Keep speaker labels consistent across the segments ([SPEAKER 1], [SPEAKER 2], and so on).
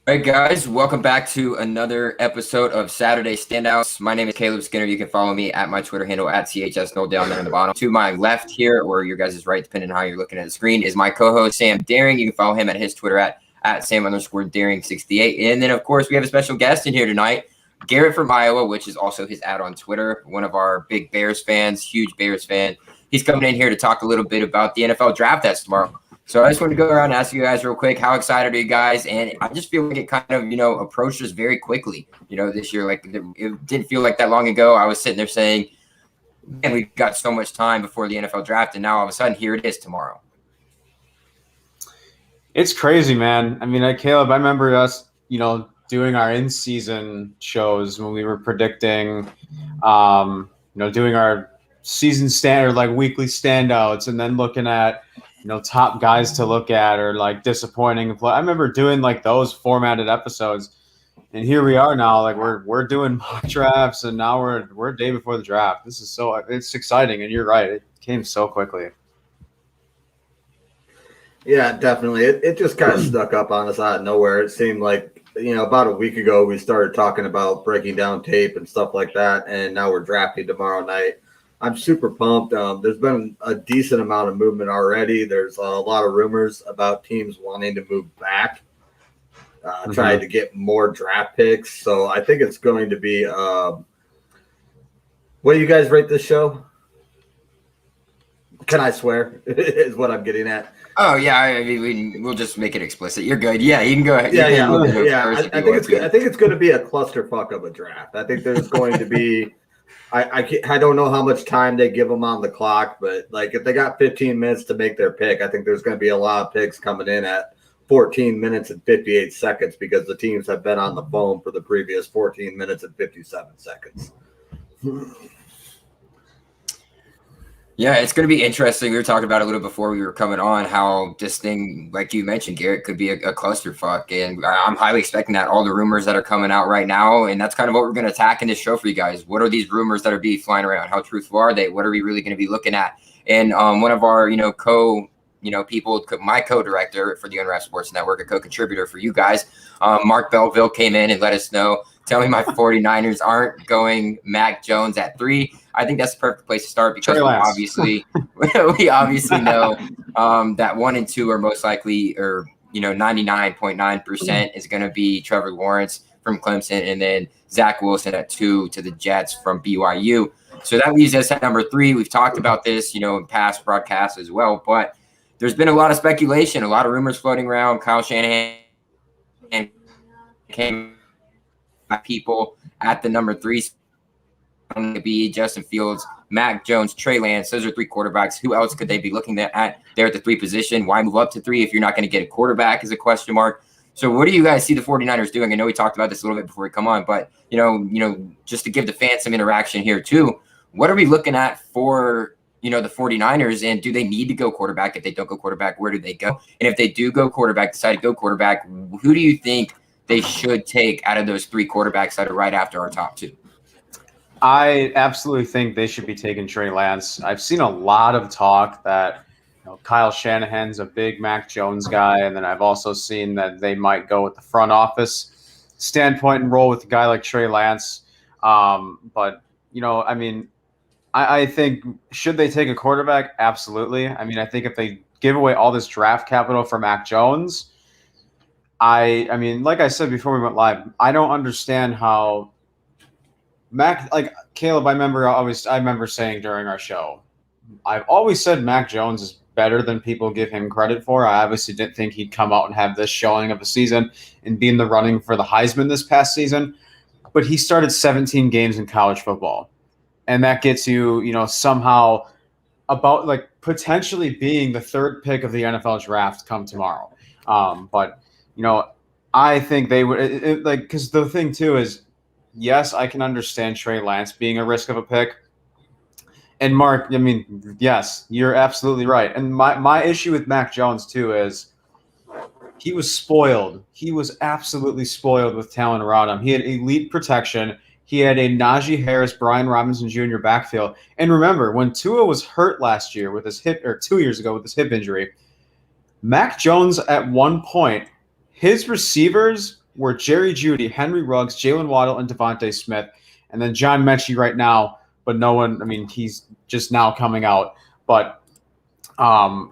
[SPEAKER 1] All right, guys, welcome back to another episode of Saturday Standouts. My name is Caleb Skinner. You can follow me at my Twitter handle at CHSNoel down there in the bottom. To my left here, or your guys' right, depending on how you're looking at the screen, is my co-host Sam Daring. You can follow him at his Twitter at Sam_Daring68. And then, of course, we have a special guest in here tonight, Garrett from Iowa, which is also his ad on Twitter, one of our big Bears fans, huge Bears fan. He's coming in here to talk a little bit about the NFL draft that's tomorrow. So I just want to go around and ask you guys real quick, how excited are you guys? And I just feel like it kind of, approached us very quickly, this year. Like it didn't feel like that long ago. I was sitting there saying, man, we've got so much time before the NFL draft. And now all of a sudden, here it is tomorrow.
[SPEAKER 2] It's crazy, man. I mean, Caleb, I remember us, doing our in-season shows when we were predicting, doing our season standard, like weekly standouts, and then looking at, top guys to look at or like disappointing. I remember doing like those formatted episodes, and here we are now. Like we're doing mock drafts, and now we're a day before the draft. It's exciting, and you're right. It came so quickly.
[SPEAKER 3] Yeah, definitely. It just kind of stuck up on us out of nowhere. It seemed like, about a week ago we started talking about breaking down tape and stuff like that, and now we're drafting tomorrow night. I'm super pumped. There's been a decent amount of movement already. There's a lot of rumors about teams wanting to move back, trying to get more draft picks. So I think it's going to be what do you guys rate this show? Can I swear? Is what I'm getting at.
[SPEAKER 1] Oh, yeah. I mean, we'll just make it explicit. You're good. Yeah, you can go ahead.
[SPEAKER 3] Yeah. I think it's going to be a clusterfuck of a draft. I think there's going to be I don't know how much time they give them on the clock, but like if they got 15 minutes to make their pick, I think there's going to be a lot of picks coming in at 14 minutes and 58 seconds because the teams have been on the phone for the previous 14 minutes and 57 seconds.
[SPEAKER 1] Yeah, it's going to be interesting. We were talking about it a little before we were coming on, how this thing, like you mentioned, Garrett, could be a clusterfuck. And I'm highly expecting that. All the rumors that are coming out right now, and that's kind of what we're going to attack in this show for you guys. What are these rumors that are being flying around? How truthful are they? What are we really going to be looking at? And one of our, people, my co-director for the Unwrapped Sports Network, a co-contributor for you guys, Mark Belleville came in and let us know. Tell me my 49ers aren't going Mac Jones at 3. I think that's the perfect place to start because we obviously know that 1 and 2 are most likely, or 99.9% is going to be Trevor Lawrence from Clemson, and then Zach Wilson at 2 to the Jets from BYU. So that leaves us at number 3. We've talked about this, in past broadcasts as well, but there's been a lot of speculation, a lot of rumors floating around. Kyle Shanahan came people at the number 3 going to be Justin Fields, Mac Jones, Trey Lance. Those are 3 quarterbacks. Who else could they be looking at there at the 3 position? Why move up to 3 if you're not going to get a quarterback is a question mark. So what do you guys see the 49ers doing? I know we talked about this a little bit before we come on, but just to give the fans some interaction here too, what are we looking at for the 49ers, and do they need to go quarterback? If they don't go quarterback, where do they go? And if they do go quarterback, decide to go quarterback, who do you think they should take out of those 3 quarterbacks that are right after our top 2?
[SPEAKER 2] I absolutely think they should be taking Trey Lance. I've seen a lot of talk that Kyle Shanahan's a big Mac Jones guy, and then I've also seen that they might go with the front office standpoint and roll with a guy like Trey Lance. But I think should they take a quarterback? Absolutely. I mean, I think if they give away all this draft capital for Mac Jones, I mean, like I said before we went live, I don't understand how Caleb, I remember saying during our show, I've always said Mac Jones is better than people give him credit for. I obviously didn't think he'd come out and have this showing of a season and be in the running for the Heisman this past season, but he started 17 games in college football. And that gets you, somehow about like potentially being the 3rd pick of the NFL draft come tomorrow. But I think they would because the thing too is, yes, I can understand Trey Lance being a risk of a pick. And Mark, I mean, yes, you're absolutely right. And my issue with Mac Jones too is he was spoiled. He was absolutely spoiled with talent around him. He had elite protection. He had a Najee Harris, Brian Robinson Jr. backfield. And remember, when Tua was hurt last year with his hip, or 2 years ago with his hip injury, Mac Jones at one point, his receivers were Jerry Jeudy, Henry Ruggs, Jalen Waddle, and Devontae Smith, and then John Mechie right now. But no one. I mean, he's just now coming out. But I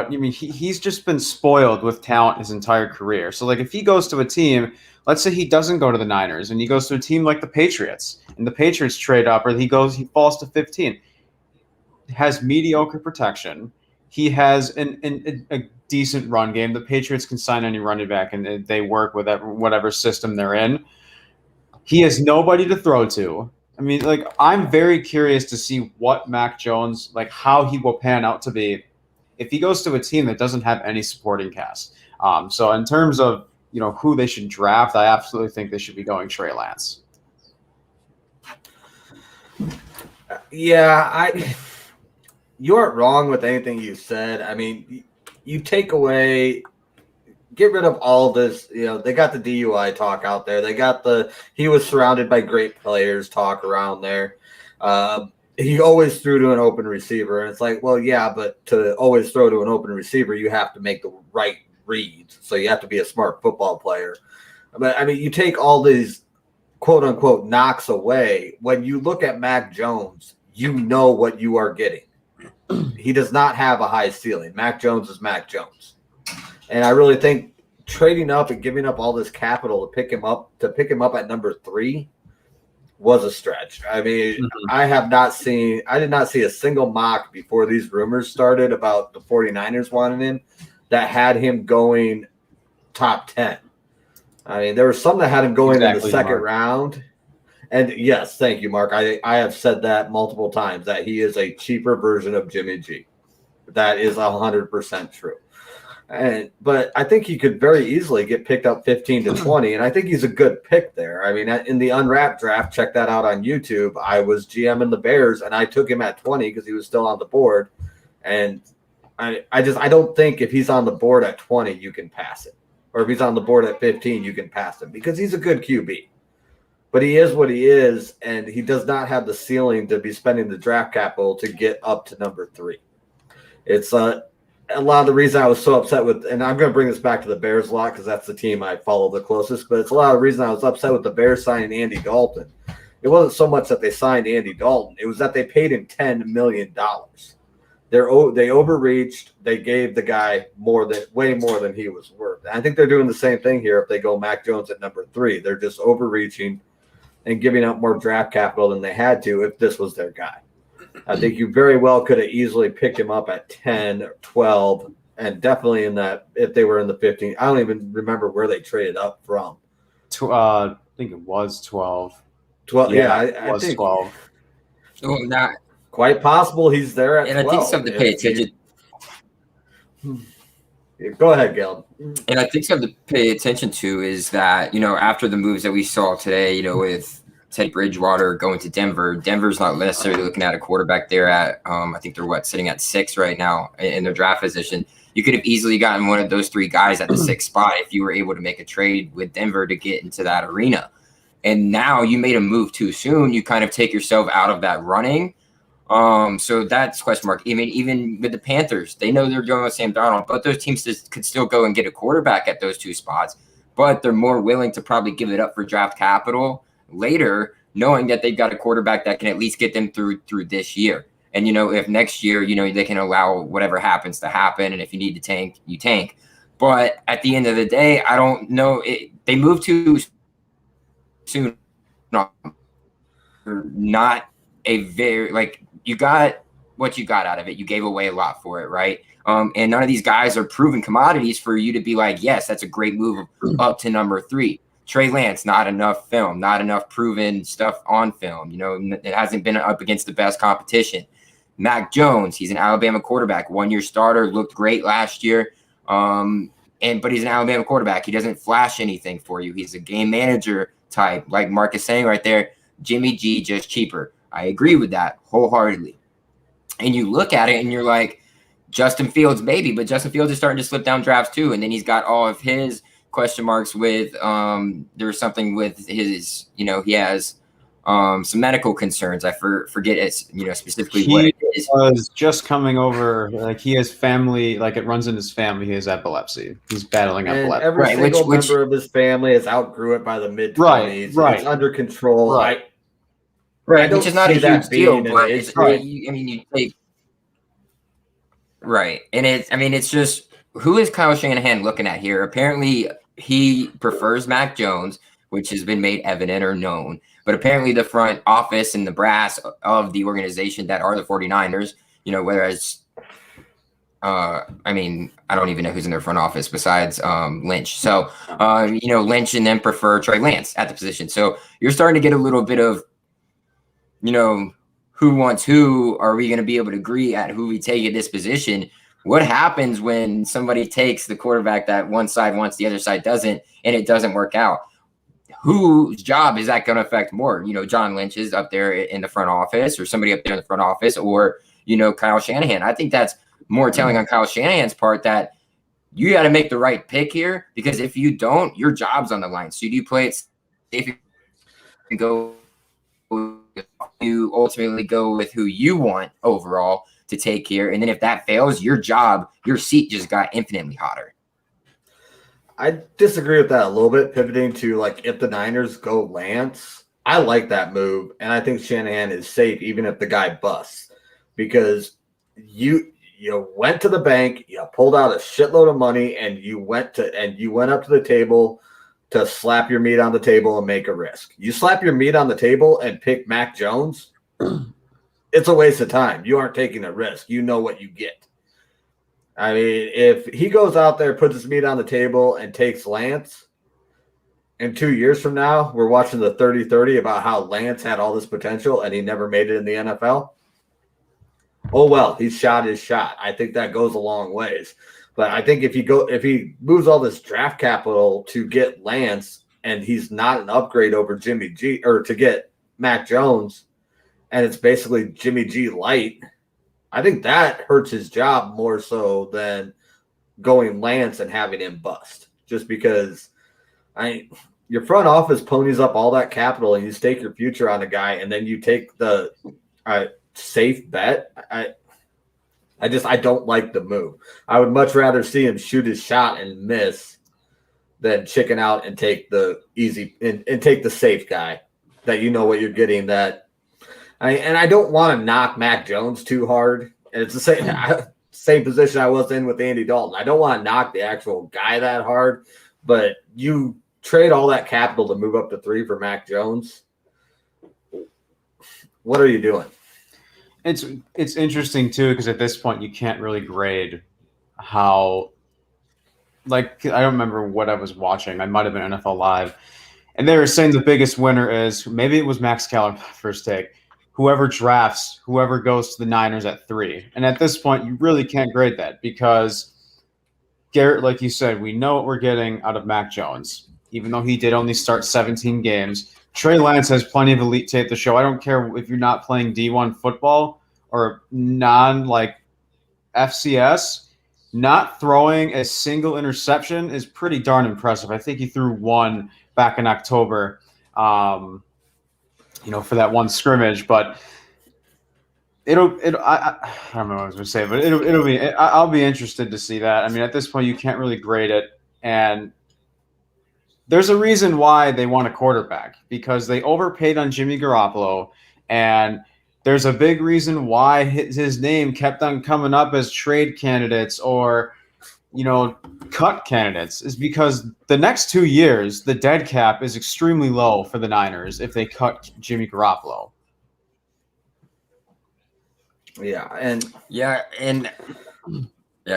[SPEAKER 2] mean, he's just been spoiled with talent his entire career. So like, if he goes to a team, let's say he doesn't go to the Niners, and he goes to a team like the Patriots, and the Patriots trade up, or he falls to 15. Has mediocre protection. He has a decent run game. The Patriots can sign any running back, and they work with whatever system they're in. He has nobody to throw to. I mean, like, I'm very curious to see what Mac Jones, like, how he will pan out to be if he goes to a team that doesn't have any supporting cast. So in terms of, who they should draft, I absolutely think they should be going Trey Lance.
[SPEAKER 3] Yeah, you aren't wrong with anything you said. I mean, you take away, get rid of all this. They got the DUI talk out there. They got he was surrounded by great players talk around there. He always threw to an open receiver. And it's like, well, yeah, but to always throw to an open receiver, you have to make the right reads. So you have to be a smart football player. But, I mean, you take all these quote-unquote knocks away. When you look at Mac Jones, you know what you are getting. He does not have a high ceiling. Mac Jones is Mac Jones. And I really think trading up and giving up all this capital to pick him up at number 3 was a stretch. I mean, I did not see a single mock before these rumors started about the 49ers wanting him that had him going top 10. I mean, there were some that had him going in the second round. And yes, thank you, Mark. I have said that multiple times, that he is a cheaper version of Jimmy G. That is 100% true. But I think he could very easily get picked up 15 to 20, and I think he's a good pick there. I mean, in the Unwrapped draft, check that out on YouTube. I was GMing the Bears, and I took him at 20 because he was still on the board. And I don't think if he's on the board at 20, you can pass it. Or if he's on the board at 15, you can pass him because he's a good QB. But he is what he is, and he does not have the ceiling to be spending the draft capital to get up to number 3. It's a lot of the reason I was so upset with, and I'm going to bring this back to the Bears a lot because that's the team I follow the closest, but it's a lot of the reason I was upset with the Bears signing Andy Dalton. It wasn't so much that they signed Andy Dalton. It was that they paid him $10 million. They overreached. They gave the guy way more than he was worth. And I think they're doing the same thing here if they go Mac Jones at number 3. They're just overreaching and giving up more draft capital than they had to if this was their guy. I think you very well could have easily picked him up at 10 or 12, and definitely in that, if they were in the 15. I don't even remember where they traded up from.
[SPEAKER 2] I think it was 12.
[SPEAKER 3] 12, yeah, I
[SPEAKER 2] was
[SPEAKER 3] think
[SPEAKER 2] 12.
[SPEAKER 1] Oh, not
[SPEAKER 3] quite possible he's there at 12.
[SPEAKER 1] And I think something to pay attention.
[SPEAKER 3] Go ahead, Gil.
[SPEAKER 1] And I think something to pay attention to is that, after the moves that we saw today, with Teddy Bridgewater going to Denver, Denver's not necessarily looking at a quarterback there at, I think they're sitting at 6 right now in their draft position. You could have easily gotten one of those 3 guys at the 6th spot if you were able to make a trade with Denver to get into that arena. And now you made a move too soon. You kind of take yourself out of that running. So that's question mark. I mean, even with the Panthers, they know they're going with Sam Darnold, but those teams could still go and get a quarterback at those 2 spots, but they're more willing to probably give it up for draft capital later, knowing that they've got a quarterback that can at least get them through this year. And, if next year, they can allow whatever happens to happen. And if you need to tank, you tank. But at the end of the day, I don't know. They moved too soon. Not a very, you got what you got out of it. You gave away a lot for it, right? And none of these guys are proven commodities for you to be like, yes, that's a great move up to number 3. Trey Lance, not enough film, not enough proven stuff on film. It hasn't been up against the best competition. Mac Jones, he's an Alabama quarterback, 1-year starter, looked great last year. But he's an Alabama quarterback. He doesn't flash anything for you. He's a game manager type, like Mark is saying right there. Jimmy G, just cheaper. I agree with that wholeheartedly. And you look at it and you're like, Justin Fields, maybe, but Justin Fields is starting to slip down drafts too. And then he's got all of his question marks with there's something with his, he has some medical concerns. I forget it's specifically what it is
[SPEAKER 2] was just coming over. Like he has family, like it runs in his family. He has epilepsy. He's battling
[SPEAKER 3] And
[SPEAKER 2] epilepsy.
[SPEAKER 3] every
[SPEAKER 1] right,
[SPEAKER 3] single
[SPEAKER 1] which
[SPEAKER 3] member of his family has outgrew it by the mid
[SPEAKER 2] Right,
[SPEAKER 3] 20s.
[SPEAKER 2] right,
[SPEAKER 3] It's under control.
[SPEAKER 2] right.
[SPEAKER 3] I
[SPEAKER 1] right, which
[SPEAKER 3] don't
[SPEAKER 1] is not a
[SPEAKER 3] see
[SPEAKER 1] huge
[SPEAKER 3] that
[SPEAKER 1] deal,
[SPEAKER 3] being an
[SPEAKER 1] but it's
[SPEAKER 3] issue.
[SPEAKER 1] I mean you take right, and it's just who is Kyle Shanahan looking at here? Apparently, he prefers Mac Jones, which has been made evident or known. But apparently, the front office and the brass of the organization that are the 49ers, whereas I mean, I don't even know who's in their front office besides Lynch. So, Lynch and them prefer Trey Lance at the position. So you're starting to get a little bit of, who wants who? Are we going to be able to agree at who we take at this position? What happens when somebody takes the quarterback that one side wants, the other side doesn't, and it doesn't work out? Whose job is that going to affect more? John Lynch is up there in the front office, or somebody up there in the front office, or, Kyle Shanahan. I think that's more telling on Kyle Shanahan's part that you got to make the right pick here, because if you don't, your job's on the line. So do you play it safe and go? You ultimately go with who you want overall to take here, and then if that fails, your seat just got infinitely hotter.
[SPEAKER 3] I disagree with that a little bit. Pivoting to if the Niners go Lance, I like that move, and I think Shanahan is safe even if the guy busts, because you went to the bank, you pulled out a shitload of money, and you went up to the table to slap your meat on the table and make a risk. You slap your meat on the table and pick Mac Jones, it's a waste of time. You aren't taking a risk. You know what you get. I mean, if he goes out there, puts his meat on the table, and takes Lance, in 2 years from now, we're watching the 30-30 about how Lance had all this potential and he never made it in the NFL. Oh, well, he shot his shot. I think that goes a long ways. But I think if he moves all this draft capital to get Lance, and he's not an upgrade over Jimmy G, or to get Mac Jones, and it's basically Jimmy G light, I think that hurts his job more so than going Lance and having him bust. Just because your front office ponies up all that capital and you stake your future on a guy, and then you take the safe bet. I don't like the move. I would much rather see him shoot his shot and miss than chicken out and take the easy and take the safe guy that you know what you're getting. I don't want to knock Mac Jones too hard. And it's the same position I was in with Andy Dalton. I don't want to knock the actual guy that hard, but you trade all that capital to move up to 3 for Mac Jones. What are you doing?
[SPEAKER 2] It's interesting too, because at this point you can't really grade how. I don't remember what I was watching. I might have been NFL Live, and they were saying the biggest winner is, maybe it was Max Keller first take, whoever drafts, whoever goes to the Niners at 3. And at this point, you really can't grade that, because Garrett, like you said, we know what we're getting out of Mac Jones, even though he did only start 17 games. Trey Lance has plenty of elite tape to show. I don't care if you're not playing D1 football or FCS. Not throwing a single interception is pretty darn impressive. I think he threw one back in October, for that one scrimmage. But I don't know what I was going to say, but I'll be interested to see that. I mean, at this point, you can't really grade it, and there's a reason why they want a quarterback, because they overpaid on Jimmy Garoppolo, and there's a big reason why his name kept on coming up as trade candidates or, cut candidates, is because the next 2 years, the dead cap is extremely low for the Niners if they cut Jimmy Garoppolo.
[SPEAKER 3] Yeah,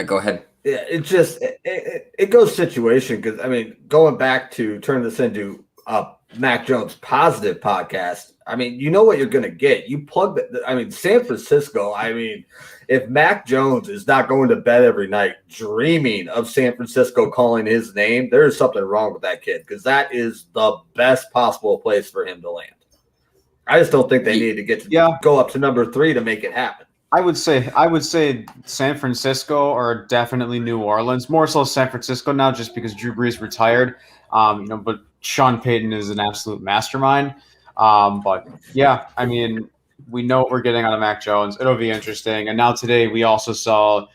[SPEAKER 1] go ahead.
[SPEAKER 3] Yeah, it goes situation, because going back to turn this into a Mac Jones positive podcast. You know what you're going to get. You plug San Francisco. If Mac Jones is not going to bed every night dreaming of San Francisco calling his name, there is something wrong with that kid, because that is the best possible place for him to land. I just don't think they need to go up to number 3 to make it happen.
[SPEAKER 2] I would say San Francisco, or definitely New Orleans. More so San Francisco now, just because Drew Brees retired. But Sean Payton is an absolute mastermind. But yeah, we know what we're getting out of Mac Jones. It'll be interesting. And now today we also saw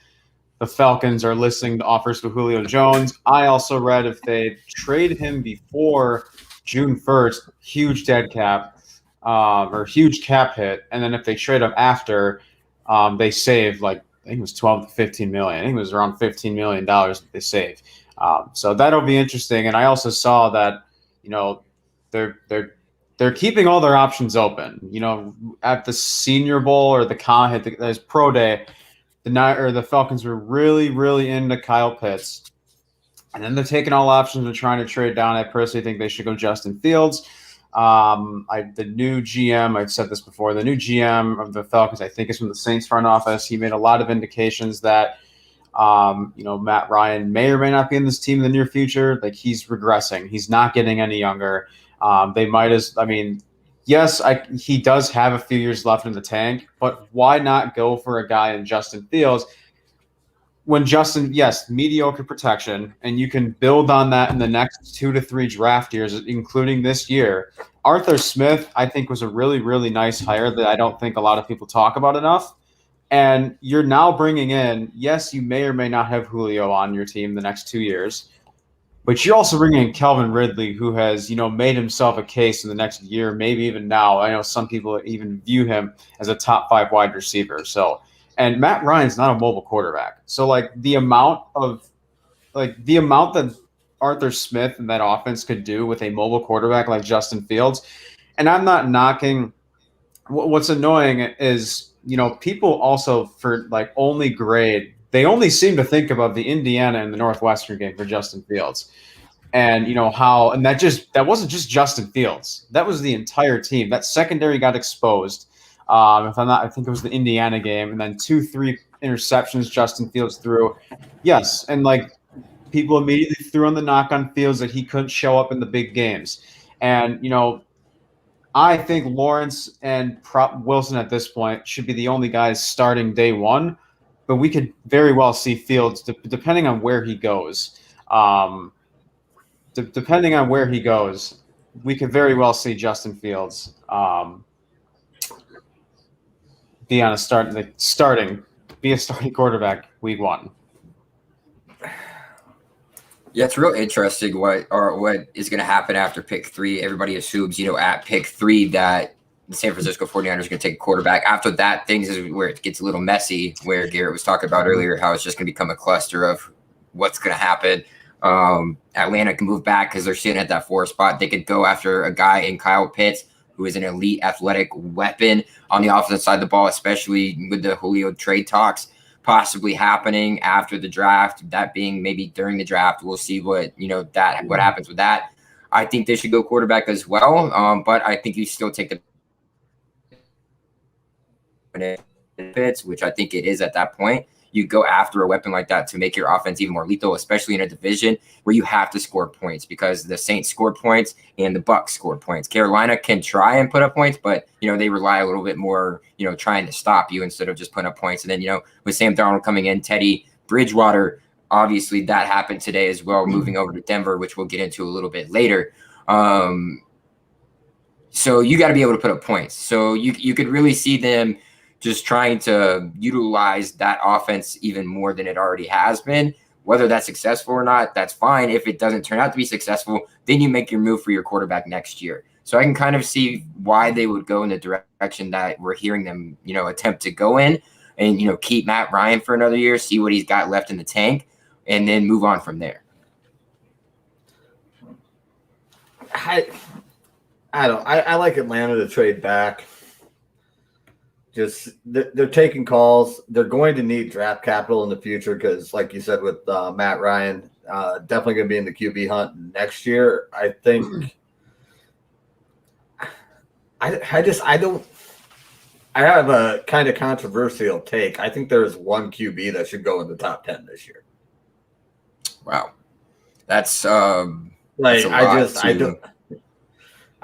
[SPEAKER 2] the Falcons are listening to offers for Julio Jones. I also read if they trade him before June 1st, huge dead cap or huge cap hit. And then if they trade him after, they save like, I think it was 12 to 15 million. I think it was around $15 million that they save. So that'll be interesting. And I also saw that, they're keeping all their options open. At the Senior Bowl or there's pro day, the Falcons were really, really into Kyle Pitts. And then they're taking all options and trying to trade down. I personally think they should go Justin Fields. The new GM, I've said this before, the new GM of the Falcons, I think, is from the Saints front office. He made a lot of indications that, Matt Ryan may or may not be in this team in the near future. Like, he's regressing. He's not getting any younger. Yes, he does have a few years left in the tank, but why not go for a guy in Justin Fields when mediocre protection, and you can build on that in the next 2 to 3 draft years, including this year. Arthur Smith, I think, was a really, really nice hire that I don't think a lot of people talk about enough. And you're now bringing in, yes, you may or may not have Julio on your team the next 2 years, but you're also bringing in Calvin Ridley, who has, made himself a case in the next year, maybe even now. I know some people even view him as a top 5 wide receiver. And Matt Ryan's not a mobile quarterback. So, the amount that Arthur Smith and that offense could do with a mobile quarterback like Justin Fields, and I'm not knocking. What's annoying is, people also they only seem to think about the Indiana and the Northwestern game for Justin Fields. And that wasn't just Justin Fields. That was the entire team. That secondary got exposed. I think it was the Indiana game, and then 2-3 interceptions Justin Fields threw. Yes, and people immediately threw on the knock on Fields that he couldn't show up in the big games. And I think Lawrence and Wilson at this point should be the only guys starting day one, but we could very well see Fields depending on where he goes. Depending on where he goes, we could very well see Justin Fields be a starting quarterback week 1.
[SPEAKER 1] Yeah, it's real interesting what is going to happen after pick 3. Everybody assumes, at pick 3 that the San Francisco 49ers are going to take a quarterback. After that, things is where it gets a little messy, where Garrett was talking about earlier, how it's just going to become a cluster of what's going to happen. Atlanta can move back because they're sitting at that 4 spot. They could go after a guy in Kyle Pitts, who is an elite athletic weapon on the offensive side of the ball, especially with the Julio trade talks possibly happening after the draft, that being maybe during the draft. We'll see what happens with that. I think they should go quarterback as well, but I think you still take the Pitts, which I think it is at that point. You go after a weapon like that to make your offense even more lethal, especially in a division where you have to score points, because the Saints score points and the Bucks score points. Carolina can try and put up points, but they rely a little bit more, trying to stop you instead of just putting up points. And then, with Sam Darnold coming in, Teddy Bridgewater, obviously that happened today as well, moving over to Denver, which we'll get into a little bit later. So you got to be able to put up points. So you could really see them just trying to utilize that offense even more than it already has been. Whether that's successful or not, that's fine. If it doesn't turn out to be successful, then you make your move for your quarterback next year. So I can kind of see why they would go in the direction that we're hearing them, attempt to go in, and, keep Matt Ryan for another year, see what he's got left in the tank, and then move on from there.
[SPEAKER 3] I like Atlanta to trade back. Just they're taking calls. They're going to need draft capital in the future because, like you said, with Matt Ryan, definitely going to be in the QB hunt next year. I think. I don't. I have a kind of controversial take. I think there is one QB that should go in the top 10 this year.
[SPEAKER 1] Wow, that's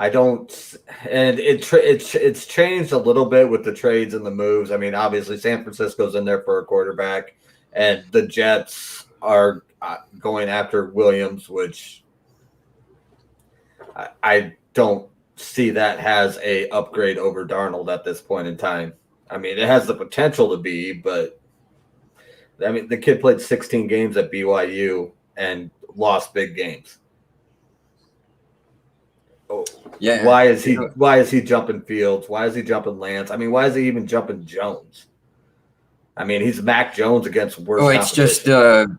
[SPEAKER 3] I don't, and it's changed a little bit with the trades and the moves. I mean, obviously San Francisco's in there for a quarterback, and the Jets are going after Williams, which I don't see that has a upgrade over Darnold at this point in time. I mean, it has the potential to be, but I mean, the kid played 16 games at BYU and lost big games. Oh,
[SPEAKER 1] Yeah.
[SPEAKER 3] Why is he jumping Fields? Why is he jumping Lance? I mean, why is he even jumping Jones? I mean, he's Mac Jones against worse competition.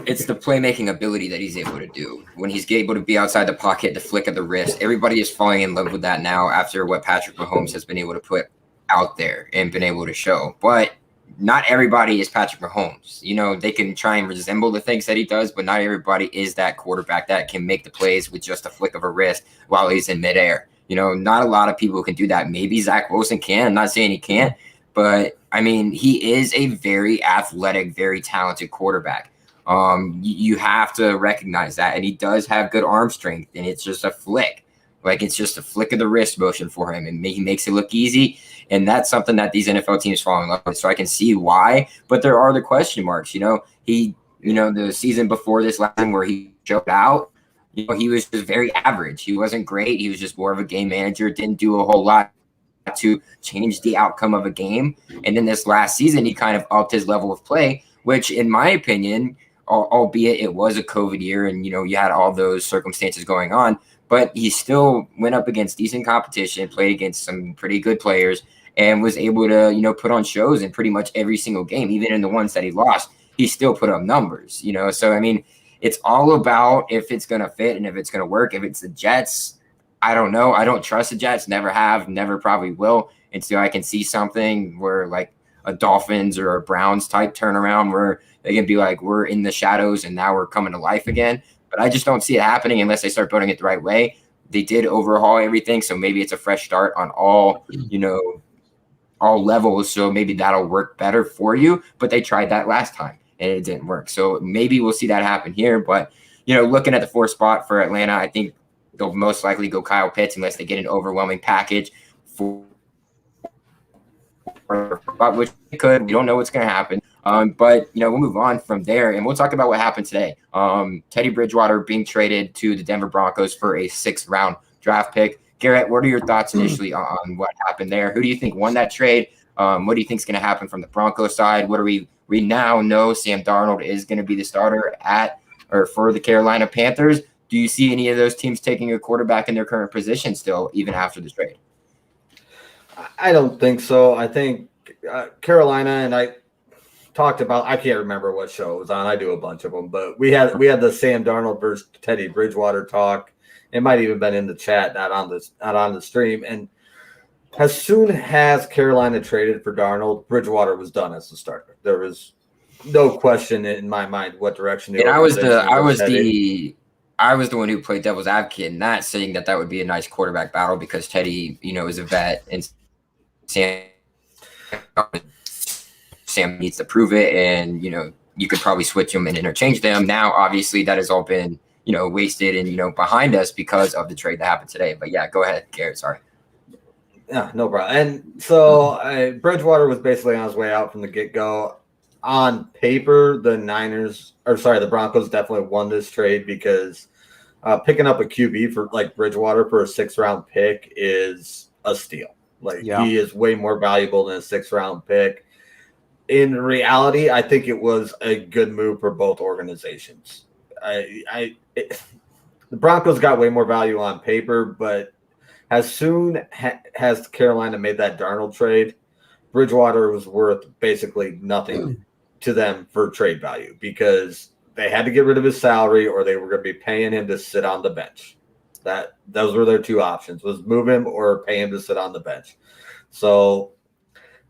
[SPEAKER 1] It's the playmaking ability that he's able to do. When he's able to be outside the pocket, the flick of the wrist, everybody is falling in love with that now after what Patrick Mahomes has been able to put out there and been able to show. But not everybody is Patrick Mahomes. You know, they can try and resemble the things that he does, but not everybody is that quarterback that can make the plays with just a flick of a wrist while he's in midair. You know, not a lot of people can do that. Maybe Zach Wilson can. I'm not saying he can't, but I mean, he is a very athletic, very talented quarterback. You have to recognize that, and he does have good arm strength, and it's just a flick. Like, it's just a flick of the wrist motion for him, and he makes it look easy. And that's something that these NFL teams fall in love with. So I can see why, but there are the question marks. You know, the season before this last time where he showed out, you know, he was just very average. He wasn't great. He was just more of a game manager. Didn't do a whole lot to change the outcome of a game. And then this last season, he kind of upped his level of play, which, in my opinion, albeit it was a COVID year and, you know, you had all those circumstances going on, but he still went up against decent competition, played against some pretty good players, and was able to, you know, put on shows in pretty much every single game. Even in the ones that he lost, he still put up numbers, you know? So, I mean, it's all about if it's going to fit and if it's going to work. If it's the Jets, I don't know. I don't trust the Jets, never have, never probably will, until I can see something where like a Dolphins or a Browns type turnaround where they can be like, we're in the shadows and now we're coming to life again. But I just don't see it happening unless they start building it the right way. They did overhaul everything, so maybe it's a fresh start on all, you know, all levels. So maybe that'll work better for you. But they tried that last time and it didn't work. So maybe we'll see that happen here. But, you know, looking at the 4th spot for Atlanta, I think they'll most likely go Kyle Pitts unless they get an overwhelming package for which they could. We don't know what's going to happen. But, you know, we'll move on from there and we'll talk about what happened today. Teddy Bridgewater being traded to the Denver Broncos for a 6th round draft pick. Garrett, what are your thoughts initially on what happened there? Who do you think won that trade? What do you think is going to happen from the Broncos side? What are we now know Sam Darnold is going to be the starter for the Carolina Panthers. Do you see any of those teams taking a quarterback in their current position still, even after the trade?
[SPEAKER 3] I don't think so. I think Carolina, and I talked about, I can't remember what show it was on. I do a bunch of them, but we had the Sam Darnold versus Teddy Bridgewater talk. It might even been in the chat, not on the stream. And as soon as Carolina traded for Darnold, Bridgewater was done as the starter. There was no question in my mind what direction.
[SPEAKER 1] And I was the one who played devil's advocate, not saying that would be a nice quarterback battle because Teddy, you know, is a vet and Sam needs to prove it, and you know you could probably switch them and interchange them. Now, obviously, that has all been, you know, wasted and, you know, behind us because of the trade that happened today. But yeah, go ahead, Garrett. Sorry.
[SPEAKER 3] Yeah, no problem. And so Bridgewater was basically on his way out from the get-go. On paper, the Broncos definitely won this trade because picking up a QB for like Bridgewater for a 6th round pick is a steal. Like, he is way more valuable than a 6th round pick. In reality, I think it was a good move for both organizations. The Broncos got way more value on paper, but as soon as Carolina made that Darnold trade, Bridgewater was worth basically nothing to them for trade value because they had to get rid of his salary or they were going to be paying him to sit on the bench. Those were their 2 options, was move him or pay him to sit on the bench. So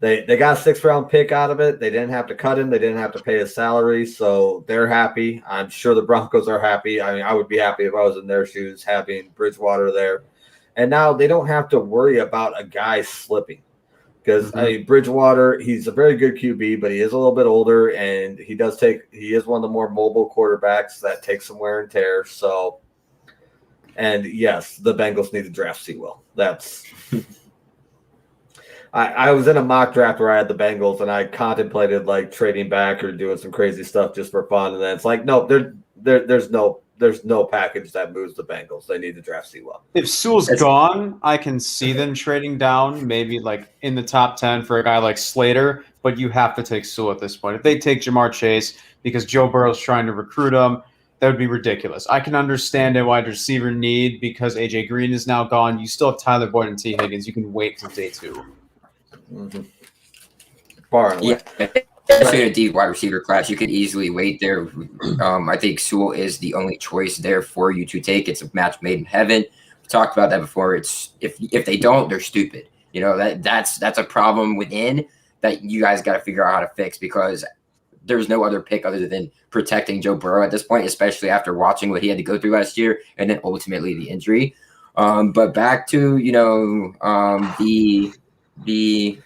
[SPEAKER 3] they got a 6th round pick out of it. They didn't have to cut him. They didn't have to pay his salary. So they're happy. I'm sure the Broncos are happy. I mean, I would be happy if I was in their shoes having Bridgewater there. And now they don't have to worry about a guy slipping because Bridgewater, he's a very good QB, but he is a little bit older and he is one of the more mobile quarterbacks that takes some wear and tear. So, and yes, the Bengals need to draft Sewell. That's I was in a mock draft where I had the Bengals and I contemplated like trading back or doing some crazy stuff just for fun. And then it's like, no, there's no there's no package that moves the Bengals. They need to draft Sewell.
[SPEAKER 2] If Sewell's gone, I can see them trading down, maybe like in the top 10 for a guy like Slater, but you have to take Sewell at this point. If they take Jamar Chase because Joe Burrow's trying to recruit him, that would be ridiculous. I can understand a wide receiver need because A.J. Green is now gone. You still have Tyler Boyd and T. Higgins. You can wait till day 2.
[SPEAKER 3] Mm-hmm. Far and away.
[SPEAKER 1] Yeah. Especially in a deep wide receiver class, you could easily wait there. I think Sewell is the only choice there for you to take. It's a match made in heaven. We talked about that before. It's if they don't, they're stupid. You know, that's a problem within that you guys got to figure out how to fix, because there's no other pick other than protecting Joe Burrow at this point, especially after watching what he had to go through last year and then ultimately the injury. But back to, the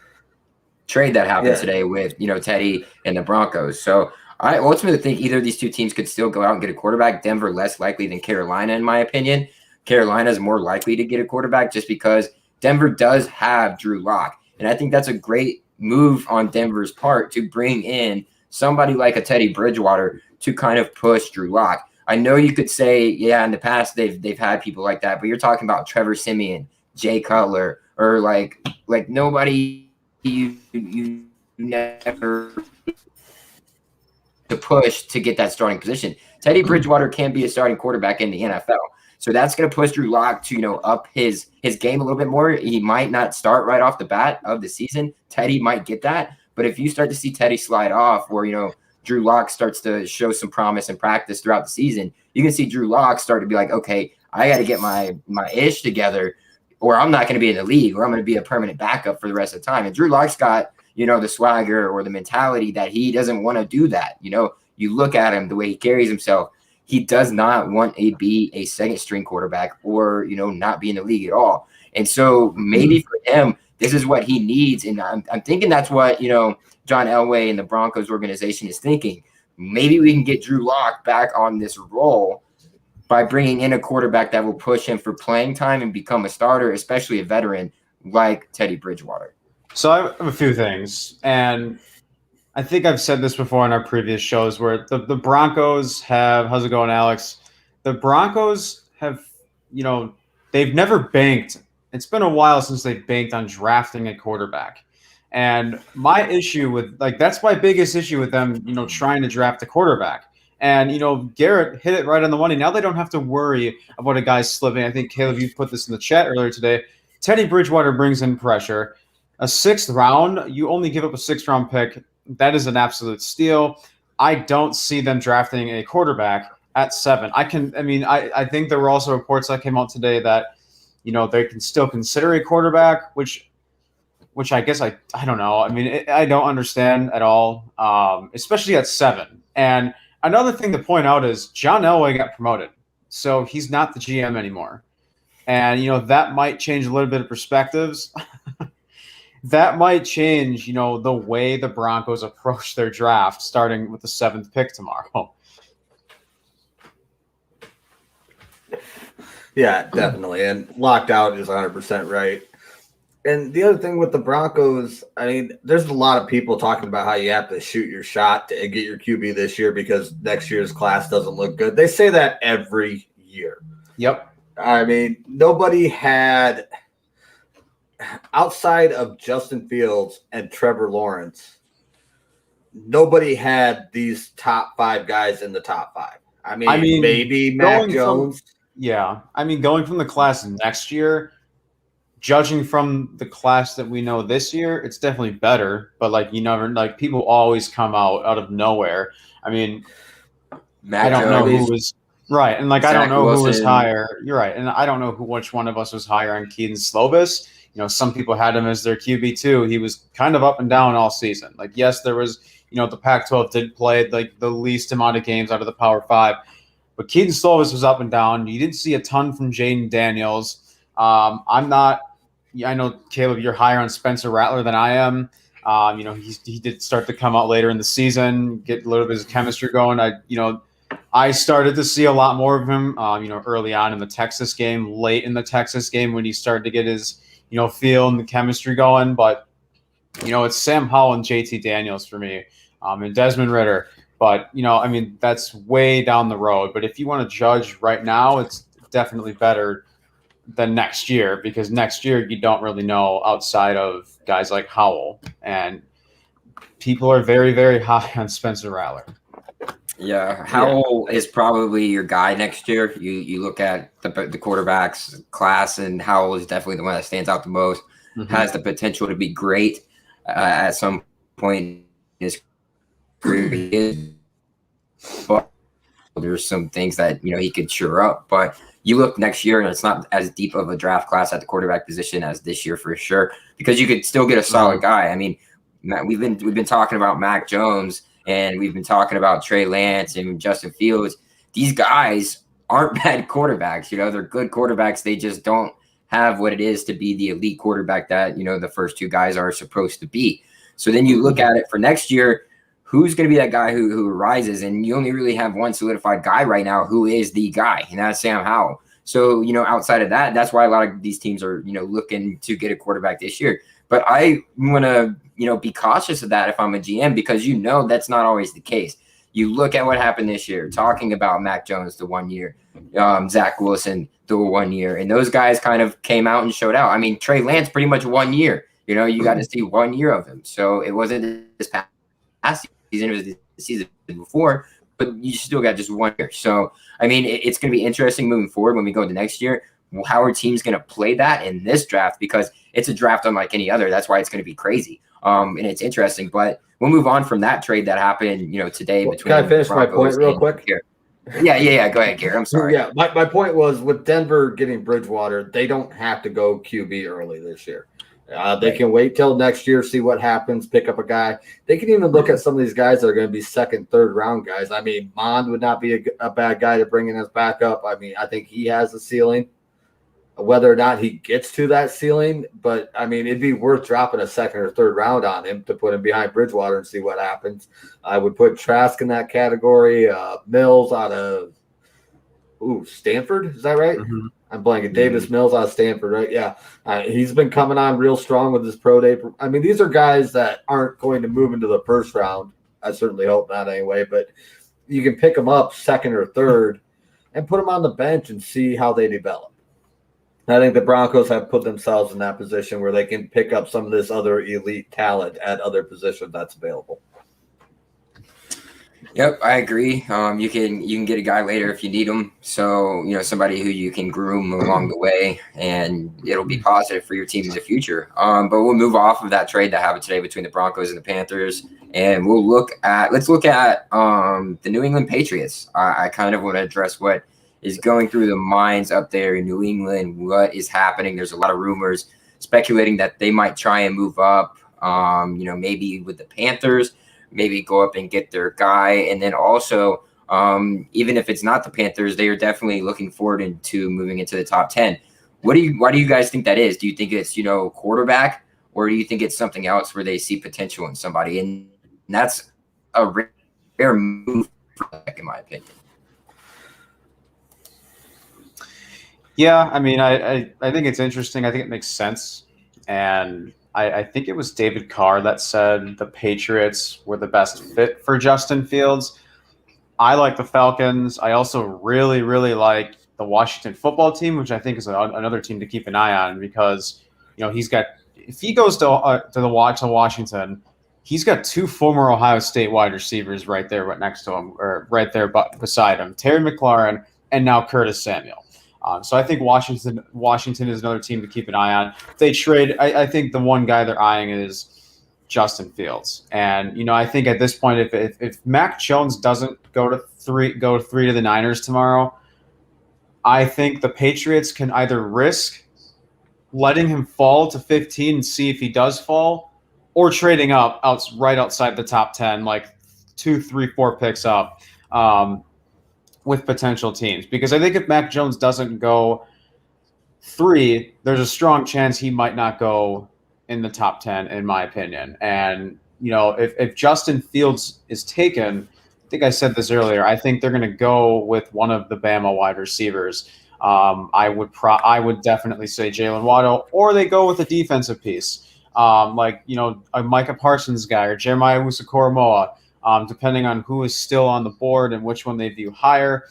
[SPEAKER 1] trade that happened today with, Teddy and the Broncos. So I ultimately think either of these two teams could still go out and get a quarterback. Denver less likely than Carolina, in my opinion. Carolina is more likely to get a quarterback just because Denver does have Drew Lock. And I think that's a great move on Denver's part to bring in somebody like a Teddy Bridgewater to kind of push Drew Lock. I know you could say, yeah, in the past they've had people like that, but you're talking about Trevor Siemian, Jay Cutler, or like nobody you never to push to get that starting position. Teddy Bridgewater can be a starting quarterback in the NFL. So that's going to push Drew Lock to, up his game a little bit more. He might not start right off the bat of the season. Teddy might get that. But if you start to see Teddy slide off where, Drew Lock starts to show some promise and practice throughout the season, you can see Drew Lock start to be like, okay, I got to get my ish together, or I'm not going to be in the league, or I'm going to be a permanent backup for the rest of the time. And Drew Lock's got, the swagger or the mentality that he doesn't want to do that. You look at him, the way he carries himself, he does not want to be a second string quarterback or, not be in the league at all. And so maybe for him, this is what he needs. And I'm thinking that's what, John Elway and the Broncos organization is thinking. Maybe we can get Drew Lock back on this role by bringing in a quarterback that will push him for playing time and become a starter, especially a veteran like Teddy Bridgewater.
[SPEAKER 2] So I have a few things, and I think I've said this before in our previous shows where the Broncos have – how's it going, Alex? The Broncos have, they've never banked. It's been a while since they've banked on drafting a quarterback. And my issue with – that's my biggest issue with them, trying to draft a quarterback. And, Garrett hit it right on the money. Now they don't have to worry about a guy slipping. I think, Caleb, you put this in the chat earlier today. Teddy Bridgewater brings in pressure. A 6th round, you only give up a 6th-round pick. That is an absolute steal. I don't see them drafting a quarterback at 7. I think there were also reports that came out today that, they can still consider a quarterback, which I guess I don't know. I don't understand at all, especially at 7. And another thing to point out is John Elway got promoted, so he's not the GM anymore. And, that might change a little bit of perspectives. That might change, the way the Broncos approach their draft, starting with the 7th pick tomorrow.
[SPEAKER 3] Yeah, definitely. And locked out is 100% right. And the other thing with the Broncos, there's a lot of people talking about how you have to shoot your shot to get your QB this year because next year's class doesn't look good. They say that every year.
[SPEAKER 2] Yep.
[SPEAKER 3] Nobody had – outside of Justin Fields and Trevor Lawrence, nobody had these top 5 guys in the top 5. Maybe Mac Jones.
[SPEAKER 2] Going from the class next year, judging from the class that we know this year, it's definitely better. But people always come out of nowhere.
[SPEAKER 1] Mac
[SPEAKER 2] I don't
[SPEAKER 1] Jones,
[SPEAKER 2] know who was right, and I don't know
[SPEAKER 1] Wilson.
[SPEAKER 2] Who was higher. You're right, and I don't know which one of us was higher on Keaton Slovis. Some people had him as their QB2. He was kind of up and down all season. Yes, there was, the Pac-12 did play the least amount of games out of the Power 5. But Keaton Slovis was up and down. You didn't see a ton from Jaden Daniels. I know, Caleb, you're higher on Spencer Rattler than I am. He did start to come out later in the season, get a little bit of his chemistry going. I started to see a lot more of him, early on in the Texas game, late in the Texas game when he started to get his – feel and the chemistry going. But, it's Sam Howell and JT Daniels for me, and Desmond Ridder. But, I mean, that's way down the road. But if you want to judge right now, it's definitely better than next year, because next year you don't really know outside of guys like Howell. And people are very, very high on Spencer Rattler.
[SPEAKER 1] Yeah, Howell is probably your guy next year. You look at the quarterbacks class, and Howell is definitely the one that stands out the most.
[SPEAKER 2] Mm-hmm.
[SPEAKER 1] Has the potential to be great at some point in his career. But there's some things that he could cheer up. But you look next year, and it's not as deep of a draft class at the quarterback position as this year for sure, because you could still get a solid guy. I mean, we've been talking about Mac Jones, and we've been talking about Trey Lance and Justin Fields. These guys aren't bad quarterbacks. They're good quarterbacks. They just don't have what it is to be the elite quarterback that the first two guys are supposed to be. So then you look at it for next year. Who's going to be that guy who rises? And you only really have one solidified guy right now who is the guy, and that's Sam Howell. So, outside of that, that's why a lot of these teams are, looking to get a quarterback this year. But I want to, be cautious of that if I'm a GM, because that's not always the case. You look at what happened this year, talking about Mac Jones the 1 year, Zach Wilson the 1 year, and those guys kind of came out and showed out. I mean, Trey Lance pretty much 1 year. You got to see 1 year of him. So it wasn't this past season, it was the season before, but you still got just 1 year. So, I mean, it's going to be interesting moving forward when we go to next year. How are teams going to play that in this draft? Because it's a draft unlike any other. That's why it's going to be crazy. And it's interesting. But we'll move on from that trade that happened, today. Between
[SPEAKER 3] can I finish my point real quick?
[SPEAKER 1] Yeah. Go ahead, Gary. I'm sorry.
[SPEAKER 3] Yeah, my point was, with Denver getting Bridgewater, they don't have to go QB early this year. They can wait till next year, see what happens, pick up a guy. They can even look at some of these guys that are going to be second, third round guys. I mean, Mond would not be a bad guy to bring in as backup. I mean, I think he has a ceiling. Whether or not he gets to that ceiling, but I mean, it'd be worth dropping a second or third round on him to put him behind Bridgewater and see what happens. I would put Trask in that category. Mills out of Stanford, is that right?
[SPEAKER 2] Mm-hmm.
[SPEAKER 3] I'm blanking. Davis Mills out of Stanford, right? Yeah. He's been coming on real strong with his pro day. I mean, these are guys that aren't going to move into the first round. I certainly hope not anyway, but you can pick them up second or third and put them on the bench and see how they develop. I think the Broncos have put themselves in that position where they can pick up some of this other elite talent at other positions that's available.
[SPEAKER 1] Yep, I agree. You can get a guy later if you need him. So, somebody who you can groom along the way, and it'll be positive for your team in the future. But we'll move off of that trade that happened today between the Broncos and the Panthers, and let's look at the New England Patriots. I kind of want to address what is going through the minds up there in New England. What is happening? There's a lot of rumors speculating that they might try and move up, maybe with the Panthers, maybe go up and get their guy. And then also, even if it's not the Panthers, they are definitely looking forward to moving into the top 10. Why do you guys think that is? Do you think it's, quarterback, or do you think it's something else where they see potential in somebody? And that's a rare move, in my opinion.
[SPEAKER 2] Yeah, I mean, I think it's interesting. I think it makes sense. And I think it was David Carr that said the Patriots were the best fit for Justin Fields. I like the Falcons. I also really, really like the Washington football team, which I think is another team to keep an eye on, because, if he goes to Washington, he's got two former Ohio State wide receivers right there right next to him, or right there beside him, Terry McLaurin and now Curtis Samuel. So I think Washington is another team to keep an eye on. If they trade, I think the one guy they're eyeing is Justin Fields. And, I think at this point, if Mac Jones doesn't go to three to the Niners tomorrow, I think the Patriots can either risk letting him fall to 15 and see if he does fall, or trading up right outside the top 10, like 2, 3, 4 picks up. With potential teams, because I think if Mac Jones doesn't go 3, there's a strong chance he might not go in the top 10, in my opinion. And, if Justin Fields is taken, I think I said this earlier, I think they're going to go with one of the Bama wide receivers. I would definitely say Jalen Waddle, or they go with a defensive piece, a Micah Parsons guy or Jeremiah Owusu-Koramoah. depending on who is still on the board and which one they view higher.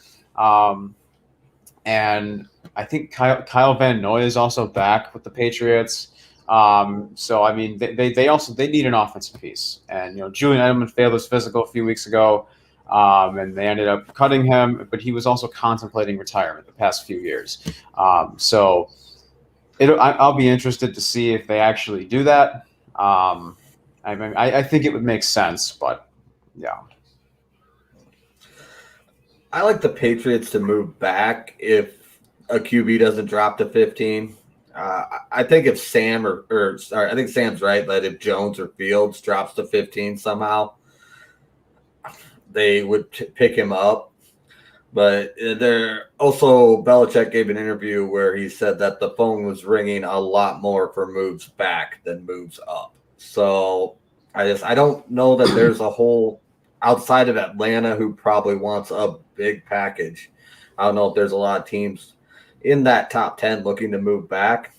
[SPEAKER 2] And I think Kyle Van Noy is also back with the Patriots. So I mean, they need an offensive piece, and Julian Edelman failed his physical a few weeks ago, and they ended up cutting him. But he was also contemplating retirement the past few years. So I'll be interested to see if they actually do that. I mean, I think it would make sense, but yeah.
[SPEAKER 3] I like the Patriots to move back if a QB doesn't drop to 15. I think if Sam I think Sam's right that if Jones or Fields drops to 15 somehow, they would pick him up. But Belichick gave an interview where he said that the phone was ringing a lot more for moves back than moves up. So I don't know that there's a whole outside of Atlanta who probably wants a big package. I don't know if there's a lot of teams in that top 10 looking to move back.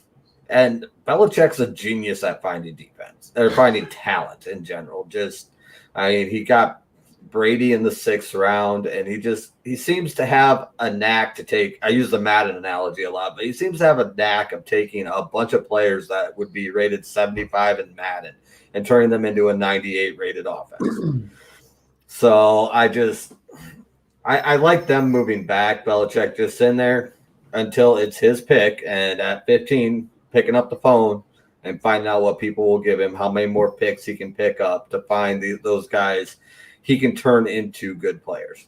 [SPEAKER 3] And Belichick's a genius at finding defense or finding talent in general. He got Brady in the 6th round, and he seems to have a knack to take. I use the Madden analogy a lot, but he seems to have a knack of taking a bunch of players that would be rated 75 in Madden and turning them into a 98 rated offense. So I like them moving back. Belichick just in there until it's his pick, and at 15, picking up the phone and finding out what people will give him, how many more picks he can pick up to find those guys he can turn into good players.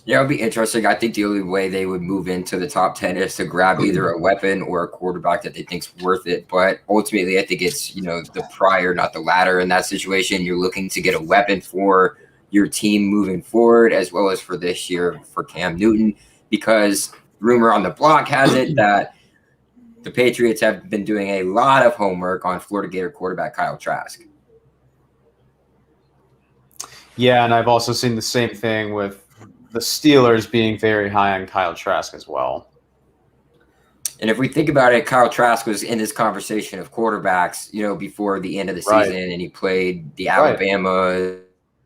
[SPEAKER 1] Yeah, it'll be interesting. I think the only way they would move into the top 10 is to grab either a weapon or a quarterback that they think's worth it. But ultimately, I think it's, the prior, not the latter in that situation. You're looking to get a weapon for your team moving forward, as well as for this year for Cam Newton, because rumor on the block has it that the Patriots have been doing a lot of homework on Florida Gator quarterback Kyle Trask.
[SPEAKER 2] Yeah, and I've also seen the same thing with the Steelers being very high on Kyle Trask as well.
[SPEAKER 1] And if we think about it, Kyle Trask was in this conversation of quarterbacks, before the end of the season, and he played the Alabama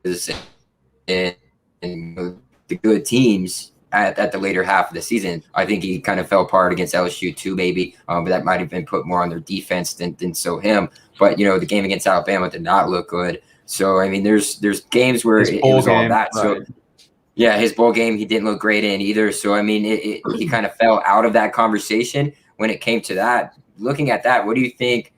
[SPEAKER 1] and the good teams at the later half of the season. I think he kind of fell apart against LSU too, maybe, but that might have been put more on their defense than so him. But the game against Alabama did not look good. So I mean, there's games where it was all that. Right. So yeah, his bowl game he didn't look great in either. So I mean, he kind of fell out of that conversation when it came to that. Looking at that, what do you think?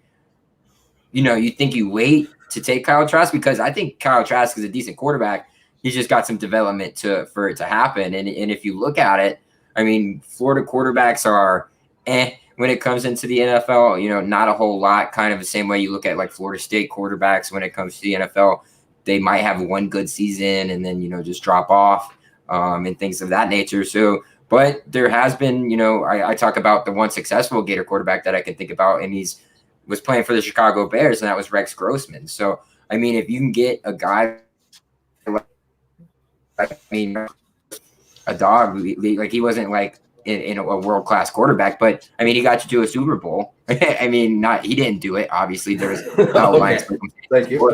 [SPEAKER 1] You think you wait to take Kyle Trask, because I think Kyle Trask is a decent quarterback. He's just got some development for it to happen. And if you look at it, I mean, Florida quarterbacks are when it comes into the NFL, not a whole lot, kind of the same way you look at like Florida State quarterbacks when it comes to the NFL. They might have one good season and then, just drop off and things of that nature. So, but there has been, I talk about the one successful Gator quarterback that I can think about, and was playing for the Chicago Bears, and that was Rex Grossman. So, I mean, if you can get a guy a dog, like he wasn't like in a world-class quarterback, but I mean, he got you to a Super Bowl. I mean, he didn't do it. Obviously there's outlines for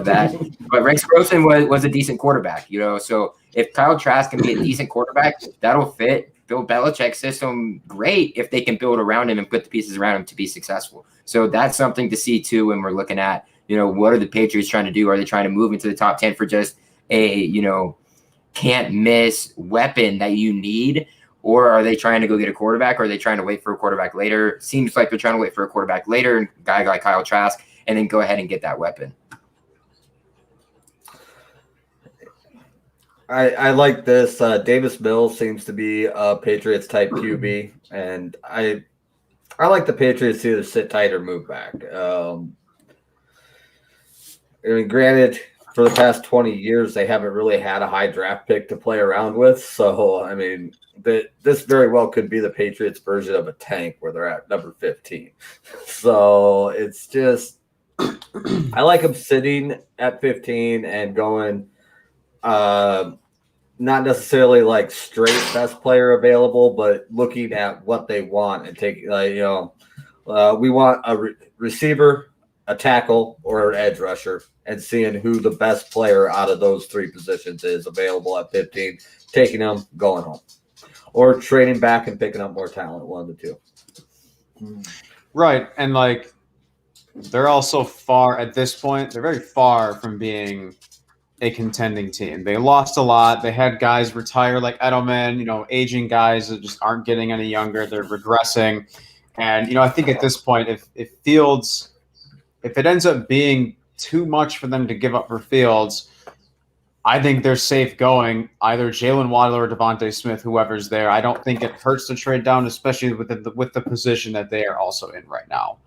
[SPEAKER 1] that, but Rex Grossman was a decent quarterback, so if Kyle Trask can be a decent quarterback, that'll fit Bill Belichick's system great if they can build around him and put the pieces around him to be successful. So that's something to see too when we're looking at, what are the Patriots trying to do? Are they trying to move into the top 10 for just a, can't miss weapon that you need? Or are they trying to go get a quarterback? Or are they trying to wait for a quarterback later? Seems like they're trying to wait for a quarterback later, a guy like Kyle Trask, and then go ahead and get that weapon.
[SPEAKER 3] I like this. Davis Mills seems to be a Patriots type QB, and I like the Patriots to either sit tight or move back. I mean, granted, for the past 20 years, they haven't really had a high draft pick to play around with. So, I mean, this very well could be the Patriots version of a tank where they're at number 15. So it's just, I like them sitting at 15 and going, not necessarily like straight best player available, but looking at what they want and taking, we want a receiver, a tackle or an edge rusher and seeing who the best player out of those three positions is available at 15, taking them, going home, or trading back and picking up more talent, one of the two.
[SPEAKER 2] Right. And like they're also far at this point, they're very far from being a contending team. They lost a lot. They had guys retire like Edelman, aging guys that just aren't getting any younger. They're regressing. And, I think at this point, if Fields, if it ends up being too much for them to give up for Fields, I think they're safe going either Jalen Waddle or Devontae Smith, whoever's there. I don't think it hurts to trade down, especially with the position that they are also in right now.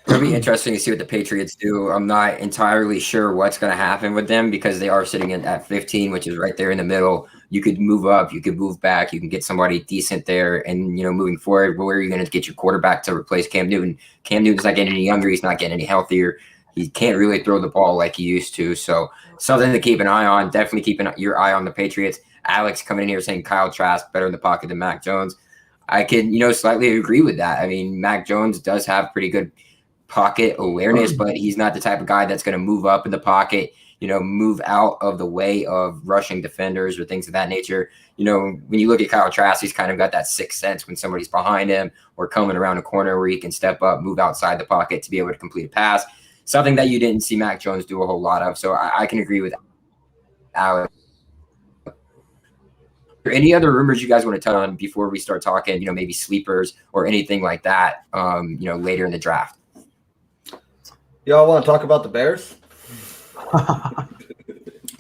[SPEAKER 1] It'll be interesting to see what the Patriots do. I'm not entirely sure what's going to happen with them because they are sitting at 15, which is right there in the middle. You could move up, you could move back, you can get somebody decent there. And, moving forward, where are you going to get your quarterback to replace Cam Newton? Cam Newton's not getting any younger. He's not getting any healthier. He can't really throw the ball like he used to. So something to keep an eye on. Definitely keeping your eye on the Patriots. Alex coming in here saying Kyle Trask better in the pocket than Mac Jones. I can, slightly agree with that. I mean, Mac Jones does have pretty good pocket awareness, but he's not the type of guy that's going to move up in the pocket, move out of the way of rushing defenders or things of that nature. When you look at Kyle Trask, he's kind of got that sixth sense when somebody's behind him or coming around a corner where he can step up, move outside the pocket to be able to complete a pass. Something that you didn't see Mac Jones do a whole lot of. So I can agree with Alex. Any other rumors you guys want to touch on before we start talking, maybe sleepers or anything like that, later in the draft?
[SPEAKER 3] Y'all want to talk about the Bears?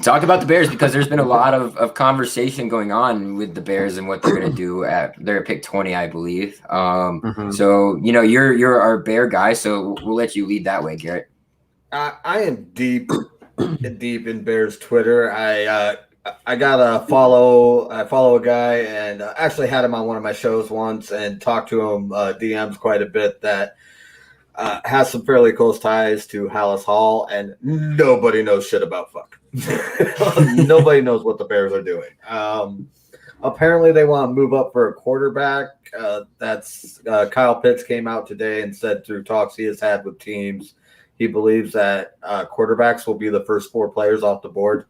[SPEAKER 1] Talk about the Bears because there's been a lot of conversation going on with the Bears and what they're going to do they're at pick 20, I believe. So, you're our Bear guy, so we'll let you lead that way, Garrett.
[SPEAKER 3] I am deep in Bears Twitter. I got I follow a guy and actually had him on one of my shows once and talked to him DMs quite a bit that has some fairly close ties to Hallis Hall, and nobody knows shit about fuck. Nobody knows what the Bears are doing. Apparently, they want to move up for a quarterback. That's Kyle Pitts came out today and said through talks he has had with teams, he believes that quarterbacks will be the first four players off the board.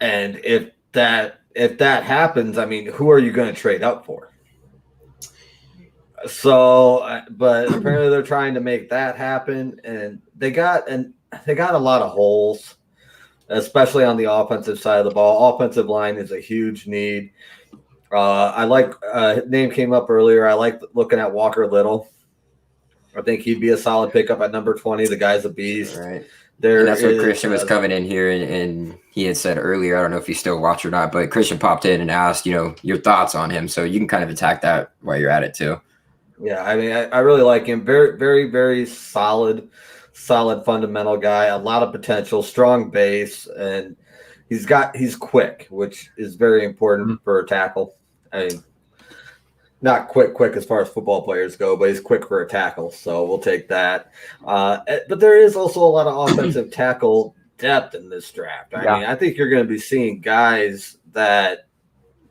[SPEAKER 3] And if that happens, I mean, who are you going to trade up for? So, but apparently they're trying to make that happen, and they got a lot of holes, especially on the offensive side of the ball. Offensive line is a huge need. I like name came up earlier. I like looking at Walker Little. I think he'd be a solid pickup at number 20. The guy's a beast.
[SPEAKER 1] Right. And that's what Christian was coming in here, and he had said earlier, I don't know if you still watch or not, but Christian popped in and asked, your thoughts on him. So you can kind of attack that while you're at it too.
[SPEAKER 3] Yeah, I mean, I really like him. Very, very, very solid fundamental guy. A lot of potential, strong base, and he's quick, which is very important for a tackle. I mean, not quick as far as football players go, but he's quick for a tackle, so we'll take that. But there is also a lot of offensive tackle depth in this draft. I mean, I think you're going to be seeing guys that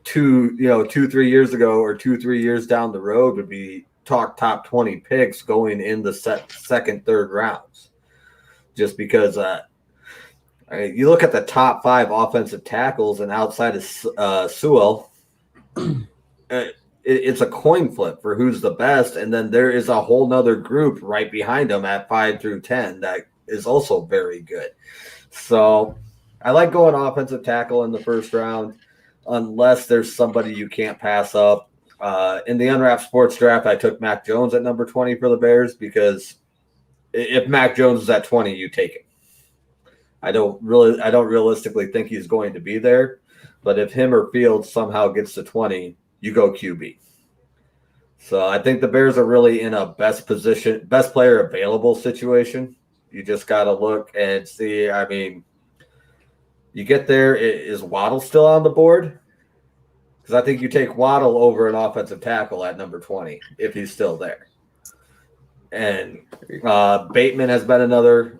[SPEAKER 3] 2-3 years ago or 2-3 years down the road would be top 20 picks going in the second, third rounds, just because you look at the top 5 offensive tackles and outside of Sewell, it's a coin flip for who's the best. And then there is a whole nother group right behind them at 5 through 10 that is also very good. So I like going offensive tackle in the first round, unless there's somebody you can't pass up. In the Unwrapped Sports Draft, I took Mac Jones at number 20 for the Bears because if Mac Jones is at 20, you take him. I don't realistically think he's going to be there, but if him or Fields somehow gets to 20, you go QB. So I think the Bears are really in a best player available situation. You just got to look and see. I mean, you get there, is Waddle still on the board? Because I think you take Waddle over an offensive tackle at number 20 if he's still there. And Bateman has been another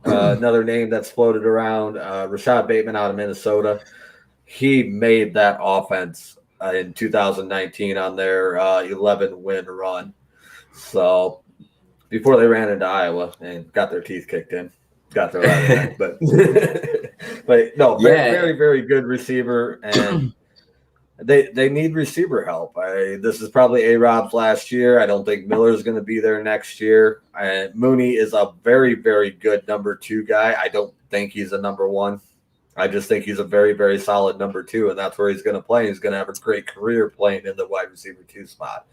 [SPEAKER 3] name that's floated around. Rashad Bateman out of Minnesota. He made that offense in 2019 on their 11-win run. So before they ran into Iowa and got their teeth kicked in, got their ladder neck, but but no, very, very, very good receiver, and they need receiver help. This is probably A-Rob's last year. I don't think Miller's going to be there next year. Mooney is a very, very good number 2 guy. I don't think he's a number 1. I just think he's a very, very solid number 2, and that's where he's going to play. He's going to have a great career playing in the wide receiver 2 spot.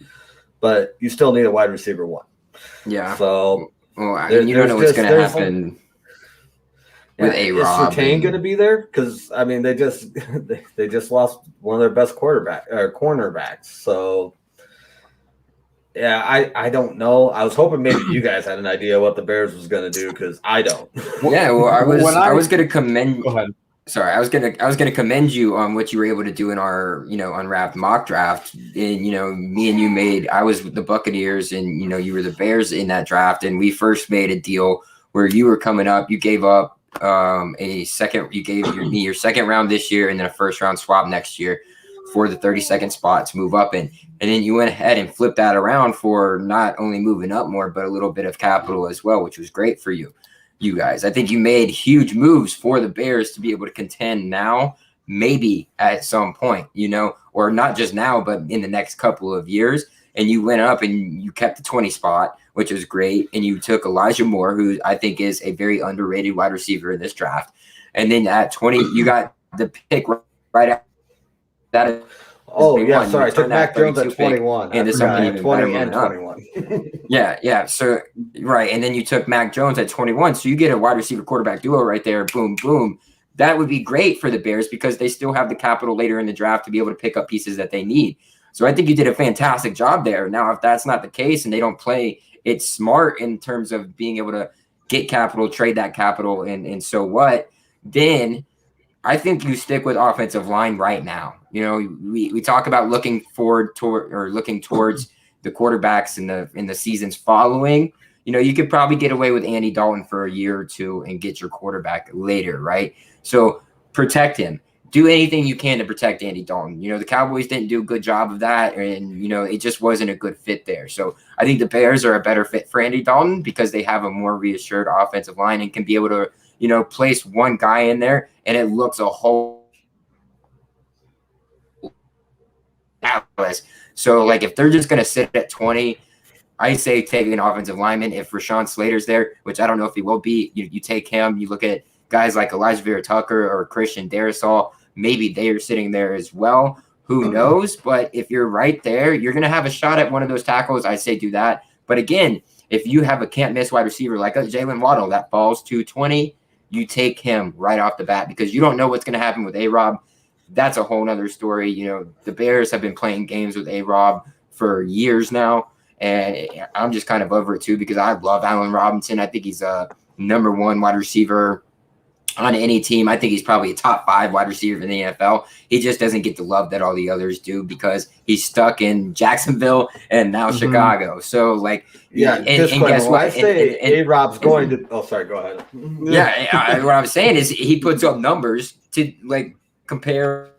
[SPEAKER 3] But you still need a wide receiver 1.
[SPEAKER 1] Yeah.
[SPEAKER 3] So,
[SPEAKER 1] you don't know what's going to happen with A-Rob.
[SPEAKER 3] Is Surtain going to be there? Because I mean, they just lost one of their best cornerbacks. So, yeah, I don't know. I was hoping maybe you guys had an idea what the Bears was going to do, because I don't.
[SPEAKER 1] Yeah, well, I was going to commend.
[SPEAKER 2] Go ahead.
[SPEAKER 1] Sorry, I was gonna commend you on what you were able to do in our unwrapped mock draft. And me and you I was with the Buccaneers, and you were the Bears in that draft, and we first made a deal where you were coming up. You gave up a second. You gave me your second round this year, and then a first round swap next year for the 32nd spot to move up in. And then you went ahead and flipped that around for not only moving up more, but a little bit of capital as well, which was great for you guys. I think you made huge moves for the Bears to be able to contend now, maybe at some point, or not just now, but in the next couple of years. And you went up and you kept the 20 spot, which was great. And you took Elijah Moore, who I think is a very underrated wide receiver in this draft. And then at 20, you got the pick right after that.
[SPEAKER 3] Oh, yeah, sorry. I took Mac Jones at 21.
[SPEAKER 1] Into something even
[SPEAKER 3] 20
[SPEAKER 1] better
[SPEAKER 3] and 21.
[SPEAKER 1] Yeah. So, right. And then you took Mac Jones at 21. So you get a wide receiver quarterback duo right there. Boom, boom. That would be great for the Bears because they still have the capital later in the draft to be able to pick up pieces that they need. So I think you did a fantastic job there. Now, if that's not the case and they don't play it smart in terms of being able to get capital, trade that capital, and so what, then I think you stick with offensive line right now. We talk about looking towards the quarterbacks in the seasons following. You could probably get away with Andy Dalton for a year or two and get your quarterback later, right? So protect him. Do anything you can to protect Andy Dalton. The Cowboys didn't do a good job of that, and it just wasn't a good fit there. So I think the Bears are a better fit for Andy Dalton because they have a more reassured offensive line and can be able to place one guy in there, and it looks a whole. So, like, if they're just going to sit at 20, I say take an offensive lineman. If Rashawn Slater's there, which I don't know if he will be, you take him. You look at guys like Elijah Vera-Tucker or Christian Darrisaw. Maybe they are sitting there as well. Who knows? But if you're right there, you're going to have a shot at one of those tackles. I say do that. But again, if you have a can't-miss wide receiver like a Jalen Waddle that falls to 20, you take him right off the bat because you don't know what's going to happen with A-Rob. That's a whole nother story. The Bears have been playing games with A-Rob for years now, and I'm just kind of over it too because I love Allen Robinson. I think he's a number 1 wide receiver on any team. I think he's probably a top 5 wide receiver in the NFL. He just doesn't get the love that all the others do because he's stuck in Jacksonville and now Chicago. So, like,
[SPEAKER 3] and guess what? I say A-Rob's going to – oh, sorry, go ahead.
[SPEAKER 1] Yeah, what I'm saying is he puts up numbers to, like, compare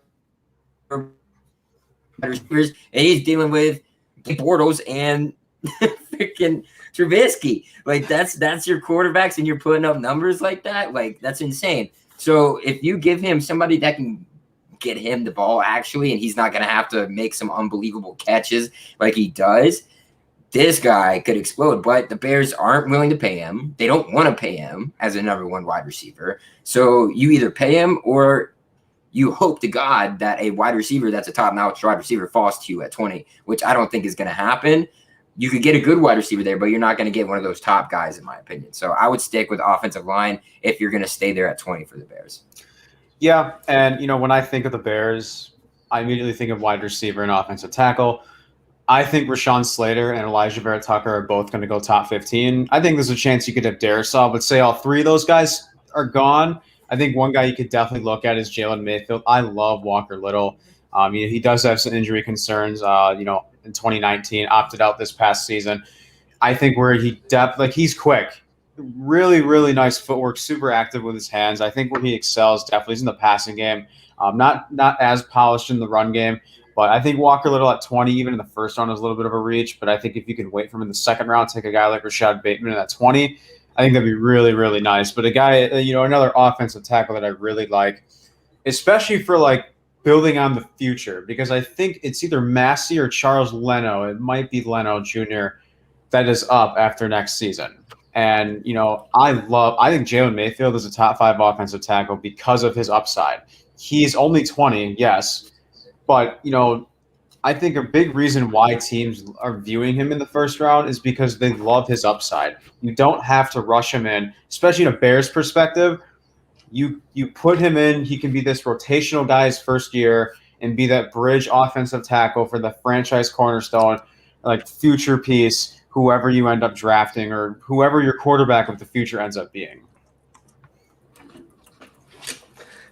[SPEAKER 1] receivers, and he's dealing with Bortles and freaking Trubisky. Like, that's your quarterbacks, and you're putting up numbers like that. Like, that's insane. So if you give him somebody that can get him the ball actually, and he's not going to have to make some unbelievable catches like he does, this guy could explode. But the Bears aren't willing to pay him. They don't want to pay him as a number 1 wide receiver. So you either pay him or you hope to God that a wide receiver that's a top-notch wide receiver falls to you at 20, which I don't think is going to happen. You could get a good wide receiver there, but you're not going to get one of those top guys, in my opinion. So I would stick with offensive line if you're going to stay there at 20 for the Bears.
[SPEAKER 2] Yeah, and, when I think of the Bears, I immediately think of wide receiver and offensive tackle. I think Rashawn Slater and Elijah Vera-Tucker are both going to go top 15. I think there's a chance you could have Darrisaw, but say all 3 of those guys are gone. I think one guy you could definitely look at is Jalen Mayfield. I love Walker Little. He does have some injury concerns, in 2019, opted out this past season. I think where he's quick, really, really nice footwork, super active with his hands. I think where he excels definitely is in the passing game. Not as polished in the run game. But I think Walker Little at 20, even in the first round, is a little bit of a reach. But I think if you can wait for him in the second round, take a guy like Rashad Bateman at 20, I think that'd be really, really nice. But a guy, another offensive tackle that I really like, especially for like building on the future, because I think it's either Massey or Charles Leno. It might be Leno Jr. that is up after next season. And, I think Jalen Mayfield is a top 5 offensive tackle because of his upside. He's only 20, yes. But, I think a big reason why teams are viewing him in the first round is because they love his upside. You don't have to rush him in, especially in a Bears perspective. You put him in, he can be this rotational guy his first year and be that bridge offensive tackle for the franchise cornerstone, like future piece, whoever you end up drafting or whoever your quarterback of the future ends up being.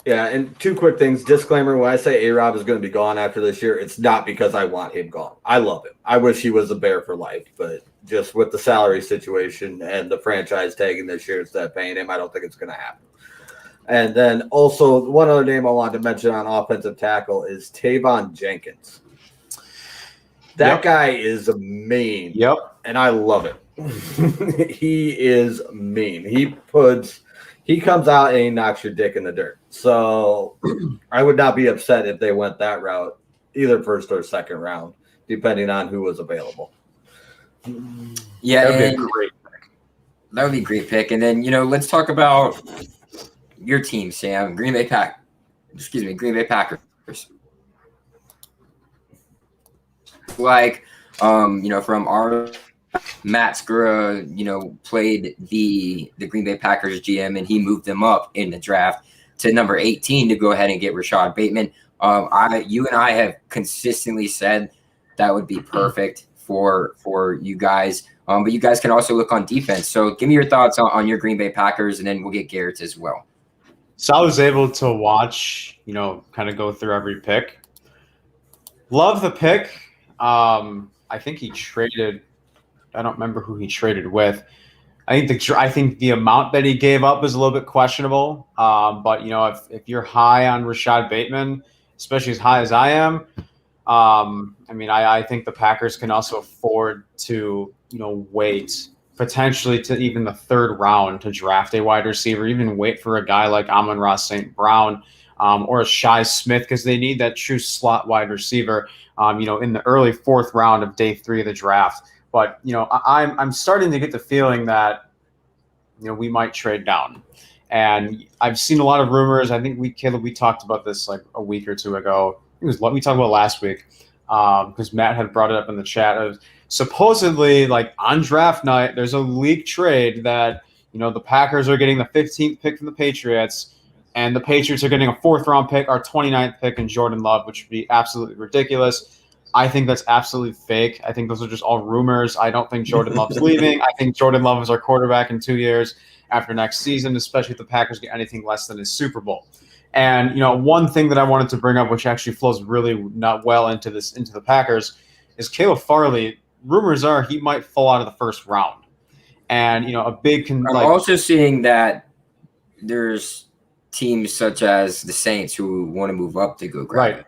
[SPEAKER 3] Yeah, and 2 quick things. Disclaimer, when I say A-Rob is going to be gone after this year, it's not because I want him gone. I love him. I wish he was a Bear for life, but just with the salary situation and the franchise tagging this year instead of paying him, I don't think it's going to happen. And then also, one other name I wanted to mention on offensive tackle is Tavon Jenkins. That guy is mean.
[SPEAKER 2] Yep.
[SPEAKER 3] And I love it. He is mean. He comes out and he knocks your dick in the dirt. So I would not be upset if they went that route, either first or second round, depending on who was available.
[SPEAKER 1] Yeah,
[SPEAKER 2] that would be a great pick.
[SPEAKER 1] That would be a great pick. And then, let's talk about your team, Sam. Green Bay Packers. Like, from our Matt Skura, played the Green Bay Packers GM, and he moved them up in the draft to number 18 to go ahead and get Rashad Bateman. You and I have consistently said that would be perfect for you guys. But you guys can also look on defense. So give me your thoughts on your Green Bay Packers, and then we'll get Garrett's as well.
[SPEAKER 2] So I was able to watch, kind of go through every pick. Love the pick. I think he traded. I don't remember who he traded with. I think the amount that he gave up is a little bit questionable. But if you're high on Rashad Bateman, especially as high as I am, I think the Packers can also afford to wait potentially to even the third round to draft a wide receiver, even wait for a guy like Amon-Ra St. Brown or a Shi Smith, because they need that true slot wide receiver, in the early 4th round of day 3 of the draft. But, I'm starting to get the feeling that, we might trade down. And I've seen a lot of rumors. I think Caleb, we talked about this like a week or 2 ago. We talked about last week because Matt had brought it up in the chat. Supposedly, like on draft night, there's a leak trade that, the Packers are getting the 15th pick from the Patriots, and the Patriots are getting a 4th round pick, our 29th pick in Jordan Love, which would be absolutely ridiculous. I think that's absolutely fake. I think those are just all rumors. I don't think Jordan Love's leaving. I think Jordan Love is our quarterback in 2 years after next season, especially if the Packers get anything less than his Super Bowl. And, one thing that I wanted to bring up, which actually flows really not well into the Packers, is Caleb Farley. Rumors are he might fall out of the 1st round. And, I'm
[SPEAKER 1] also seeing that there's teams such as the Saints who want to move up to go grab.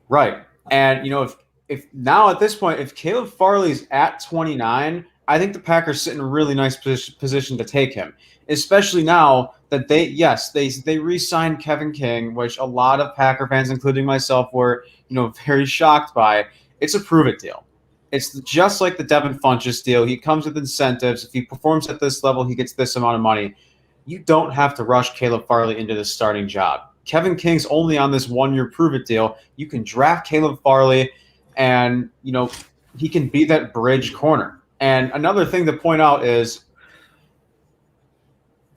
[SPEAKER 2] Right. And, if now at this point, if Caleb Farley's at 29, I think the Packers sit in a really nice position to take him, especially now that they re-signed Kevin King, which a lot of Packer fans, including myself, were, very shocked by. It's a prove-it deal. It's just like the Devin Funchess deal. He comes with incentives. If he performs at this level, he gets this amount of money. You don't have to rush Caleb Farley into the starting job. Kevin King's only on this 1-year prove-it deal. You can draft Caleb Farley, and, he can be that bridge corner. And another thing to point out is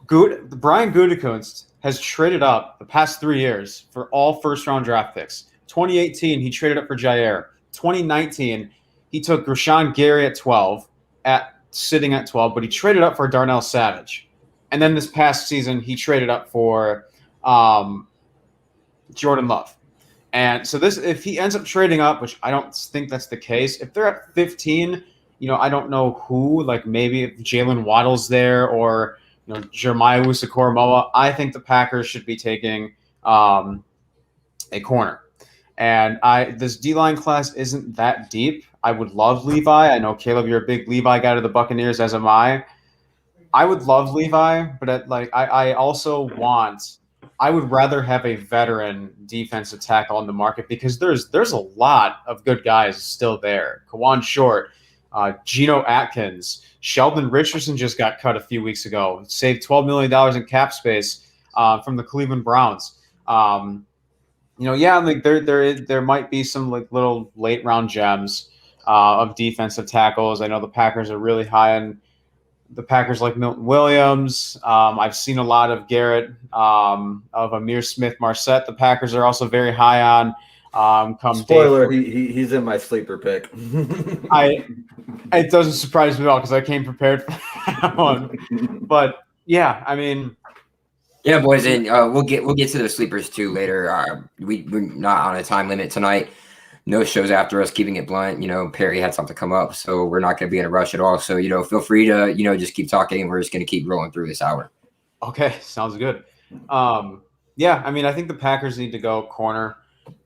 [SPEAKER 2] Brian Gutekunst has traded up the past 3 years for all 1st-round draft picks. 2018, he traded up for Jair. 2019, he took Rashawn Gary at 12, sitting at 12, but he traded up for Darnell Savage. And then this past season, he traded up for Jordan Love. And so if he ends up trading up, which I don't think that's the case, if they're at 15, I don't know who, like maybe if Jalen Waddle's there or, Jeremiah Wusu-Koramoah, I think the Packers should be taking a corner. And this D-line class isn't that deep. I would love Levi. I know, Caleb, you're a big Levi guy to the Buccaneers, as am I. I would love Levi, but I also I would rather have a veteran defensive tackle on the market because there's a lot of good guys still there. Kawan Short, Geno Atkins, Sheldon Richardson just got cut a few weeks ago, saved $12 million in cap space from the Cleveland Browns. Like there might be some like little late round gems of defensive tackles. I know the Packers are really high on the Packers, like Milton Williams. I've seen a lot of Garrett, of Amir Smith-Marset. The Packers are also very high on.
[SPEAKER 3] Spoiler: he's in my sleeper pick.
[SPEAKER 2] It doesn't surprise me at all because I came prepared for that one. But yeah, I mean.
[SPEAKER 1] Yeah, boys, and we'll get to the sleepers too later. We're not on a time limit tonight. No shows after us, keeping it blunt. Perry had something come up, so we're not going to be in a rush at all. So, feel free to, just keep talking, and we're just going to keep rolling through this hour.
[SPEAKER 2] Okay, sounds good. Yeah, I mean, I think the Packers need to go corner.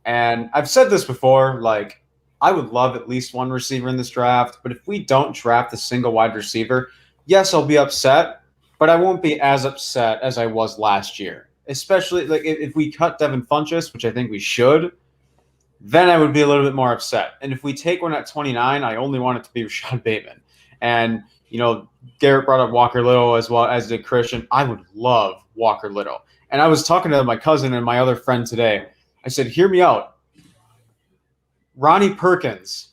[SPEAKER 2] And I've said this before, like, I would love at least one receiver in this draft, but if we don't draft a single wide receiver, yes, I'll be upset, but I won't be as upset as I was last year. Especially, like, if we cut Devin Funchess, which I think we should, then I would be a little bit more upset. And if we take one at 29, I only want it to be Rashad Bateman. And, Garrett brought up Walker Little as well as did Christian. I would love Walker Little. And I was talking to my cousin and my other friend today. I said, hear me out. Ronnie Perkins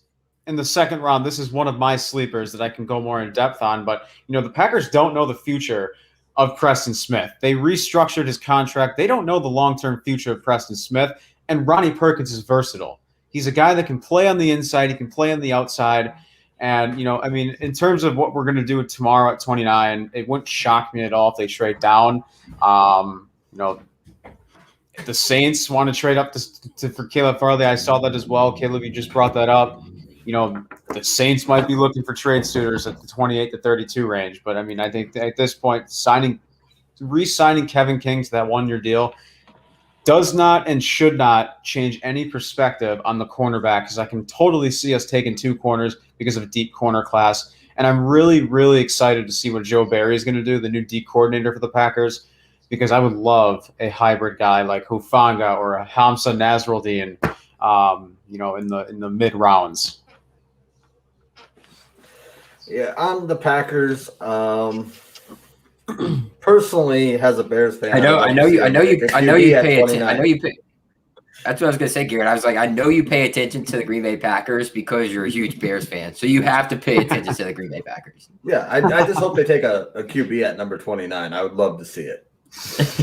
[SPEAKER 2] in the second round. This is one of my sleepers that I can go more in depth on. But, the Packers don't know the future of Preston Smith. They restructured his contract. They don't know the long-term future of Preston Smith. And Ronnie Perkins is versatile. He's a guy that can play on the inside. He can play on the outside. And, in terms of what we're going to do tomorrow at 29, it wouldn't shock me at all if they trade down. If the Saints want to trade up for Caleb Farley, I saw that as well. Caleb, you just brought that up. The Saints might be looking for trade suitors at the 28 to 32 range. But, I think at this point, re-signing Kevin King to that one-year deal does not and should not change any perspective on the cornerback, because I can totally see us taking two corners because of a deep corner class. And I'm really, really excited to see what Joe Barry is going to do, the new D coordinator for the Packers, because I would love a hybrid guy like Hufanga or a Hamza Nasruddin, in the mid rounds.
[SPEAKER 3] Yeah, on the Packers. Personally, as a Bears fan,
[SPEAKER 1] I know you pay attention. That's what I was gonna say, Garrett. I was like, I know you pay attention to the Green Bay Packers because you're a huge Bears fan, so you have to pay attention to the Green Bay Packers.
[SPEAKER 3] Yeah, I just hope they take a QB at number 29. I would love to see it.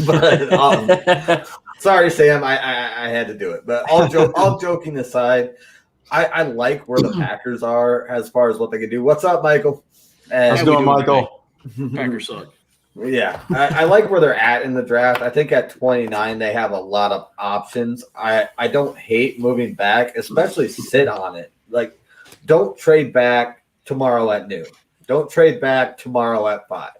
[SPEAKER 3] But sorry, Sam, I had to do it. But all joking aside, I like where the Packers are as far as what they can do. What's up, Michael?
[SPEAKER 2] How's it going, Michael?
[SPEAKER 4] Packers suck.
[SPEAKER 3] Yeah, I like where they're at in the draft. I think at 29 they have a lot of options. I don't hate moving back, especially sit on it. Like, don't trade back tomorrow at noon. Don't trade back tomorrow at 5.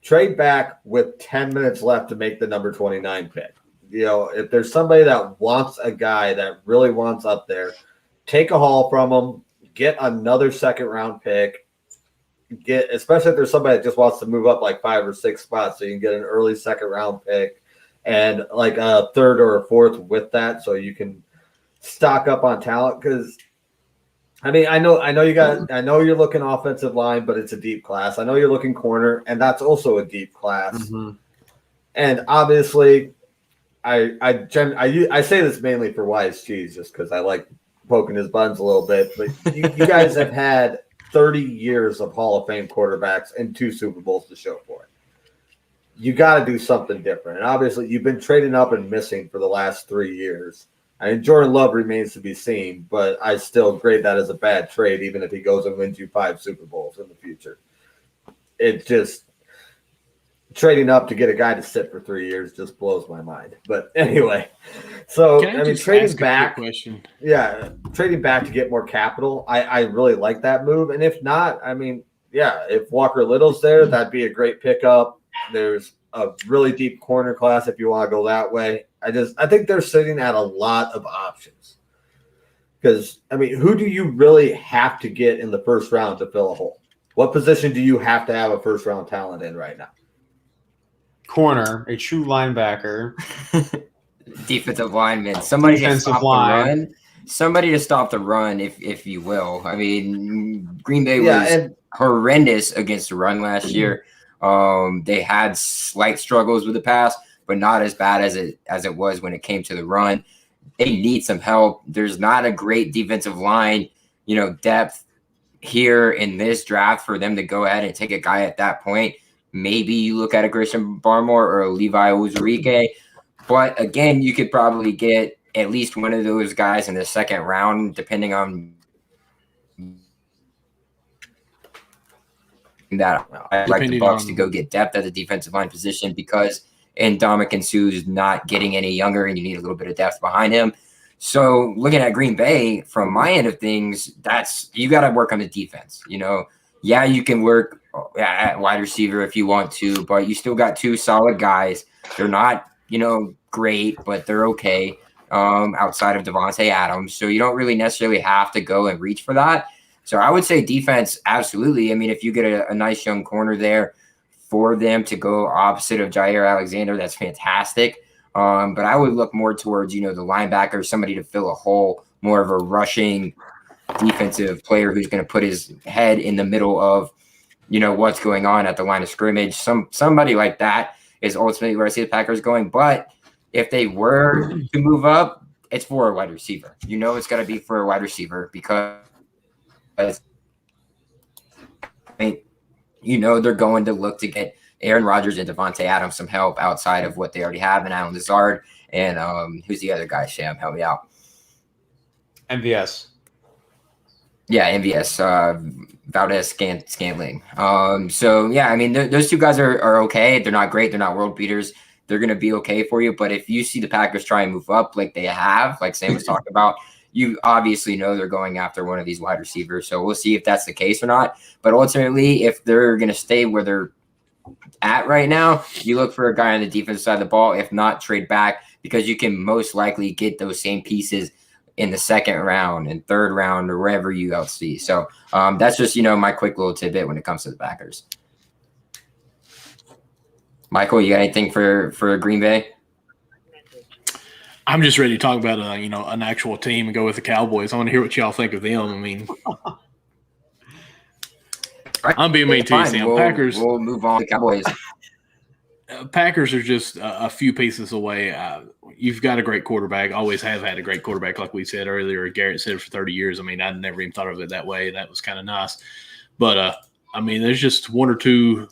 [SPEAKER 3] Trade back with 10 minutes left to make the number 29 pick. If there's somebody that wants a guy that really wants up there, take a haul from them, get another second round pick. Especially if there's somebody that just wants to move up like 5 or 6 spots, so you can get an early second round pick and like a third or a fourth with that, so you can stock up on talent. Because I know you're looking offensive line, but it's a deep class. I know you're looking corner, and that's also a deep class. Mm-hmm. And obviously, I say this mainly for Wise Cheese, just because I like poking his buns a little bit. But you guys have had 30 years of Hall of Fame quarterbacks and 2 Super Bowls to show for it. You got to do something different. And obviously, you've been trading up and missing for the last 3 years. Jordan Love remains to be seen, but I still grade that as a bad trade, even if he goes and wins you 5 Super Bowls in the future. It's just trading up to get a guy to sit for 3 years just blows my mind. But anyway, so trading back. Yeah, trading back to get more capital. I really like that move. And if not, if Walker Little's there, that'd be a great pickup. There's a really deep corner class if you want to go that way. I think they're sitting at a lot of options. Because, I mean, who do you really have to get in the first round to fill a hole? What position do you have to have a first round talent in right now?
[SPEAKER 2] Corner, a true linebacker.
[SPEAKER 1] Defensive lineman, somebody to
[SPEAKER 2] Defensive
[SPEAKER 1] stop
[SPEAKER 2] line.
[SPEAKER 1] the run. Somebody to stop the run, if you will. I mean, Green Bay
[SPEAKER 3] Yeah,
[SPEAKER 1] was
[SPEAKER 3] and
[SPEAKER 1] horrendous against the run last year. They had slight struggles with the pass, but not as bad as it was when it came to the run. They need some help. There's not a great defensive line, depth here in this draft for them to go ahead and take a guy at that point. Maybe you look at a Christian Barmore or a Levi Uzurike. But again, you could probably get at least one of those guys in the second round, depending on that. I'd like the Bucs to go get depth at the defensive line position because Ndamukong Suh's not getting any younger, and you need a little bit of depth behind him. So looking at Green Bay from my end of things, you got to work on the defense. Yeah, you can work at wide receiver if you want to, but you still got two solid guys. They're not great, but they're okay outside of Devontae Adams. So you don't really necessarily have to go and reach for that. So I would say defense, absolutely. I mean, if you get a nice young corner there for them to go opposite of Jair Alexander, that's fantastic. But I would look more towards, the linebacker, somebody to fill a hole, more of a rushing defensive player who's going to put his head in the middle of, what's going on at the line of scrimmage. Somebody like that is ultimately where I see the Packers going. But if they were to move up, it's for a wide receiver. It's got to be for a wide receiver because they're going to look to get Aaron Rodgers and Devontae Adams some help outside of what they already have, and Alan Lazard. And who's the other guy, Sham? Help me out.
[SPEAKER 2] MVS.
[SPEAKER 1] Yeah, MVS, Valdez Scantling. So, yeah, I mean, those two guys are okay. They're not great. They're not world beaters. They're going to be okay for you. But if you see the Packers try and move up like they have, like Sam was talking about, you obviously know they're going after one of these wide receivers. So we'll see if that's the case or not. But ultimately, if they're going to stay where they're at right now, you look for a guy on the defensive side of the ball. If not, trade back because you can most likely get those same pieces in the second round and third round or wherever you else see. So that's just, my quick little tidbit when it comes to the Packers. Michael, you got anything for Green Bay?
[SPEAKER 4] I'm just ready to talk about an actual team and go with the Cowboys. I want to hear what y'all think of them. I mean, I'm being mean to you, Sam. Packers.
[SPEAKER 1] We'll move on to Cowboys.
[SPEAKER 4] Packers are just a few pieces away. You've got a great quarterback. Always have had a great quarterback, like we said earlier. Garrett said for 30 years. I mean, I never even thought of it that way. That was kind of nice. But, I mean, there's just one or two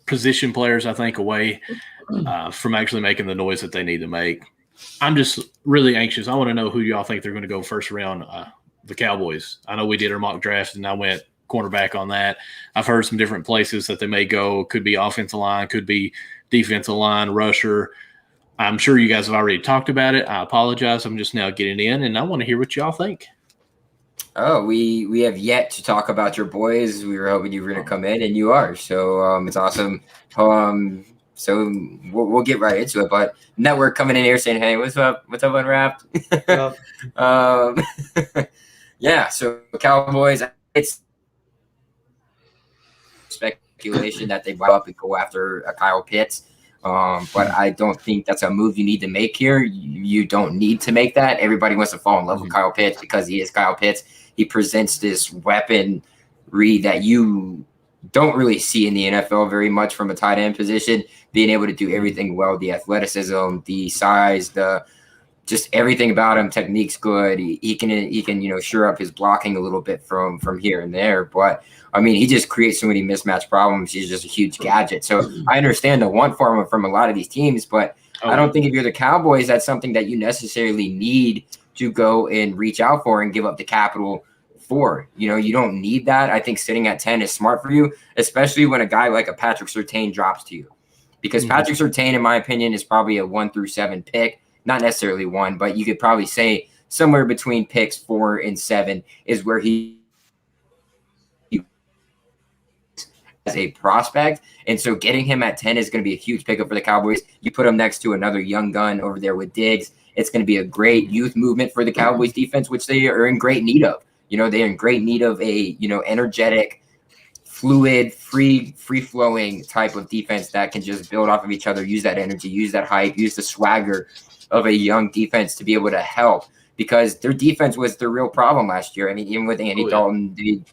[SPEAKER 4] position players, I think, away from actually making the noise that they need to make. I'm just really anxious. I want to know who y'all think they're going to go first round. The Cowboys. I know we did our mock draft, and I went cornerback on that. I've heard some different places that they may go. Could be offensive line, could be defensive line, rusher. I'm sure you guys have already talked about it. I apologize. I'm just now getting in, and I want to hear what y'all think.
[SPEAKER 1] Oh, we have yet to talk about your boys. We were hoping you were going to come in, and you are. So it's awesome. So we'll get right into it. But Network coming in here saying, "Hey, what's up? What's up, Unwrapped?" Yep. Yeah. So Cowboys. It's speculation that they buy up and go after Kyle Pitts. But I don't think that's a move you need to make here. You don't need to make that. Everybody wants to fall in love with Kyle Pitts because he is Kyle Pitts. He presents this weaponry that you don't really see in the NFL very much from a tight end position, being able to do everything well, the athleticism, the size, just everything about him. Technique's good. He can shore up his blocking a little bit from here and there. But I mean, he just creates so many mismatch problems. He's just a huge gadget. So I understand the want for him from a lot of these teams, but I don't think if you're the Cowboys, that's something that you necessarily need to go and reach out for and give up the capital for. You don't need that. I think sitting at 10 is smart for you, especially when a guy like a Patrick Surtain drops to you. Because Patrick Surtain, in my opinion, is probably a 1 through 7 pick. Not necessarily 1, but you could probably say somewhere between picks 4 and 7 is where he a prospect. And so getting him at 10 is going to be a huge pickup for the Cowboys. You put him next to another young gun over there with Diggs. It's going to be a great youth movement for the Cowboys defense, which they are in great need of. They're in great need of a, energetic, fluid, free-flowing type of defense that can just build off of each other, use that energy, use that hype, use the swagger of a young defense to be able to help, because their defense was the real problem last year. I mean, even with Andy Dalton,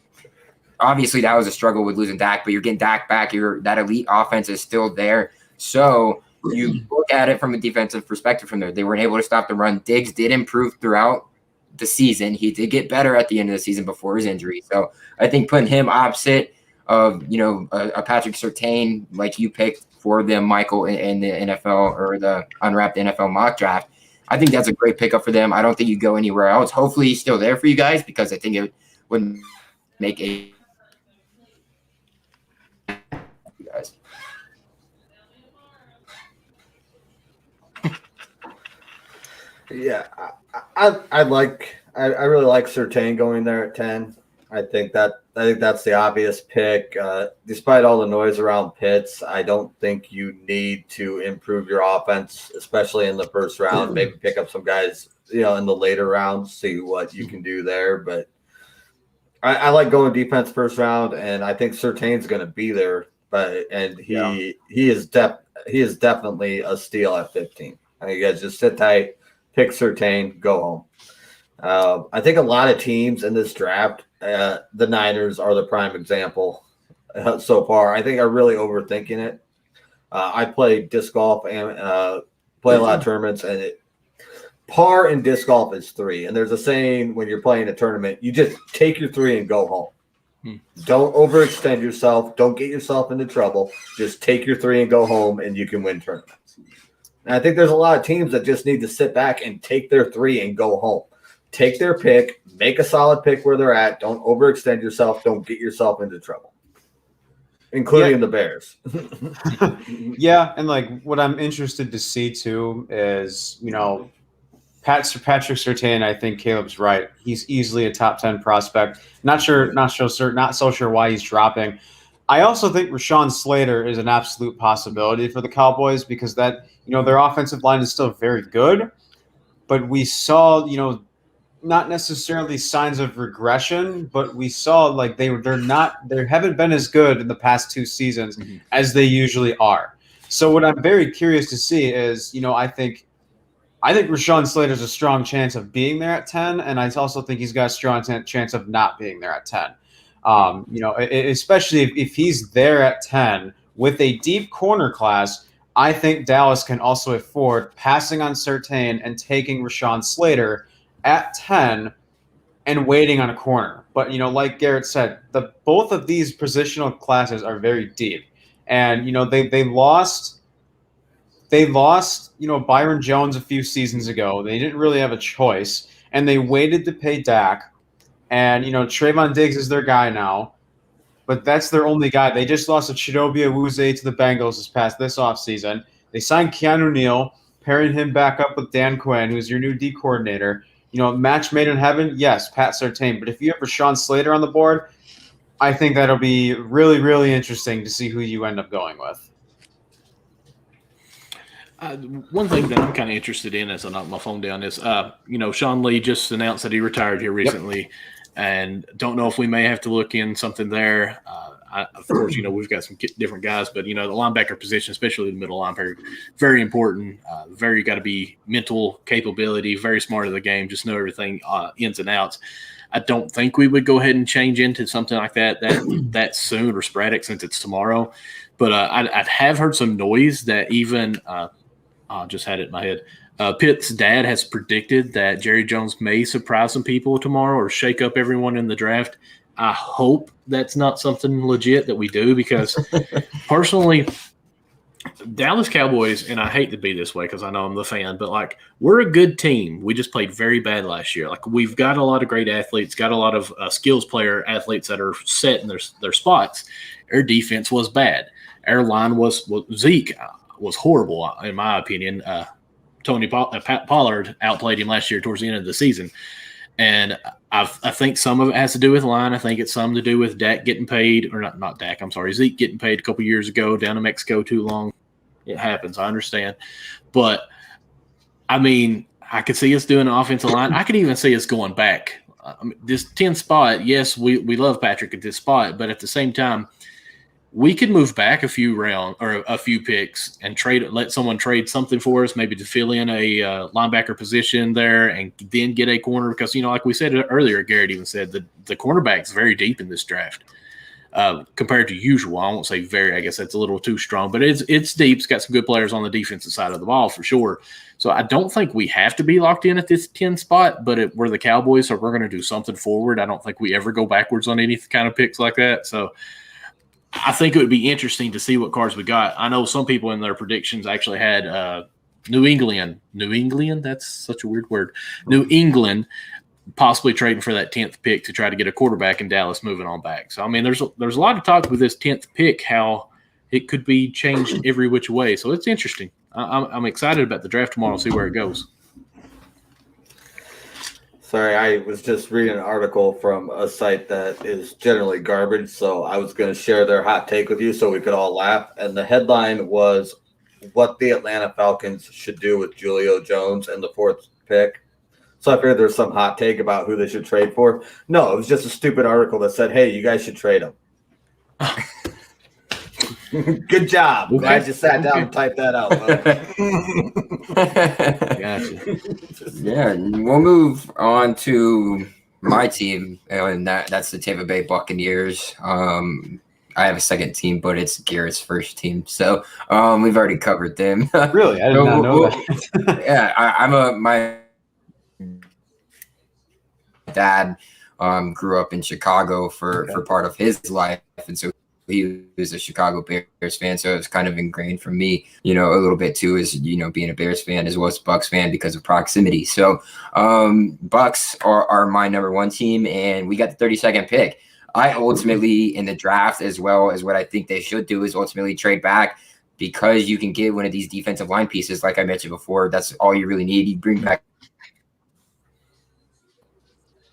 [SPEAKER 1] obviously that was a struggle with losing Dak, but you're getting Dak back. That elite offense is still there. So you look at it from a defensive perspective from there. They weren't able to stop the run. Diggs did improve throughout the season. He did get better at the end of the season before his injury. So I think putting him opposite of, a Patrick Surtain, like you picked for them, Michael, in the NFL or the Unwrapped NFL mock draft, I think that's a great pickup for them. I don't think you go anywhere else. Hopefully he's still there for you guys, because I think it would make a you guys.
[SPEAKER 3] Yeah, I really like Surtain going there at 10. I think that's the obvious pick. Despite all the noise around Pitts, I don't think you need to improve your offense, especially in the first round. Maybe pick up some guys, in the later rounds, see what you can do there. But I like going defense first round, and I think Surtain's going to be there. He is definitely a steal at 15. I think you guys just sit tight, pick Surtain, go home. I think a lot of teams in this draft, the Niners are the prime example so far. I think are really overthinking it. I play disc golf and play a lot of tournaments, and par in disc golf is 3. And there's a saying when you're playing a tournament, you just take your 3 and go home. Don't overextend yourself. Don't get yourself into trouble. Just take your 3 and go home, and you can win tournaments. And I think there's a lot of teams that just need to sit back and take their 3 and go home. Take their pick, make a solid pick where they're at. Don't overextend yourself. Don't get yourself into trouble, including the Bears.
[SPEAKER 2] Yeah, and what I'm interested to see too is, Patrick Surtain. I think Caleb's right. He's easily a top 10 prospect. Not so sure why he's dropping. I also think Rashawn Slater is an absolute possibility for the Cowboys, because that their offensive line is still very good, but we saw not necessarily signs of regression, but we saw they haven't been as good in the past 2 seasons as they usually are. So what I'm very curious to see is, I think Rashawn Slater's a strong chance of being there at 10, and I also think he's got a strong chance of not being there at 10. Especially if he's there at 10 with a deep corner class, I think Dallas can also afford passing on Surtain and taking Rashawn Slater at 10 and waiting on a corner. But, like Garrett said, both of these positional classes are very deep. And, they lost, Byron Jones a few seasons ago. They didn't really have a choice, and they waited to pay Dak. And, Trayvon Diggs is their guy now, but that's their only guy. They just lost a Chidobe Awuzie to the Bengals this offseason. They signed Keanu Neal, pairing him back up with Dan Quinn, who's your new D coordinator. Match made in heaven, yes, Pat Surtain. But if you have Rashawn Slater on the board, I think that'll be really, really interesting to see who you end up going with.
[SPEAKER 4] One thing that I'm kind of interested in as I knock my phone down is, Sean Lee just announced that he retired here recently, and don't know if we may have to look in something there. Of course, we've got some different guys, but, the linebacker position, especially the middle linebacker, very important. Very got to be mental capability, very smart of the game, just know everything ins and outs. I don't think we would go ahead and change into something like that soon, or sporadic, since it's tomorrow. But I have heard some noise that even I just had it in my head. Pitt's dad has predicted that Jerry Jones may surprise some people tomorrow or shake up everyone in the draft. I hope that's not something legit that we do, because personally, Dallas Cowboys, and I hate to be this way because I know I'm the fan, but we're a good team. We just played very bad last year. We've got a lot of great athletes, got a lot of skills player athletes that are set in their spots. Our defense was bad. Our line was Zeke was horrible in my opinion. Tony Pollard outplayed him last year towards the end of the season. And I think some of it has to do with line. I think it's some to do with Dak getting paid, or not Dak, I'm sorry, Zeke getting paid a couple years ago down to Mexico too long. It happens, I understand. But, I mean, I could see us doing an offensive line. I could even see us going back. This 10th spot, yes, we love Patrick at this spot, but at the same time, we could move back a few rounds or a few picks and let someone trade something for us, maybe to fill in a linebacker position there and then get a corner. Because, like we said earlier, Garrett even said that the cornerback's very deep in this draft compared to usual. I won't say very, I guess that's a little too strong, but it's deep. It's got some good players on the defensive side of the ball for sure. So I don't think we have to be locked in at this 10 spot, but we're the Cowboys, so we're going to do something forward. I don't think we ever go backwards on any kind of picks like that. So I think it would be interesting to see what cards we got. I know some people in their predictions actually had New England. New England? That's such a weird word. New England possibly trading for that 10th pick to try to get a quarterback in Dallas moving on back. So, I mean, there's a lot of talk with this 10th pick, how it could be changed every which way. So it's interesting. I'm excited about the draft tomorrow, see where it goes.
[SPEAKER 3] Sorry, I was just reading an article from a site that is generally garbage, so I was going to share their hot take with you so we could all laugh. And the headline was what the Atlanta Falcons should do with Julio Jones and the 4th pick. So I figured there's some hot take about who they should trade for. No, it was just a stupid article that said, hey, you guys should trade him. Good job.
[SPEAKER 4] Okay.
[SPEAKER 3] Glad you sat down and typed that out.
[SPEAKER 4] Gotcha.
[SPEAKER 1] Yeah, we'll move on to my team, and that's the Tampa Bay Buccaneers. I have a second team, but it's Garrett's first team, so we've already covered them.
[SPEAKER 2] Really, I did not know that.
[SPEAKER 1] Yeah, my dad grew up in Chicago for part of his life, and so he was a Chicago Bears fan, so it's kind of ingrained for me, a little bit too, is, being a Bears fan as well as Bucs fan because of proximity. So Bucs are my number one team, and we got the 32nd pick. I ultimately, in the draft, as well as what I think they should do, is ultimately trade back, because you can get one of these defensive line pieces, like I mentioned before. That's all you really need. You bring back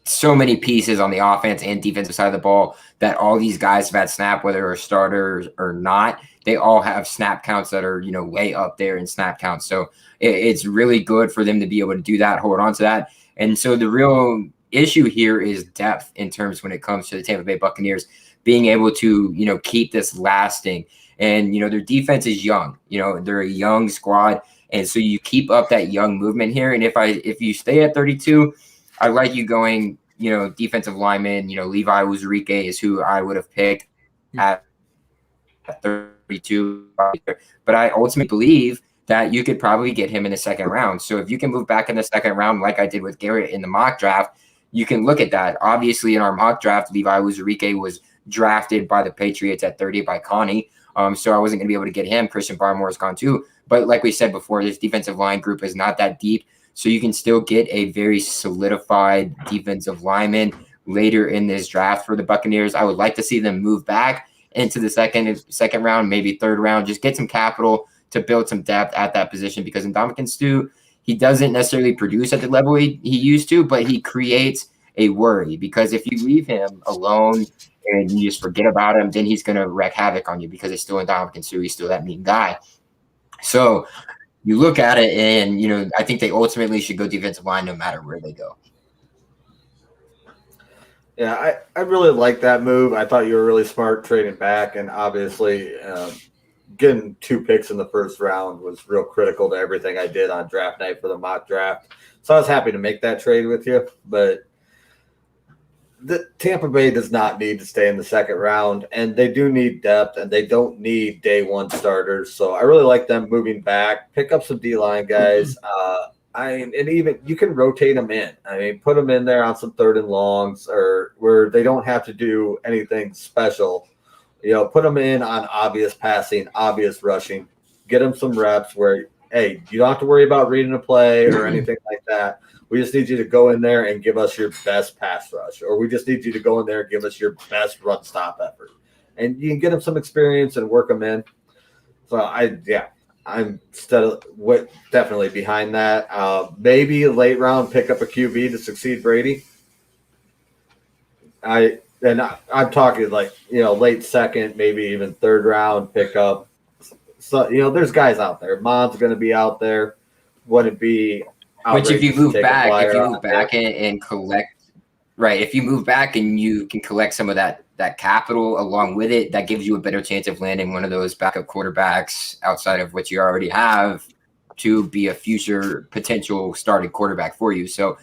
[SPEAKER 1] so many pieces on the offense and defensive side of the ball that all these guys have had snap, whether they're starters or not. They all have snap counts that are, way up there in snap counts. So it's really good for them to be able to do that, hold on to that. And so the real issue here is depth in terms when it comes to the Tampa Bay Buccaneers being able to, keep this lasting. And, their defense is young, they're a young squad. And so you keep up that young movement here. And if you stay at 32, I like you going, defensive lineman, Levi Uzurike is who I would have picked at 32. But I ultimately believe that you could probably get him in the second round. So if you can move back in the second round, like I did with Garrett in the mock draft, you can look at that. Obviously, in our mock draft, Levi Uzurike was drafted by the Patriots at 30 by Connie. So I wasn't going to be able to get him. Christian Barmore is gone too. But like we said before, this defensive line group is not that deep. So you can still get a very solidified defensive lineman later in this draft for the Buccaneers. I would like to see them move back into the second round, maybe third round, just get some capital to build some depth at that position, because Ndamukong Suh, he doesn't necessarily produce at the level he used to, but he creates a worry, because if you leave him alone and you just forget about him, then he's going to wreak havoc on you, because it's still Ndamukong Suh. He's still that mean guy. So you look at it and, I think they ultimately should go defensive line no matter where they go.
[SPEAKER 3] Yeah, I really like that move. I thought you were really smart trading back, and obviously getting 2 picks in the first round was real critical to everything I did on draft night for the mock draft. So I was happy to make that trade with you, but the Tampa Bay does not need to stay in the second round, and they do need depth, and they don't need day one starters. So I really like them moving back, pick up some D-line guys. And even you can rotate them in. I mean, put them in there on some 3rd and longs, or where they don't have to do anything special. Put them in on obvious passing, obvious rushing. Get them some reps where, hey, you don't have to worry about reading a play or anything like that. We just need you to go in there and give us your best pass rush, or we just need you to go in there and give us your best run stop effort. And you can get them some experience and work them in. So I'm definitely behind that. Maybe late round pick up a QB to succeed Brady. I'm talking like late second, maybe even third round pickup. So there's guys out there. Mon's going to be out there. Wouldn't be
[SPEAKER 1] Which if you
[SPEAKER 3] outrageous to
[SPEAKER 1] move
[SPEAKER 3] take a
[SPEAKER 1] back, if
[SPEAKER 3] flyer
[SPEAKER 1] you
[SPEAKER 3] on
[SPEAKER 1] move back
[SPEAKER 3] there.
[SPEAKER 1] and collect, right? If you move back and you can collect some of that capital along with it, that gives you a better chance of landing one of those backup quarterbacks outside of what you already have to be a future potential starting quarterback for you. So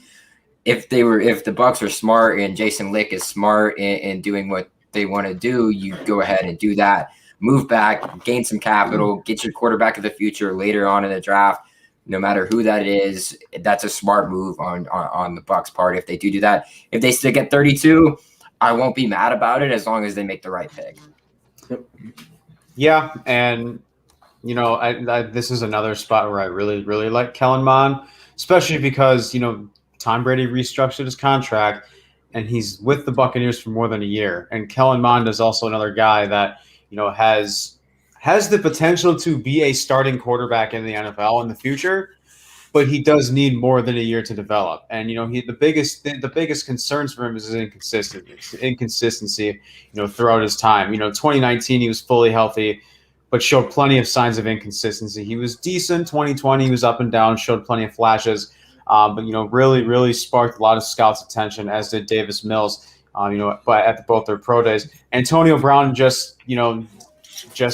[SPEAKER 1] if the Bucks are smart and Jason Lick is smart in doing what they want to do, you go ahead and do that. Move back, gain some capital, get your quarterback of the future later on in the draft. No matter who that is, that's a smart move on the Bucks' part. If they do that, if they stick at 32, I won't be mad about it as long as they make the right pick.
[SPEAKER 2] Yeah, and this is another spot where I really, really like Kellen Mond, especially because Tom Brady restructured his contract, and he's with the Buccaneers for more than a year. And Kellen Mond is also another guy that has the potential to be a starting quarterback in the NFL in the future, but he does need more than a year to develop. And the biggest concerns for him is his inconsistency. Throughout his time. 2019 he was fully healthy, but showed plenty of signs of inconsistency. He was decent. 2020 he was up and down, showed plenty of flashes, but really, really sparked a lot of scouts' attention, as did Davis Mills. But at both their pro days, Antonio Brown just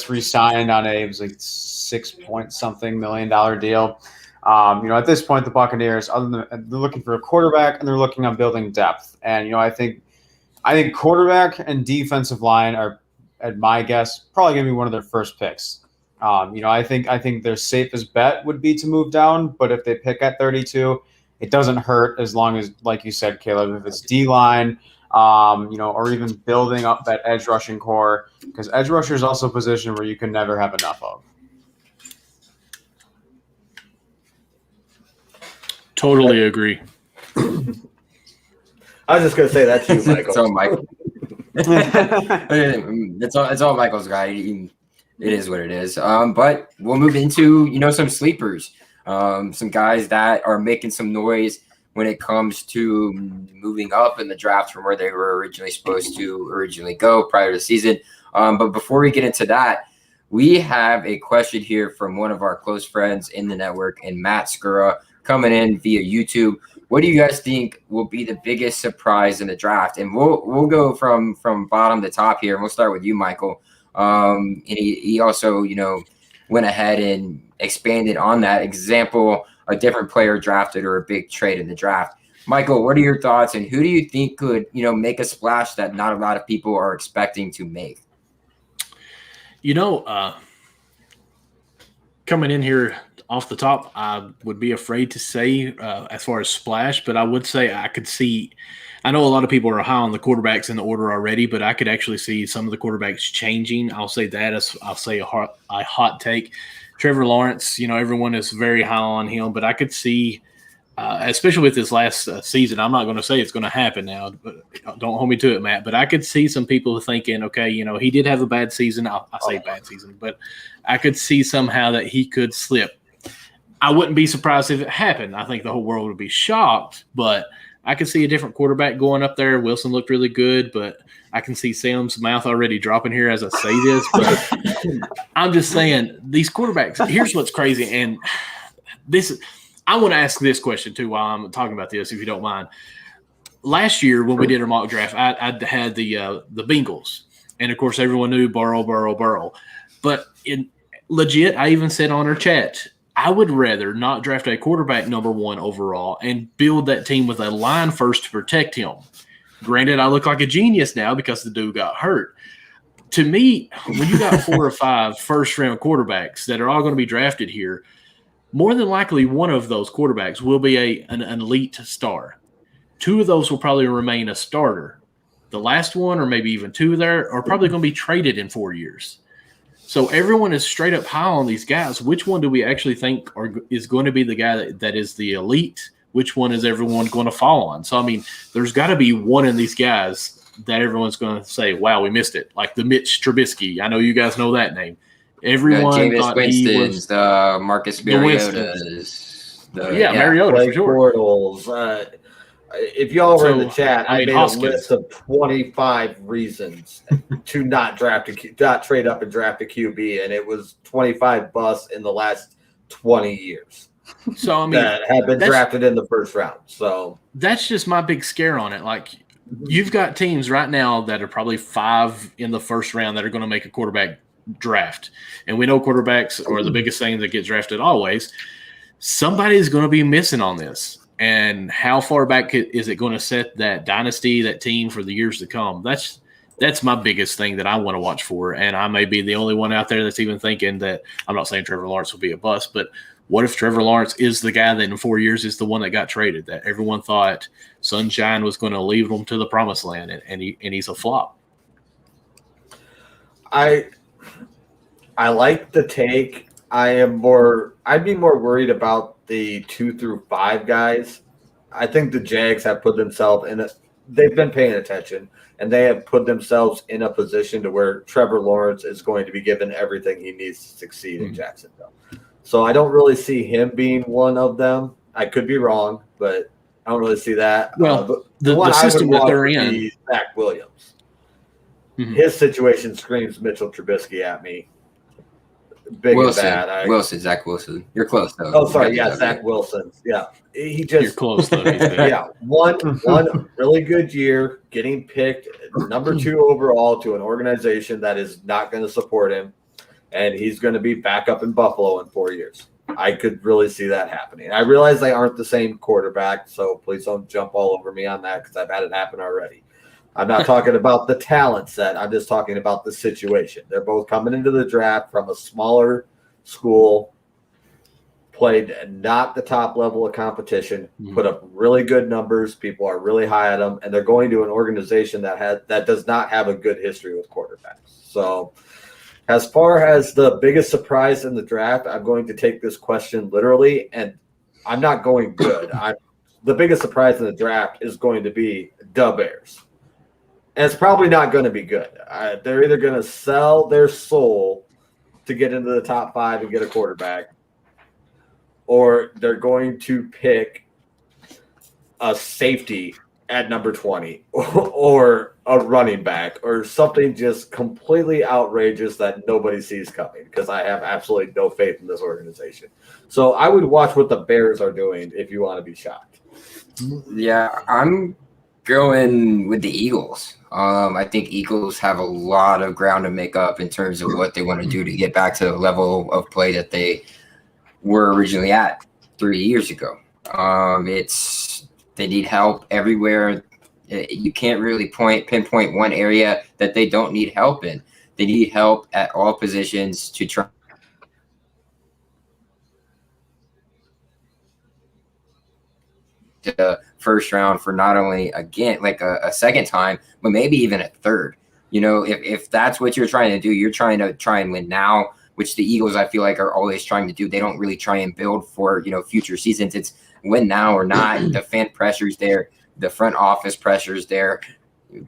[SPEAKER 2] re-signed on it was like $6 million deal. At this point, the Buccaneers, they're looking for a quarterback and they're looking on building depth. And I think quarterback and defensive line are, at my guess, probably going to be one of their first picks. I think their safest bet would be to move down, but if they pick at 32, it doesn't hurt as long as, like you said, Caleb, if it's D-line, or even building up that edge rushing core, because edge rusher is also a position where you can never have enough of.
[SPEAKER 4] Totally agree.
[SPEAKER 3] I was just going to say that to you, Michael.
[SPEAKER 1] So, Michael. It's all Michael's guy. It is what it is. But we'll move into some sleepers, some guys that are making some noise when it comes to moving up in the draft from where they were originally supposed to go prior to the season. But before we get into that, we have a question here from one of our close friends in the network, and Matt Skura, coming in via YouTube. What do you guys think will be the biggest surprise in the draft? And we'll go from bottom to top here, and we'll start with you, Michael. And he also, went ahead and expanded on that example, a different player drafted or a big trade in the draft. Michael, what are your thoughts, and who do you think could, make a splash that not a lot of people are expecting to make?
[SPEAKER 4] Coming in here off the top, I would be afraid to say as far as splash, but I would say I could see – I know a lot of people are high on the quarterbacks in the order already, but I could actually see some of the quarterbacks changing. I'll say that as I'll say a hot take. Trevor Lawrence, everyone is very high on him, but I could see especially with this last season, I'm not going to say it's going to happen now, but don't hold me to it, Matt, but I could see some people thinking, okay, he did have a bad season. I say bad season, but I could see somehow that he could slip. I wouldn't be surprised if it happened. I think the whole world would be shocked, but I could see a different quarterback going up there. Wilson looked really good, but I can see Sam's mouth already dropping here as I say this. But I'm just saying, these quarterbacks, here's what's crazy. And I want to ask this question too while I'm talking about this, if you don't mind. Last year when we did our mock draft, I had the Bengals. And, of course, everyone knew Burrow. But legit, I even said on our chat, I would rather not draft a quarterback number one overall and build that team with a line first to protect him. Granted, I look like a genius now because the dude got hurt. To me, when you got 4 or 5 first-round quarterbacks that are all going to be drafted here, more than likely one of those quarterbacks will be an elite star. 2 of those will probably remain a starter. The last one, or maybe even 2 there, are probably going to be traded in 4 years. So everyone is straight up high on these guys. Which one do we actually think is going to be the guy that is the elite? Which one is everyone going to fall on? So, I mean, there's got to be one in these guys that everyone's going to say, wow, we missed it. Like the Mitch Trubisky. I know you guys know that name. Everyone
[SPEAKER 1] Jameis
[SPEAKER 4] thought he
[SPEAKER 1] Winston's,
[SPEAKER 4] was
[SPEAKER 1] the Marcus
[SPEAKER 4] the
[SPEAKER 1] Mariota's,
[SPEAKER 4] Mariota
[SPEAKER 3] Blake
[SPEAKER 4] for sure.
[SPEAKER 3] Bortles. If y'all were in the chat, I made
[SPEAKER 4] Hoskins.
[SPEAKER 3] a list of 25 reasons to not trade up and draft a QB, and it was 25 busts in the last 20 years.
[SPEAKER 4] So I mean,
[SPEAKER 3] that have been drafted in the first round. So
[SPEAKER 4] that's just my big scare on it. Like, you've got teams right now that are probably 5 in the first round that are going to make a quarterback draft, and we know quarterbacks are the biggest thing that get drafted always. Somebody's going to be missing on this. And how far back is it going to set that dynasty, that team for the years to come? That's my biggest thing that I want to watch for. And I may be the only one out there that's even thinking that. I'm not saying Trevor Lawrence will be a bust, but what if Trevor Lawrence is the guy that in 4 years is the one that got traded, that everyone thought Sunshine was going to lead them to the promised land, and he's a flop?
[SPEAKER 3] I like the take. I'd be more worried about the 2 through 5 guys. I think the Jags have put themselves they've been paying attention, and they have put themselves in a position to where Trevor Lawrence is going to be given everything he needs to succeed in Jacksonville. So I don't really see him being one of them. I could be wrong, but I don't really see that.
[SPEAKER 4] But the system that they're in,
[SPEAKER 3] Zach Williams. Mm-hmm. His situation screams Mitchell Trubisky at me. Big
[SPEAKER 1] Wilson,
[SPEAKER 3] and bad.
[SPEAKER 1] Zach Wilson. You're close though.
[SPEAKER 3] Oh, sorry. Yeah, Zach Wilson. Yeah,
[SPEAKER 4] you're close though.
[SPEAKER 3] Yeah, one really good year, getting picked number 2 overall to an organization that is not going to support him, and he's going to be back up in Buffalo in 4 years. I could really see that happening. I realize they aren't the same quarterback, so please don't jump all over me on that because I've had it happen already. I'm not talking about the talent set. I'm just talking about the situation. They're both coming into the draft from a smaller school, played not the top level of competition, put up really good numbers. People are really high at them, and they're going to an organization that does not have a good history with quarterbacks. So as far as the biggest surprise in the draft, I'm going to take this question literally, and I'm not going good. The biggest surprise in the draft is going to be the Bears. And it's probably not going to be good. They're either going to sell their soul to get into the top 5 and get a quarterback, or they're going to pick a safety at number 20 or a running back or something just completely outrageous that nobody sees coming, because I have absolutely no faith in this organization. So I would watch what the Bears are doing if you want to be shocked.
[SPEAKER 1] Yeah, I'm going with the Eagles. I think Eagles have a lot of ground to make up in terms of what they want to do to get back to the level of play that they were originally at 3 years ago. They need help everywhere. You can't really pinpoint one area that they don't need help in. They need help at all positions to try the first round for not only again like a second time, but maybe even a third. You know, if that's what you're trying to do, you're trying and win now, which the Eagles I feel like are always trying to do. They don't really try and build for, you know, future seasons. It's win now or not. The fan pressure's there, the front office pressure's there.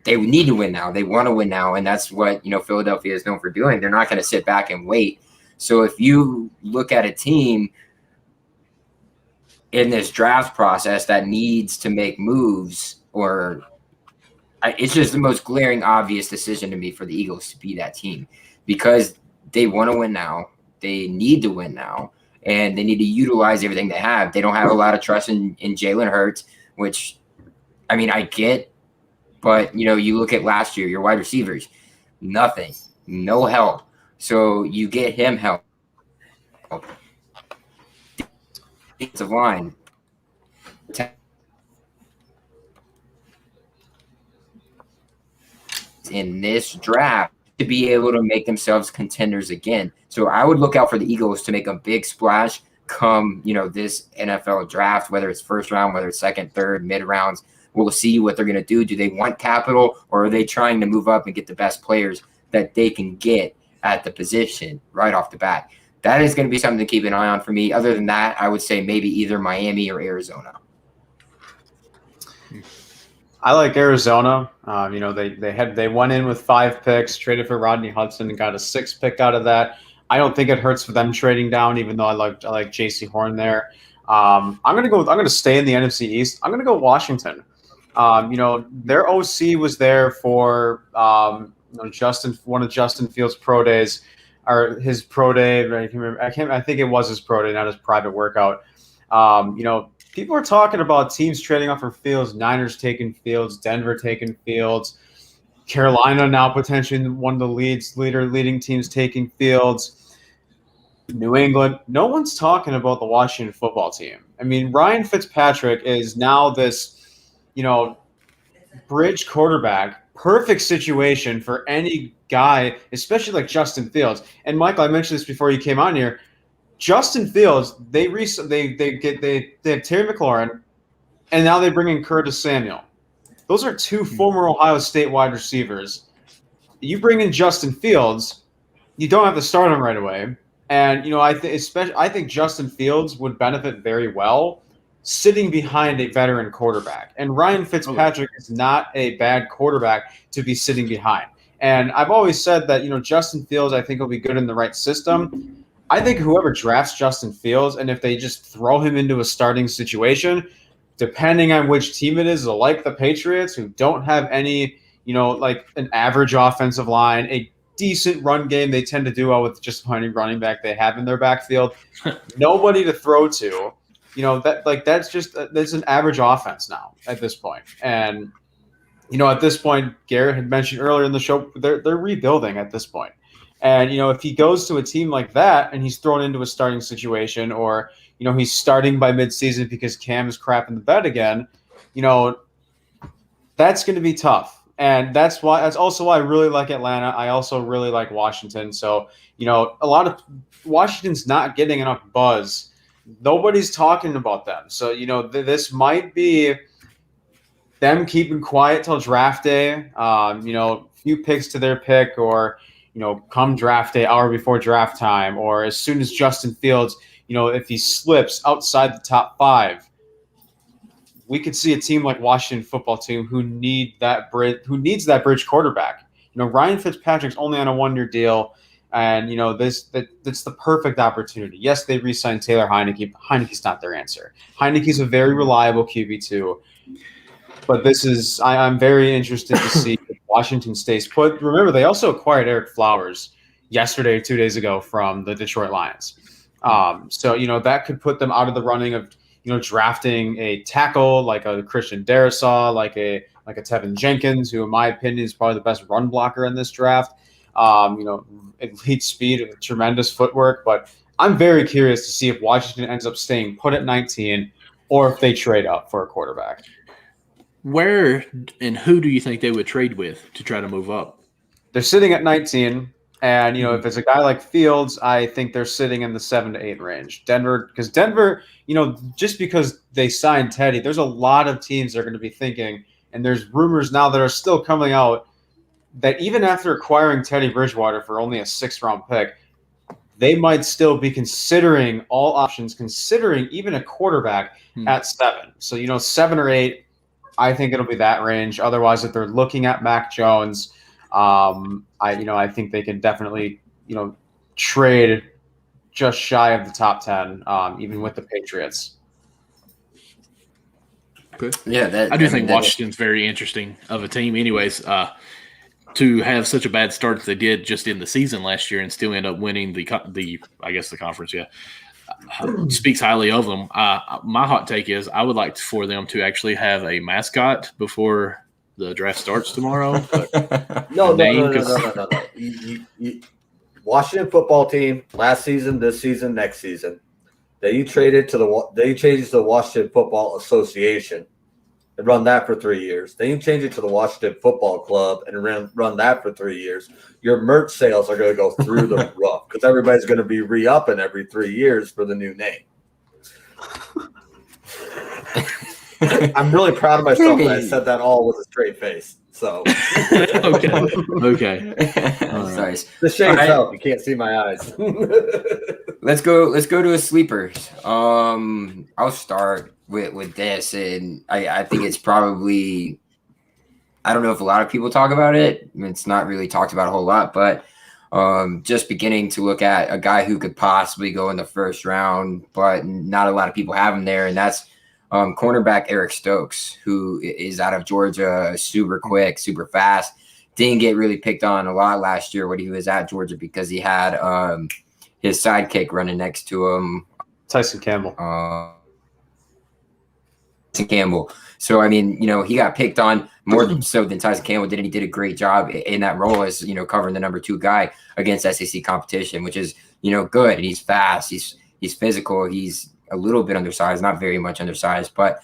[SPEAKER 1] They need to win now. They want to win now, and that's what, you know, Philadelphia is known for doing. They're not going to sit back and wait. So if you look at a team in this draft process that needs to make moves, it's just the most glaring, obvious decision to me for the Eagles to be that team, because they want to win now. They need to win now, and they need to utilize everything they have. They don't have a lot of trust in Jalen Hurts, which, I mean, I get, but, you know, you look at last year, your wide receivers, nothing, no help. So you get him help. Defensive line. In this draft to be able to make themselves contenders again. So I would look out for the Eagles to make a big splash come, you know, this NFL draft, whether it's first round, whether it's second, third, mid rounds. We'll see what they're going to do. Do they want capital, or are they trying to move up and get the best players that they can get at the position right off the bat? That is going to be something to keep an eye on for me. Other than that, I would say maybe either Miami or Arizona.
[SPEAKER 2] I like Arizona. You know, they went in with 5 picks, traded for Rodney Hudson, and got a 6th pick out of that. I don't think it hurts for them trading down, even though I like J.C. Horn there. I'm gonna stay in the NFC East. I'm gonna go Washington. Their OC was there for one of Justin Fields' pro days, or his pro day. I can remember. I think it was his pro day, not his private workout. People are talking about teams trading off for Fields. Niners taking Fields, Denver taking Fields, Carolina now potentially one of the leading teams taking Fields. New England. No one's talking about the Washington football team. I mean, Ryan Fitzpatrick is now this, bridge quarterback, perfect situation for any guy, especially like Justin Fields. And Michael, I mentioned this before you came on here. Justin Fields, they have Terry McLaurin, and now they bring in Curtis Samuel. Those are two former Ohio State wide receivers. You bring in Justin Fields, you don't have to start him right away. And I think Justin Fields would benefit very well sitting behind a veteran quarterback. And Ryan Fitzpatrick is not a bad quarterback to be sitting behind. And I've always said that Justin Fields, I think, will be good in the right system. I think whoever drafts Justin Fields, and if they just throw him into a starting situation, depending on which team it is, like the Patriots, who don't have any, like an average offensive line, a decent run game. They tend to do well with just any running back they have in their backfield. Nobody to throw to. That's an average offense now at this point. And at this point, Garrett had mentioned earlier in the show, they're rebuilding at this point. And if he goes to a team like that and he's thrown into a starting situation, or he's starting by midseason because Cam is crap in the bed again, that's going to be tough. And that's also why I really like Atlanta. I also really like Washington. So, a lot of Washington's not getting enough buzz. Nobody's talking about them. So, this might be them keeping quiet till draft day. Few picks to their pick, or, come draft day, hour before draft time, or as soon as Justin Fields, if he slips outside the top 5, we could see a team like Washington football team who needs that bridge quarterback. Ryan Fitzpatrick's only on a 1-year deal, and that's the perfect opportunity. Yes, they re-signed Taylor Heineke. Heineke's not their answer. Heineke's a very reliable QB2, but I'm very interested to see if Washington stays put. Remember, they also acquired Eric Flowers yesterday, 2 days ago, from the Detroit Lions. So that could put them out of the running of drafting a tackle like a Christian Darrisaw, like a Tevin Jenkins, who in my opinion is probably the best run blocker in this draft. Elite speed and tremendous footwork. But I'm very curious to see if Washington ends up staying put at 19, or if they trade up for a quarterback.
[SPEAKER 4] Where and who do you think they would trade with to try to move up?
[SPEAKER 2] They're sitting at 19. And, if it's a guy like Fields, I think they're sitting in the 7 to 8 range. Denver, just because they signed Teddy, there's a lot of teams that are going to be thinking, and there's rumors now that are still coming out that even after acquiring Teddy Bridgewater for only a 6th-round pick, they might still be considering all options, considering even a quarterback at 7. So, 7 or 8, I think it'll be that range. Otherwise, if they're looking at Mac Jones, I think they can definitely, trade just shy of the top 10, even with the Patriots.
[SPEAKER 4] Okay. Yeah, I do think Washington's very interesting of a team. Anyways, to have such a bad start as they did just in the season last year and still end up winning the conference, speaks highly of them. My hot take is I would like for them to actually have a mascot before the draft starts tomorrow. But
[SPEAKER 3] no. Washington football team last season, this season, next season. They changed it to the Washington Football Association and run that for 3 years. Then you change it to the Washington Football Club and run that for 3 years. Your merch sales are going to go through the roof because everybody's going to be re-upping every 3 years for the new name. I'm really proud of myself that I said that all with a straight face. So
[SPEAKER 4] okay.
[SPEAKER 1] Sorry.
[SPEAKER 3] The shade's out. You can't see my eyes.
[SPEAKER 1] Let's go to a sleeper. I'll start with this, and I think it's probably, I don't know if a lot of people talk about it. It's not really talked about a whole lot, but just beginning to look at a guy who could possibly go in the first round, but not a lot of people have him there, and that's cornerback Eric Stokes, who is out of Georgia, super quick, super fast. Didn't get really picked on a lot last year when he was at Georgia because he had his sidekick running next to him,
[SPEAKER 2] Tyson Campbell.
[SPEAKER 1] So, I mean, he got picked on more so than Tyson Campbell did, and he did a great job in that role as, covering the number 2 guy against SEC competition, which is, good. And he's fast. He's physical. He's a little bit undersized, not very much undersized, but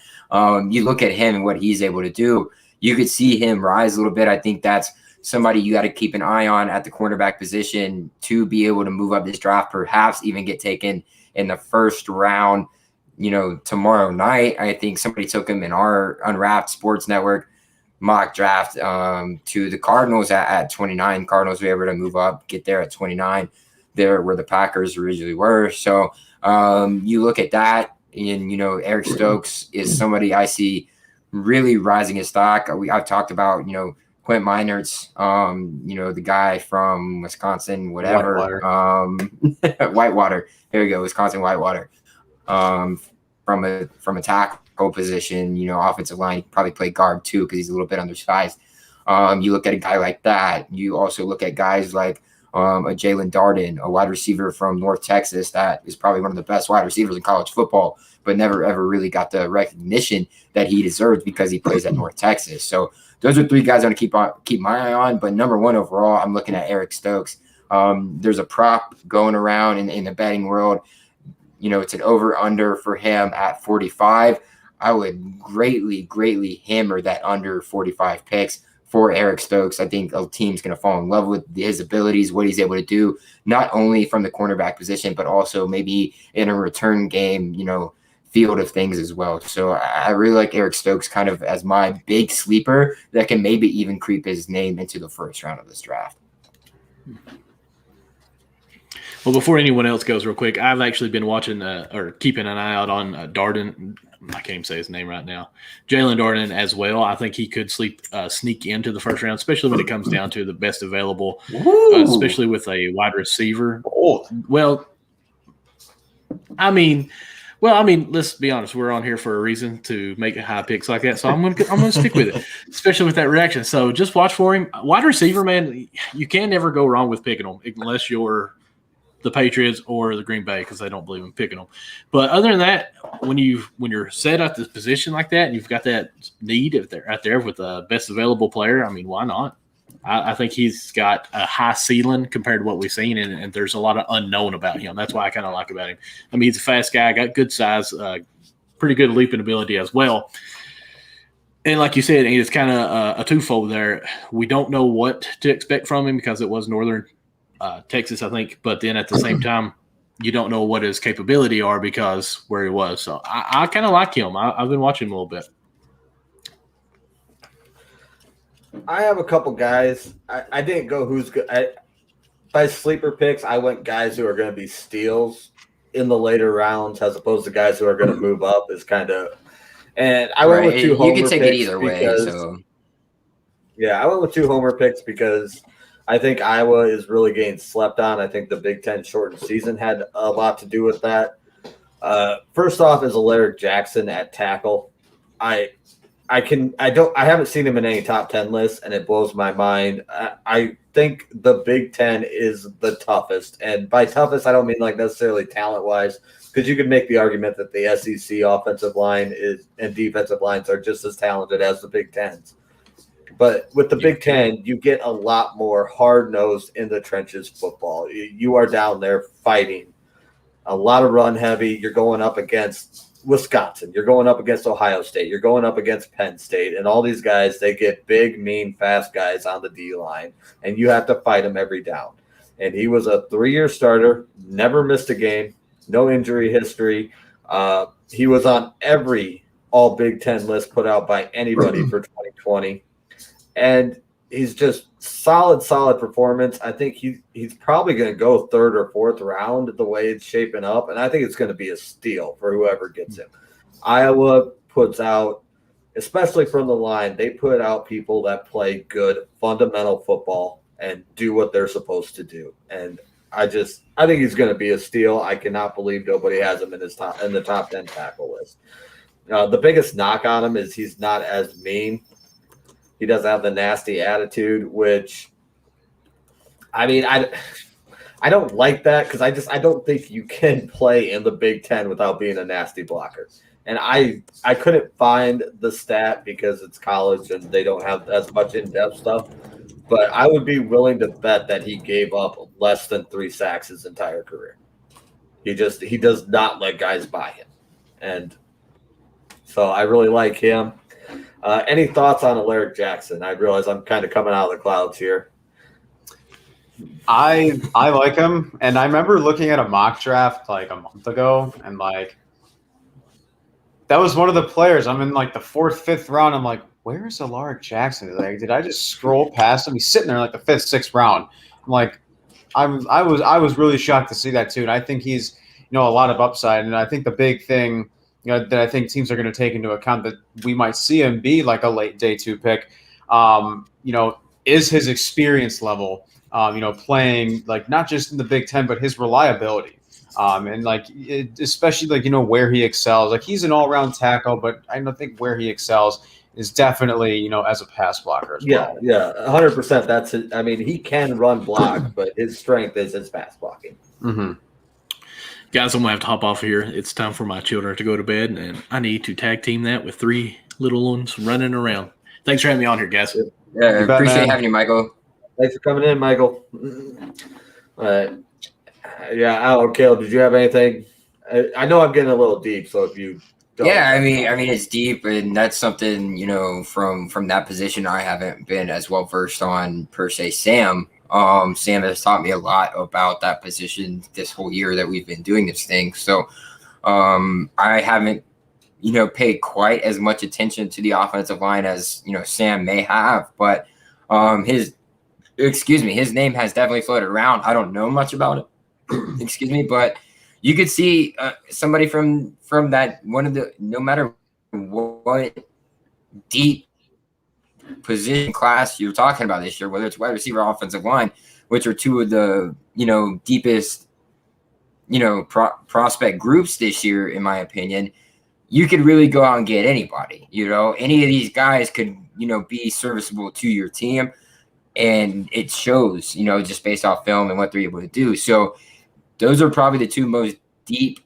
[SPEAKER 1] you look at him and what he's able to do, you could see him rise a little bit. I think that's somebody you got to keep an eye on at the cornerback position to be able to move up this draft, perhaps even get taken in the first round. Tomorrow night, I think somebody took him in our Unwrapped Sports Network mock draft to the Cardinals at 29. Cardinals were able to move up, get there at 29, there where the Packers originally were. So you look at that, and Eric Stokes is somebody I see really rising his stock. I've talked about Quint Meinertz, the guy from Wisconsin, whatever, Whitewater. There we go, Wisconsin Whitewater. From a tackle position, offensive line, he probably play guard too because he's a little bit undersized. You look at a guy like that. You also look at guys like a Jalen Darden, a wide receiver from North Texas that is probably one of the best wide receivers in college football, but never ever really got the recognition that he deserves because he plays at North Texas. So those are 3 guys I want to keep my eye on. But number 1 overall, I'm looking at Eric Stokes. There's a prop going around in the betting world. It's an over-under for him at 45. I would greatly, greatly hammer that under 45 picks for Eric Stokes. I think a team's going to fall in love with his abilities, what he's able to do, not only from the cornerback position, but also maybe in a return game, field of things as well. So I really like Eric Stokes kind of as my big sleeper that can maybe even creep his name into the first round of this draft.
[SPEAKER 4] Well, before anyone else goes real quick, I've actually been watching or keeping an eye out on Darden. I can't even say his name right now. Jalen Darden as well. I think he could sneak into the first round, especially when it comes down to the best available, especially with a wide receiver. Well, let's be honest. We're on here for a reason to make high picks like that. So I'm gonna stick with it, especially with that reaction. So just watch for him. Wide receiver, man, you can never go wrong with picking them unless you're the Patriots or the Green Bay because they don't believe in picking them. But other than that, when you're set at this position like that and you've got that need out there with the best available player, why not? I think he's got a high ceiling compared to what we've seen, and there's a lot of unknown about him. That's why I kind of like about him. He's a fast guy, got good size, pretty good leaping ability as well. And like you said, it's kind of a twofold there. We don't know what to expect from him because it was Northern Texas, I think. But then at the same time, you don't know what his capability are because where he was. So I kind of like him. I've been watching him a little bit.
[SPEAKER 3] I have a couple guys. I didn't go who's good. By sleeper picks, I went guys who are going to be steals in the later rounds as opposed to guys who are going to move up. Is kind of, and I went with 2 homer picks. You can take it either way. So yeah, I went with 2 homer picks because I think Iowa is really getting slept on. I think the Big Ten shortened season had a lot to do with that. First off is Alaric Jackson at tackle. I haven't seen him in any top 10 lists, and it blows my mind. I think the Big Ten is the toughest, and by toughest, I don't mean like necessarily talent-wise, because you could make the argument that the SEC offensive line and defensive lines are just as talented as the Big Ten's. But with the Big Ten, you get a lot more hard-nosed in the trenches football. You are down there fighting. A lot of run heavy. You're going up against Wisconsin. You're going up against Ohio State. You're going up against Penn State. And all these guys, they get big, mean, fast guys on the D-line. And you have to fight them every down. And he was a 3-year starter, never missed a game, no injury history. He was on every all Big Ten list put out by anybody for 2020. And he's just solid performance. I think he's probably going to go 3rd or 4th round the way it's shaping up, and I think it's going to be a steal for whoever gets him. Iowa puts out, especially from the line, they put out people that play good fundamental football and do what they're supposed to do. And I think he's going to be a steal. I cannot believe nobody has him in the top 10 tackle list. The biggest knock on him is he's not as mean. He doesn't have the nasty attitude, which, I mean, I don't like that because I don't think you can play in the Big Ten without being a nasty blocker. And I couldn't find the stat because it's college and they don't have as much in-depth stuff. But I would be willing to bet that he gave up less than 3 sacks his entire career. He does not let guys by him. And so I really like him. Any thoughts on Alaric Jackson? I realize I'm kind of coming out of the clouds here.
[SPEAKER 2] I like him, and I remember looking at a mock draft like a month ago, and like that was one of the players. I'm in like the 4th, 5th round. I'm like, where's Alaric Jackson? Like, did I just scroll past him? He's sitting there like the 5th, 6th round. I'm like, I was really shocked to see that too, and I think he's a lot of upside, and I think the big thing that I think teams are going to take into account that we might see him be like a late day 2 pick, is his experience level. Playing like not just in the Big Ten, but his reliability. And like, especially like, where he excels, like he's an all-around tackle, but I don't think where he excels is definitely, as a pass blocker as well.
[SPEAKER 3] Yeah, 100%. That's it. I mean, he can run block, but his strength is his pass blocking.
[SPEAKER 2] Mm-hmm.
[SPEAKER 4] Guys, I'm going to have to hop off here. It's time for my children to go to bed, and I need to tag team that with 3 little ones running around. Thanks for having me on here, guys.
[SPEAKER 1] Yeah, appreciate having you, Michael.
[SPEAKER 3] Thanks for coming in, Michael. All right. Yeah, Caleb, did you have anything? I know I'm getting a little deep, so if you don't.
[SPEAKER 1] Yeah, I mean it's deep, and that's something, from that position I haven't been as well versed on per se. Sam has taught me a lot about that position this whole year that we've been doing this thing. So I haven't, paid quite as much attention to the offensive line as, Sam may have, but his name has definitely floated around. I don't know much about it. But you could see somebody from that one of the, no matter what deep position class you're talking about this year, whether it's wide receiver, offensive line, which are 2 of the, deepest, prospect groups this year, in my opinion, you could really go out and get anybody. Any of these guys could, be serviceable to your team. And it shows, just based off film and what they're able to do. So those are probably the 2 most deep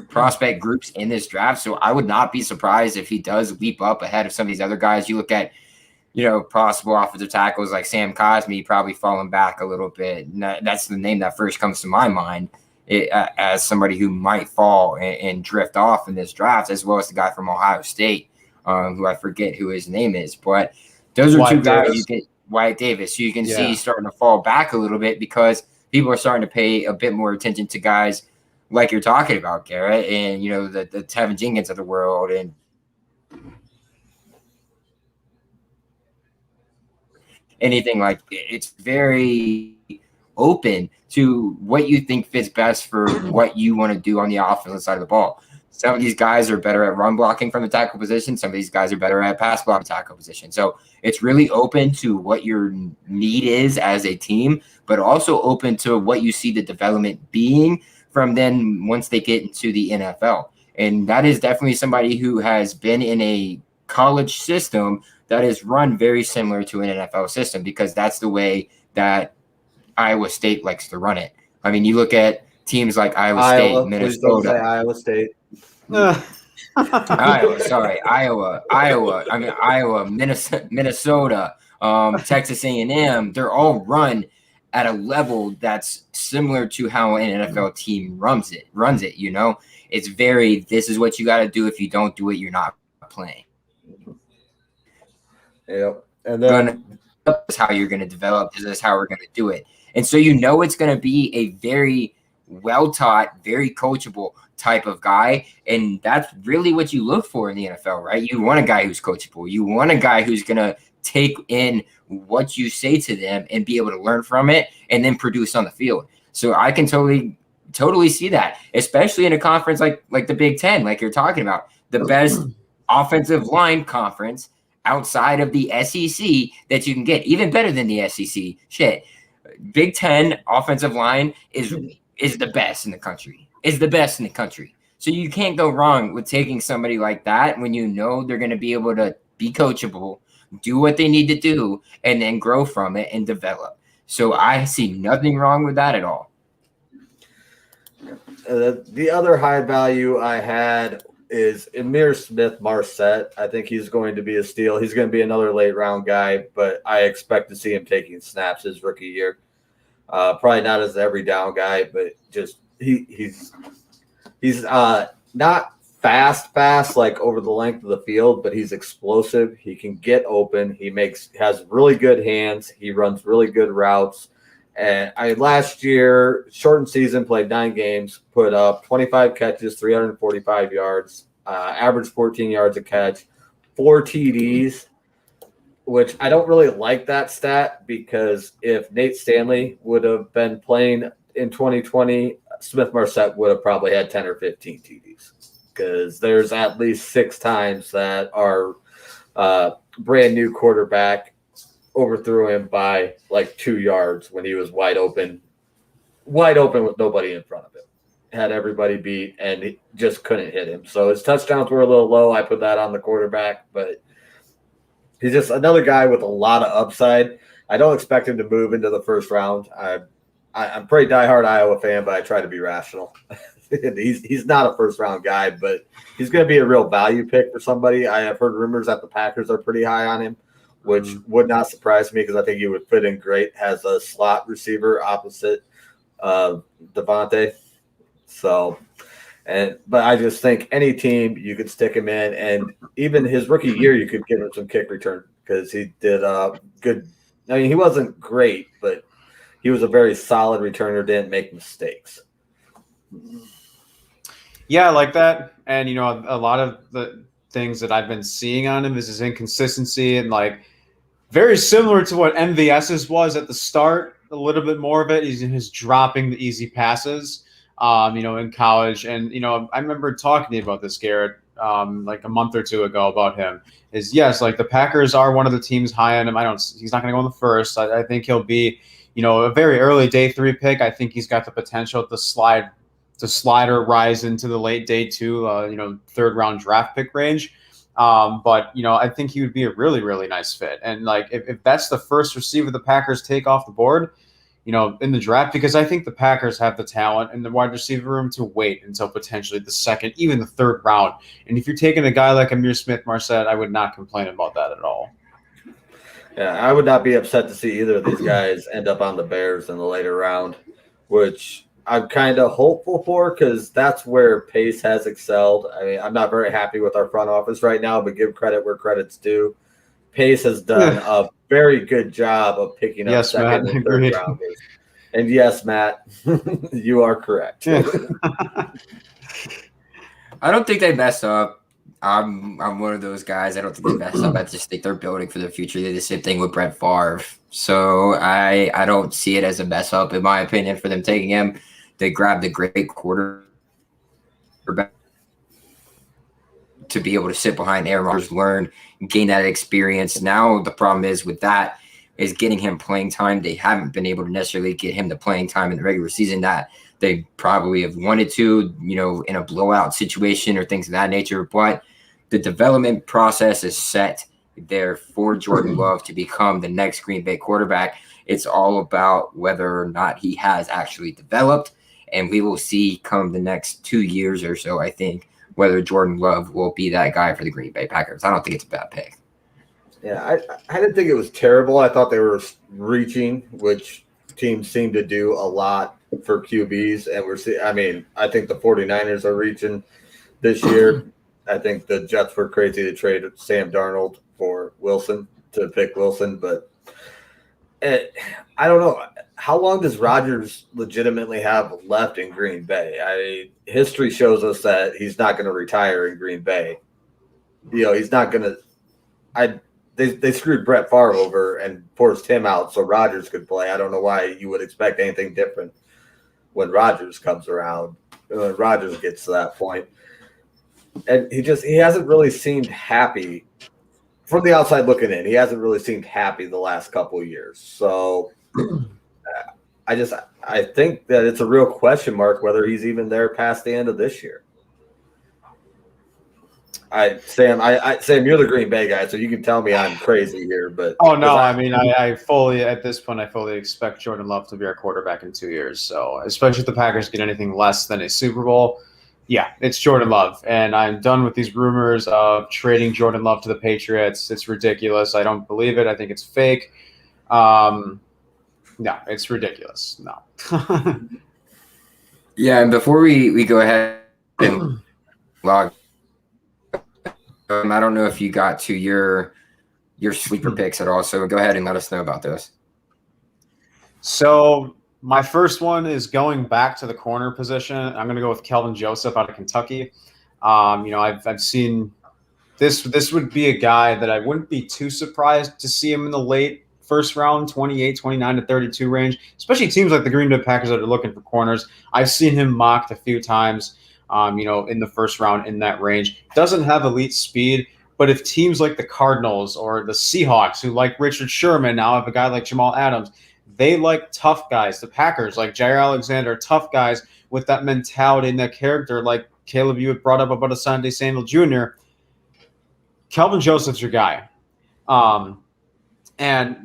[SPEAKER 1] prospect groups in this draft. So I would not be surprised if he does leap up ahead of some of these other guys. You look at, possible offensive tackles like Sam Cosmi probably falling back a little bit. And that's the name that first comes to my mind as somebody who might fall and drift off in this draft, as well as the guy from Ohio State, who I forget who his name is. But those are 2 guys you can – Wyatt Davis, you can see starting to fall back a little bit because people are starting to pay a bit more attention to guys like you're talking about, Garrett, and the Tevin Jenkins of the world, and anything like it's very open to what you think fits best for what you want to do on the offensive side of the ball. Some of these guys are better at run blocking from the tackle position. Some of these guys are better at pass blocking tackle position. So it's really open to what your need is as a team, but also open to what you see the development being from then once they get into the NFL. And that is definitely somebody who has been in a college system that is run very similar to an NFL system, because that's the way that Iowa State likes to run it. I mean, you look at teams like Iowa State, Minnesota.
[SPEAKER 3] Please don't say Iowa State. Iowa, Minnesota,
[SPEAKER 1] Texas A&M. They're all run at a level that's similar to how an NFL team runs it. It's very, this is what you got to do. If you don't do it, you're not playing.
[SPEAKER 3] Yep. And then
[SPEAKER 1] this is how you're going to develop. This is how we're going to do it. And so it's going to be a very well-taught, very coachable type of guy. And that's really what you look for in the NFL, right? You want a guy who's coachable. You want a guy who's going to take in what you say to them and be able to learn from it and then produce on the field. So I can totally see that, especially in a conference like the Big Ten, like you're talking about, the best offensive line conference outside of the SEC that you can get, even better than the SEC. Shit, Big Ten offensive line is the best in the country. Is the best in the country. So you can't go wrong with taking somebody like that when you know they're going to be able to be coachable, do what they need to do, and then grow from it and develop. So I see nothing wrong with that at all.
[SPEAKER 3] The other high value I had is Emir Smith-Marset. I think he's going to be a steal. He's going to be another late round guy, but I expect to see him taking snaps his rookie year. Probably not as an every down guy, but just he's not fast like over the length of the field, but he's explosive. He can get open. Has really good hands. He runs really good routes. And last year, shortened season, played 9 games, put up 25 catches, 345 yards, averaged 14 yards a catch, 4 TDs, which I don't really like that stat because if Nate Stanley would have been playing in 2020, Smith-Marset would have probably had 10 or 15 TDs because there's at least 6 times that our brand new quarterback overthrew him by like 2 yards when he was wide open with nobody in front of him. Had everybody beat and he just couldn't hit him. So his touchdowns were a little low. I put that on the quarterback, but he's just another guy with a lot of upside. I don't expect him to move into the first round. I'm pretty diehard Iowa fan, but I try to be rational. He's not a first round guy, but he's going to be a real value pick for somebody. I have heard rumors that the Packers are pretty high on him, which would not surprise me because I think he would fit in great as a slot receiver opposite Devontae. So, but I just think any team you could stick him in, and even his rookie year, you could give him some kick return because he did good. I mean, he wasn't great, but he was a very solid returner. Didn't make mistakes.
[SPEAKER 2] Yeah, I like that. And a lot of the things that I've been seeing on him is his inconsistency and like very similar to what MVS's was at the start. A little bit more of it. He's dropping the easy passes. In college. And, I remember talking to you about this, Garrett, like a month or two ago about him is yes, like the Packers are one of the teams high on him. He's not going to go in the first. I think he'll be, a very early day 3 pick. I think he's got the potential to slide or rise into the late day 2, third round draft pick range. But I think he would be a really, really nice fit. And like, if that's the first receiver the Packers take off the board, in the draft, because I think the Packers have the talent and the wide receiver room to wait until potentially the second, even the third round. And if you're taking a guy like Emir Smith-Marset, I would not complain about that at all.
[SPEAKER 3] Yeah, I would not be upset to see either of these guys end up on the Bears in the later round, which I'm kind of hopeful for because that's where Pace has excelled. I mean, I'm not very happy with our front office right now, but give credit where credit's due. Pace has done a very good job of picking up second and third rounders. And yes, Matt, you are correct.
[SPEAKER 1] I don't think they mess up. I'm one of those guys. I don't think they mess up. I just think they're building for the future. They did the same thing with Brett Favre. So I don't see it as a mess up, in my opinion, for them taking him. They grabbed a great quarterback to be able to sit behind Aaron Rodgers, learn, gain that experience. Now the problem is with that is getting him playing time. They haven't been able to necessarily get him the playing time in the regular season that they probably have wanted to, in a blowout situation or things of that nature. But the development process is set there for Jordan Love to become the next Green Bay quarterback. It's all about whether or not he has actually developed. And we will see come the next 2 years or so, I think, whether Jordan Love will be that guy for the Green Bay Packers. I don't think it's a bad pick.
[SPEAKER 3] Yeah, I didn't think it was terrible. I thought they were reaching, which teams seem to do a lot for QBs. And I think the 49ers are reaching this year. I think the Jets were crazy to trade Sam Darnold for Wilson to pick Wilson. But I don't know. How long does Rodgers legitimately have left in Green Bay? History shows us that he's not going to retire in Green Bay. He's not going to – They screwed Brett Favre over and forced him out so Rodgers could play. I don't know why you would expect anything different when Rodgers comes around, when Rodgers gets to that point. And he hasn't really seemed happy from the outside looking in, he hasn't really seemed happy the last couple of years. So I think that it's a real question mark whether he's even there past the end of this year. Sam, you're the Green Bay guy, so you can tell me I'm crazy here, but
[SPEAKER 2] oh no, I fully at this point I fully expect Jordan Love to be our quarterback in 2 years. So especially if the Packers get anything less than a Super Bowl, yeah, it's Jordan Love, and I'm done with these rumors of trading Jordan Love to the Patriots. It's ridiculous. I don't believe it. I think it's fake. No, it's ridiculous. No.
[SPEAKER 1] Yeah, and before we go ahead and log. I don't know if you got to your sleeper picks at all, so go ahead and let us know about those.
[SPEAKER 2] So my first one is going back to the corner position. I'm going to go with Kelvin Joseph out of Kentucky. I've seen this. This would be a guy that I wouldn't be too surprised to see him in the late first round, 28, 29 to 32 range, especially teams like the Green Bay Packers that are looking for corners. I've seen him mocked a few times. In the first round in that range. Doesn't have elite speed, but if teams like the Cardinals or the Seahawks, who like Richard Sherman, now have a guy like Jamal Adams, they like tough guys. The Packers, like Jair Alexander, tough guys with that mentality and that character, like Caleb, you had brought up about Asante Samuel Jr. Kelvin Joseph's your guy. And,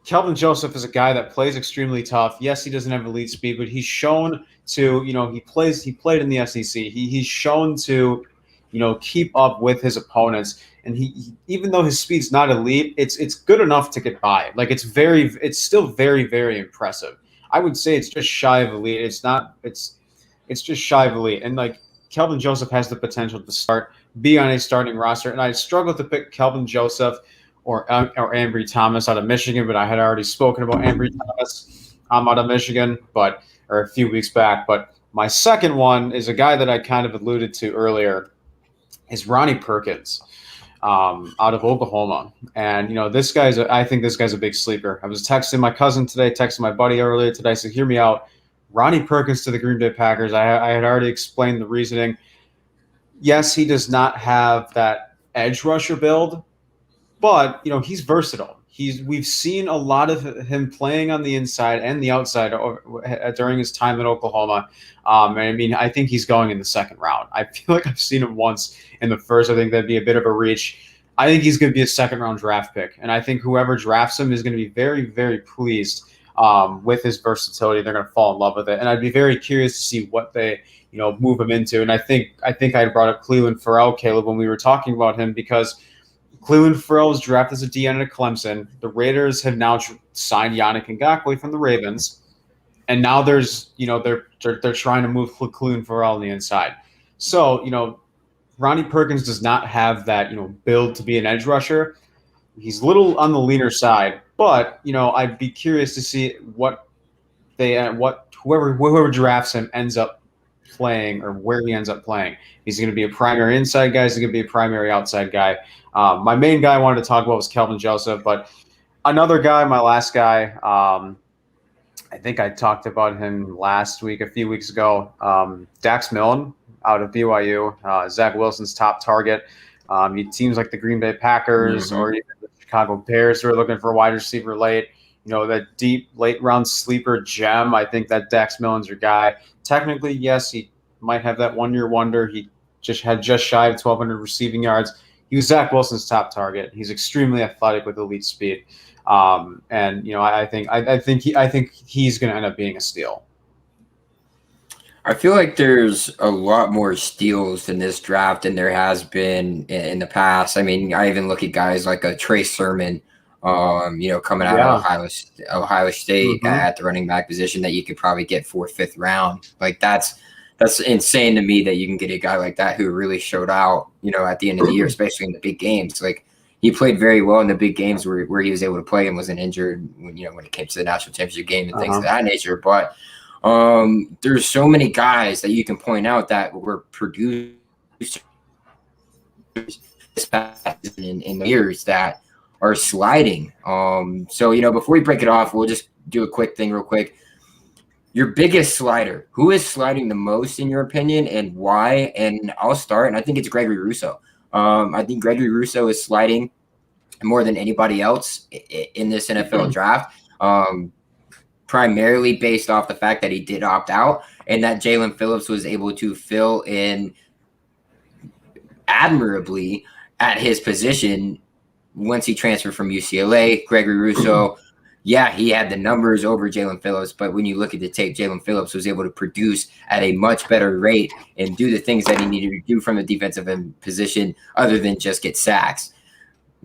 [SPEAKER 2] Kelvin Joseph is a guy that plays extremely tough. Yes, he doesn't have elite speed, but he's shown to, he played in the SEC. He's shown to, keep up with his opponents. And he even though his speed's not elite, it's good enough to get by. Like it's still very, very impressive. I would say it's just shy of elite. It's just shy of elite. And like Kelvin Joseph has the potential to be on a starting roster. And I struggled to pick Kelvin Joseph or Ambry Thomas out of Michigan, but I had already spoken about Ambry Thomas out of Michigan, or a few weeks back. But my second one is a guy that I kind of alluded to earlier, is Ronnie Perkins out of Oklahoma. And, I think this guy's a big sleeper. I was texting my cousin today, texting my buddy earlier today. I said, hear me out. Ronnie Perkins to the Green Bay Packers. I had already explained the reasoning. Yes, he does not have that edge rusher build, but, he's versatile. We've seen a lot of him playing on the inside and the outside during his time in Oklahoma. I think he's going in the second round. I feel like I've seen him once in the first. I think that'd be a bit of a reach. I think he's going to be a second-round draft pick, and I think whoever drafts him is going to be very, very pleased with his versatility. They're going to fall in love with it, and I'd be very curious to see what they move him into. And I think I brought up Clelin Ferrell, Caleb, when we were talking about him, because Clelin Ferrell was drafted as a DN at Clemson. The Raiders have now signed Yannick Ngakoue from the Ravens, and now there's they're trying to move Clelin Ferrell on the inside. So Ronnie Perkins does not have that build to be an edge rusher. He's a little on the leaner side, but I'd be curious to see whoever drafts him ends up playing, or where he ends up playing. He's going to be a primary inside guy. He's going to be a primary outside guy. My main guy I wanted to talk about was Kelvin Joseph, but another guy, my last guy, I think I talked about him a few weeks ago, Dax Milne out of BYU, Zach Wilson's top target. Teams like the Green Bay Packers or even the Chicago Bears who are looking for a wide receiver late, that deep late round sleeper gem. I think that Dax Milne's your guy. Technically, yes, he might have that 1 year wonder. He just shy of 1,200 receiving yards. He was Zach Wilson's top target. He's extremely athletic with elite speed, I think he's going to end up being a steal.
[SPEAKER 1] I feel like there's a lot more steals in this draft than there has been in the past. I mean, I even look at guys like a Trey Sermon, coming out of Ohio State at the running back position that you could probably get 4th, 5th round. Like that's insane to me that you can get a guy like that who really showed out, at the end of the year, especially in the big games. Like he played very well in the big games where he was able to play and wasn't injured when it came to the national championship game and things of that nature. But there's so many guys that you can point out that were produced in the years that are sliding. So before we break it off, we'll just do a quick thing real quick. Your biggest slider, who is sliding the most in your opinion and why? And I'll start, and I think it's Gregory Rousseau. I think Gregory Rousseau is sliding more than anybody else in this NFL draft, primarily based off the fact that he did opt out and that Jalen Phillips was able to fill in admirably at his position once he transferred from UCLA. Gregory Rousseau, yeah, he had the numbers over Jalen Phillips, but when you look at the tape, Jalen Phillips was able to produce at a much better rate and do the things that he needed to do from the defensive position other than just get sacks.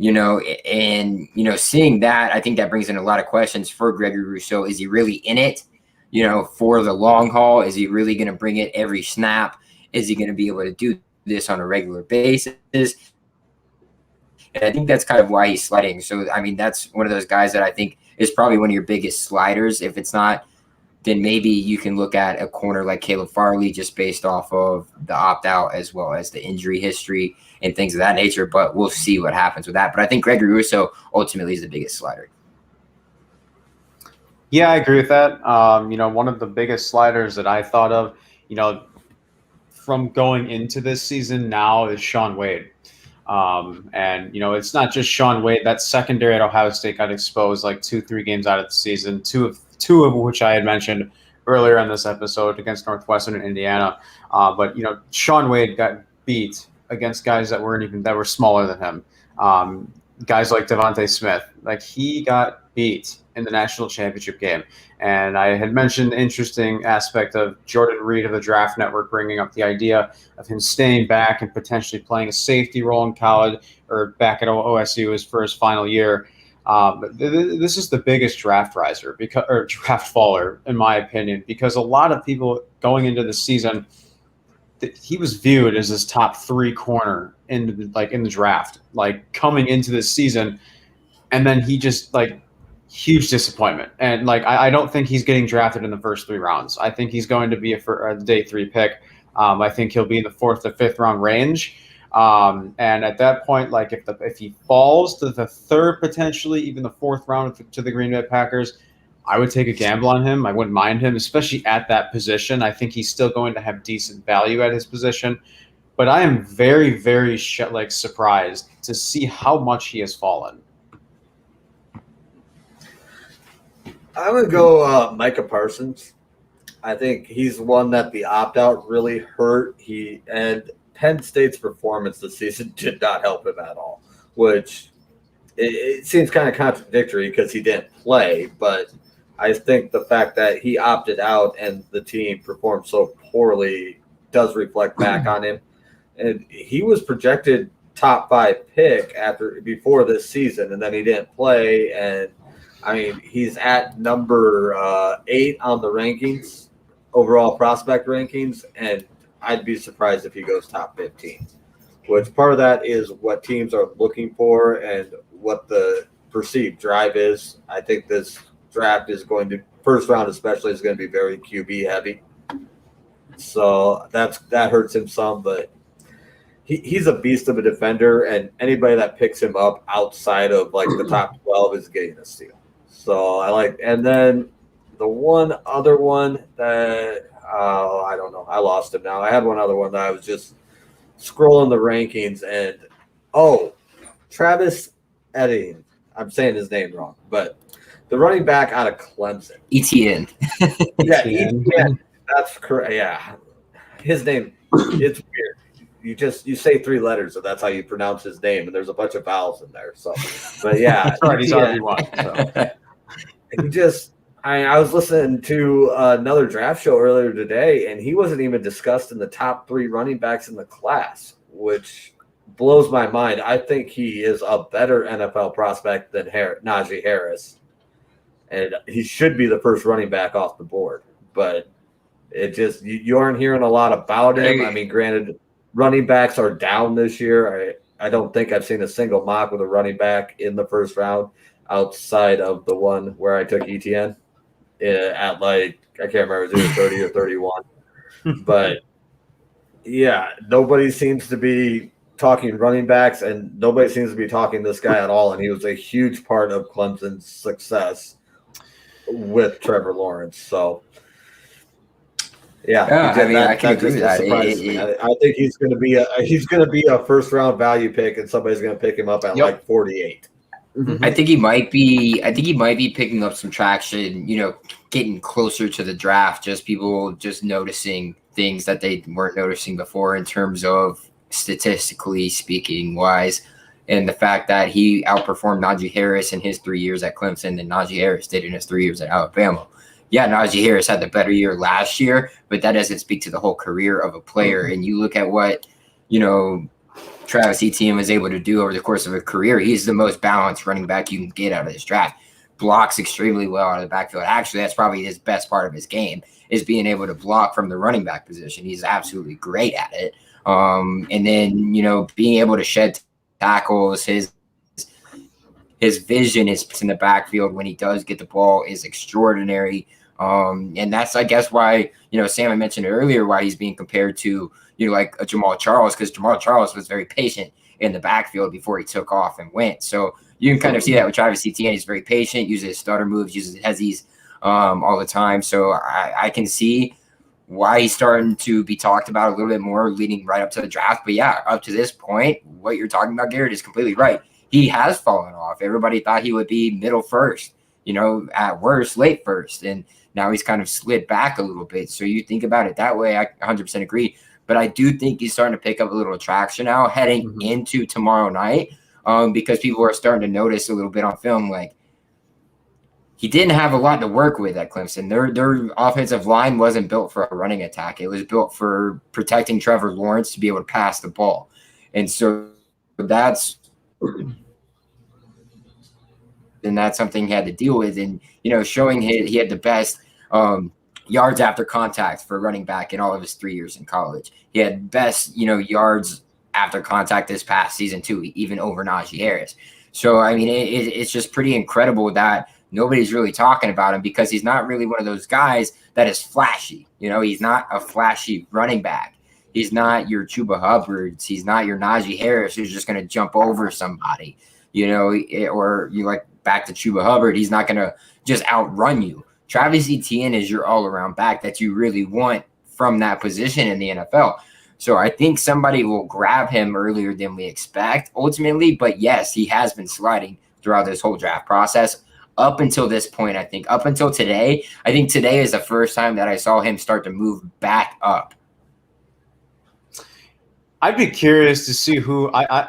[SPEAKER 1] Seeing that, I think that brings in a lot of questions for Gregory Rousseau. Is he really in it, for the long haul? Is he really going to bring it every snap? Is he going to be able to do this on a regular basis? And I think that's kind of why he's sliding. So, I mean, that's one of those guys that I think is probably one of your biggest sliders. If it's not, then maybe you can look at a corner like Caleb Farley just based off of the opt-out as well as the injury history and things of that nature. But we'll see what happens with that. But I think Gregory Rousseau ultimately is the biggest slider.
[SPEAKER 2] Yeah, I agree with that. One of the biggest sliders that I thought of, from going into this season now is Shaun Wade. It's not just Shaun Wade. That secondary at Ohio State got exposed like 2-3 games out of the season, two of which I had mentioned earlier in this episode against Northwestern and Indiana. But Shaun Wade got beat against guys that were smaller than him. Guys like Devontae Smith, like he got beat in the national championship game. And I had mentioned the interesting aspect of Jordan Reed of the Draft Network bringing up the idea of him staying back and potentially playing a safety role in college or back at OSU for his final year. This is the biggest draft riser or draft faller, in my opinion, because a lot of people going into the season, he was viewed as his top 3 corner in the draft, like coming into this season, and then he just huge disappointment. And I don't think he's getting drafted in the first 3 rounds. I think he's going to be a day 3 pick. I think he'll be in the 4th to 5th round range. And at that point, if he falls to the 3rd, potentially even the 4th round to the Green Bay Packers, I would take a gamble on him. I wouldn't mind him, especially at that position. I think he's still going to have decent value at his position. But I am very, very surprised to see how much he has fallen.
[SPEAKER 3] I'm going to go Micah Parsons. I think he's one that the opt-out really hurt. And Penn State's performance this season did not help him at all, which it seems kind of contradictory because he didn't play. But I think the fact that he opted out and the team performed so poorly does reflect back on him. And he was projected top 5 pick before this season, and then he didn't play. And I mean, he's at number 8 on the rankings, overall prospect rankings, and I'd be surprised if he goes top 15. Which part of that is what teams are looking for and what the perceived drive is. I think this draft is first round especially, is going to be very QB heavy. So that hurts him some, but he's a beast of a defender, and anybody that picks him up outside of the top 12 is getting a steal. So and then the one other one that I don't know, I lost him now. I had one other one that I was just scrolling the rankings, and Travis Etienne. I'm saying his name wrong, but the running back out of Clemson.
[SPEAKER 1] Etienne.
[SPEAKER 3] Yeah, Etienne. That's correct. Yeah, his name. It's weird. You say 3 letters, so that's how you pronounce his name, and there's a bunch of vowels in there. So, but yeah,
[SPEAKER 2] he's RB1. So.
[SPEAKER 3] I was listening to another draft show earlier today, and he wasn't even discussed in the top 3 running backs in the class, which blows my mind. I think he is a better NFL prospect than Najee Harris, and he should be the first running back off the board. But it just you aren't hearing a lot about him. I mean, granted, running backs are down this year. I don't think I've seen a single mock with a running back in the first round outside of the one where I took Etienne at I can't remember, it was either 30 or 31. But yeah, nobody seems to be talking running backs, and nobody seems to be talking this guy at all. And he was a huge part of Clemson's success with Trevor Lawrence. So yeah,
[SPEAKER 1] I can agree with that.
[SPEAKER 3] I think he's going to be a first round value pick, and somebody's going to pick him up at 48.
[SPEAKER 1] I think he might be. I think he might be picking up some traction. Getting closer to the draft. Just people just noticing things that they weren't noticing before in terms of statistically speaking wise, and the fact that he outperformed Najee Harris in his 3 years at Clemson than Najee Harris did in his 3 years at Alabama. Yeah, Najee Harris had the better year last year, but that doesn't speak to the whole career of a player. And you look at what Travis Etienne was able to do over the course of a career. He's the most balanced running back you can get out of this draft. Blocks extremely well out of the backfield. Actually, that's probably his best part of his game, is being able to block from the running back position. He's absolutely great at it. And then, being able to shed tackles, his vision is in the backfield when he does get the ball is extraordinary. And that's, I guess, why, Sam, I mentioned earlier, why he's being compared to, like a Jamal Charles, because Jamal Charles was very patient in the backfield before he took off and went. So you can kind of see that with Travis Etienne. He's very patient, uses his stutter moves, uses hezzies all the time. So I can see why he's starting to be talked about a little bit more leading right up to the draft. But yeah, up to this point, what you're talking about, Garrett, is completely right. He has fallen off. Everybody thought he would be middle first, at worst, late first. And now he's kind of slid back a little bit. So you think about it that way, I 100% agree. But I do think he's starting to pick up a little traction now heading into tomorrow night, because people are starting to notice a little bit on film, like, he didn't have a lot to work with at Clemson. Their offensive line wasn't built for a running attack. It was built for protecting Trevor Lawrence to be able to pass the ball. And so that's something he had to deal with. And, showing he had the best yards after contact for running back in all of his 3 years in college. He had best, yards after contact this past season too, even over Najee Harris. So, I mean, it's just pretty incredible that nobody's really talking about him, because he's not really one of those guys that is flashy. He's not a flashy running back. He's not your Chuba Hubbards. He's not your Najee Harris who's just going to jump over somebody, or you like back to Chuba Hubbard. He's not going to just outrun you. Travis Etienne is your all-around back that you really want from that position in the NFL. So I think somebody will grab him earlier than we expect ultimately. But yes, he has been sliding throughout this whole draft process up until this point. I think up until today, today is the first time that I saw him start to move back up.
[SPEAKER 2] I'd be curious to see who I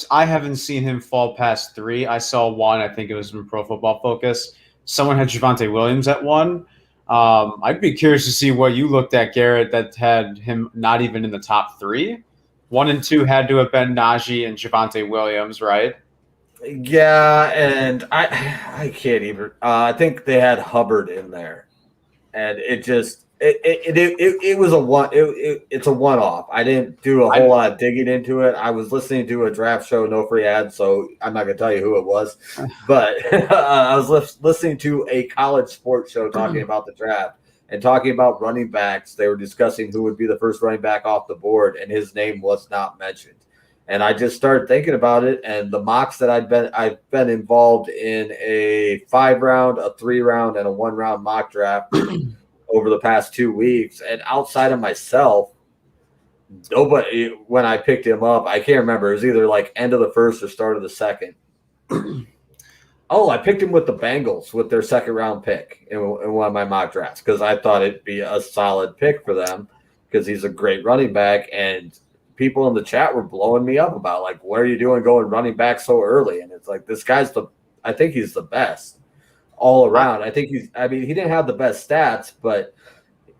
[SPEAKER 2] haven't seen him fall past 3. I saw one. I think it was from Pro Football Focus. Someone had Javonte Williams at 1. I'd be curious to see what you looked at, Garrett, that had him not even in the top 3. 1 and 2 had to have been Najee and Javonte Williams, right?
[SPEAKER 3] Yeah, and I can't even. I think they had Hubbard in there, and it just it was a one. It's a one-off. I didn't do a whole lot of digging into it. I was listening to a draft show, no free ads, so I'm not going to tell you who it was. But I was listening to a college sports show talking about the draft and talking about running backs. They were discussing who would be the first running back off the board, and his name was not mentioned. And I just started thinking about it, and the mocks that I've been involved in a 5-round, a 3-round, and a 1-round mock draft over the past 2 weeks. And outside of myself, nobody, when I picked him up, I can't remember. It was either like end of the first or start of the second. I picked him with the Bengals with their 2nd-round pick in one of my mock drafts, because I thought it'd be a solid pick for them, because he's a great running back. And people in the chat were blowing me up about, like, what are you doing going running back so early? And it's like, this guy's I think he's the best all around. I think he didn't have the best stats, but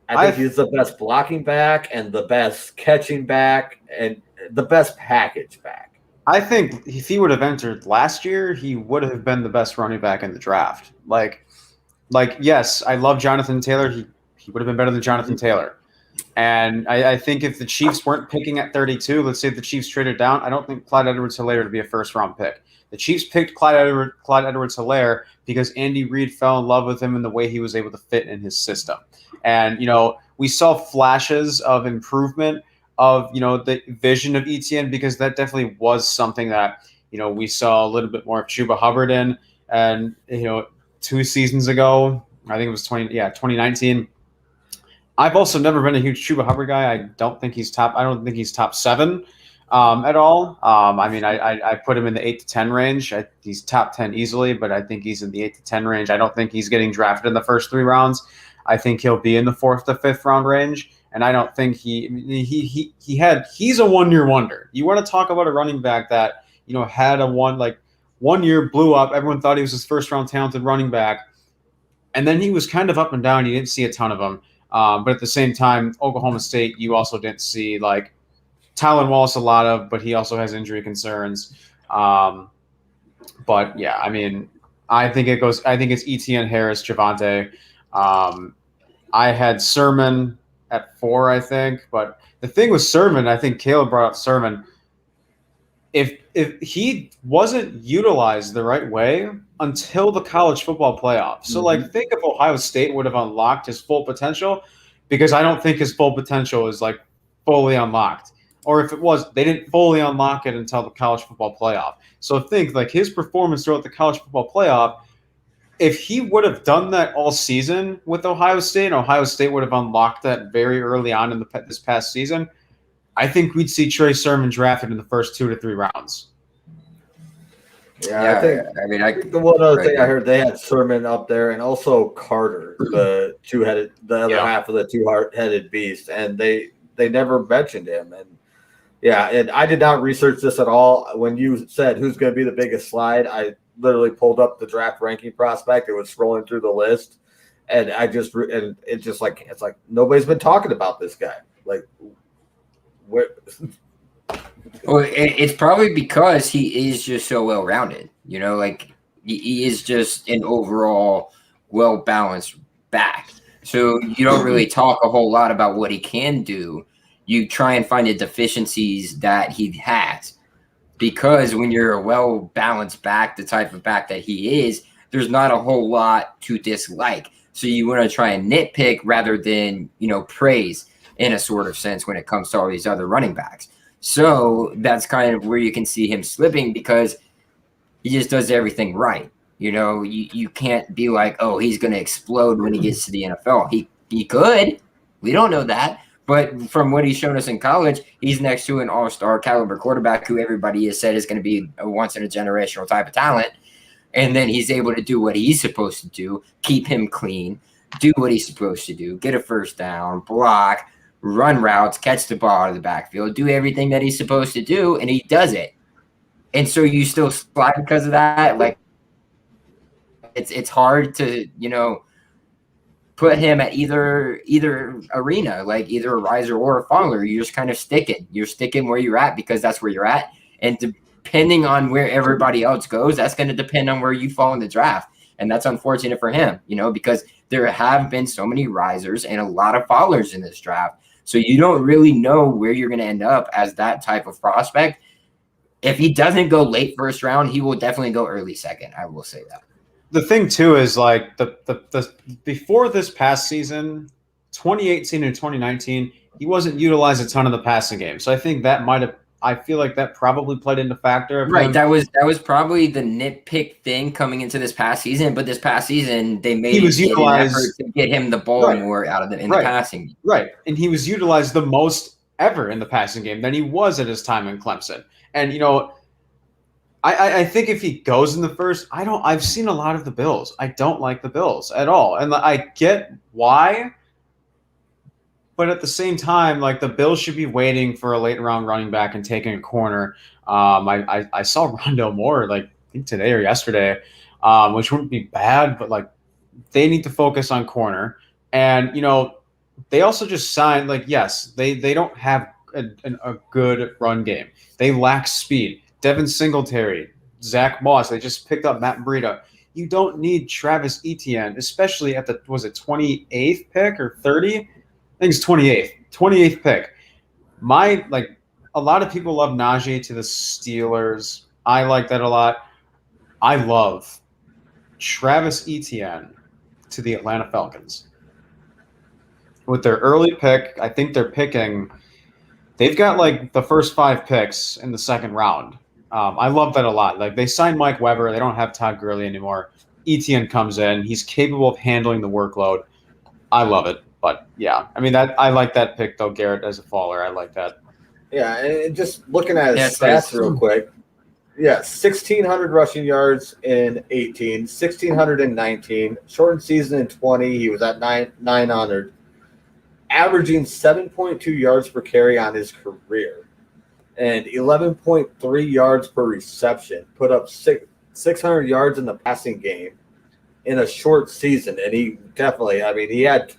[SPEAKER 3] I think he's the best blocking back and the best catching back and the best package back.
[SPEAKER 2] I think if he would have entered last year, he would have been the best running back in the draft. Like yes, I love Jonathan Taylor. He would have been better than Jonathan Taylor. And I think if the Chiefs weren't picking at 32, let's say if the Chiefs traded down, I don't think Clyde Edwards-Helaire to be a 1st-round pick. The Chiefs picked Clyde Edwards-Helaire because Andy Reid fell in love with him and the way he was able to fit in his system. And, we saw flashes of improvement of, the vision of Etienne, because that definitely was something that, we saw a little bit more of Chuba Hubbard in. And, 2 seasons ago, I think it was 2019, I've also never been a huge Chuba Hubbard guy. I don't think he's top 7. at all. I mean, I put him in the 8 to 10 range. He's top 10 easily, but I think he's in the 8 to 10 range. I don't think he's getting drafted in the first 3 rounds. I think he'll be in the 4th to 5th round range. And I don't think he's a 1 year wonder. You want to talk about a running back that, had a 1 year blew up. Everyone thought he was his first round talented running back. And then he was kind of up and down. You didn't see a ton of them. But at the same time, Oklahoma State, you also didn't see like Tylan Wallace a lot of, but he also has injury concerns. But yeah, I mean, I think it's Etienne, Harris, Javante. I had Sermon at 4, I think. But the thing with Sermon, I think Caleb brought up Sermon. If he wasn't utilized the right way until the college football playoff. So like think if Ohio State would have unlocked his full potential, because I don't think his full potential is like fully unlocked. Or if it was, they didn't fully unlock it until the college football playoff. So think like his performance throughout the college football playoff, if he would have done that all season with Ohio State, and Ohio State would have unlocked that very early on in this past season, I think we'd see Trey Sermon drafted in the first 2 to 3 rounds.
[SPEAKER 3] Yeah, I think the one other thing I heard, they had Sermon up there and also Carter, the other half of the two-headed beast, and they never mentioned him. And yeah, and I did not research this at all. When you said who's going to be the biggest slide, I literally pulled up the draft ranking prospect. It was scrolling through the list, and it's like nobody's been talking about this guy. Like, where?
[SPEAKER 1] Well, it's probably because he is just so well-rounded. Like he is just an overall well-balanced back. So you don't really talk a whole lot about what he can do. You try and find the deficiencies that he has. Because when you're a well-balanced back, the type of back that he is, there's not a whole lot to dislike. So you want to try and nitpick rather than, praise in a sort of sense when it comes to all these other running backs. So that's kind of where you can see him slipping because he just does everything right. You can't be like, oh, he's going to explode when he gets to the NFL. He could. We don't know that. But from what he's shown us in college, he's next to an all-star caliber quarterback who everybody has said is going to be a once-in-a-generational type of talent. And then he's able to do what he's supposed to do, keep him clean, do what he's supposed to do, get a first down, block, run routes, catch the ball out of the backfield, do everything that he's supposed to do, and he does it. And so you still slide because of that. Like it's hard to, put him at either arena, like either a riser or a faller. You're just kind of sticking. You're sticking where you're at because that's where you're at. And depending on where everybody else goes, that's going to depend on where you fall in the draft. And that's unfortunate for him, because there have been so many risers and a lot of fallers in this draft. So you don't really know where you're going to end up as that type of prospect. If he doesn't go late first round, he will definitely go early second. I will say that.
[SPEAKER 2] The thing too is like the before this past season, 2018 and 2019, he wasn't utilized a ton of the passing game. So I think I feel like that probably played into factor.
[SPEAKER 1] Right. That was probably the nitpick thing coming into this past season. But this past season, they made an effort to get him the ball more out of the passing game. Right.
[SPEAKER 2] And he was utilized the most ever in the passing game than he was at his time in Clemson. And, I think if he goes in the first, I've seen a lot of the Bills. I don't like the Bills at all. And I get why. But at the same time, like the Bills should be waiting for a late round running back and taking a corner. I saw Rondale Moore like I think today or yesterday, which wouldn't be bad, but like they need to focus on corner. And they also just signed yes, they don't have a good run game. They lack speed. Devin Singletary, Zach Moss. They just picked up Matt Breida. You don't need Travis Etienne, especially at the 28th pick or 30. I think it's 28th pick. A lot of people love Najee to the Steelers. I like that a lot. I love Travis Etienne to the Atlanta Falcons. With their early pick, I think they've got the first 5 picks in the second round. I love that a lot. Like they signed Mike Weber. They don't have Todd Gurley anymore. Etienne comes in. He's capable of handling the workload. I love it. But yeah, I mean I like that pick though, Garrett, as a faller. I like that.
[SPEAKER 3] Yeah, and just looking at his
[SPEAKER 1] Yeah,
[SPEAKER 3] stats real quick. Yeah, 1,600 rushing yards in 18, 1,600 in 19, shortened season in 20. He was at 900, averaging 7.2 yards per carry on his career and 11.3 yards per reception. Put up 600 yards in the passing game in a short season. And he definitely, I mean, he had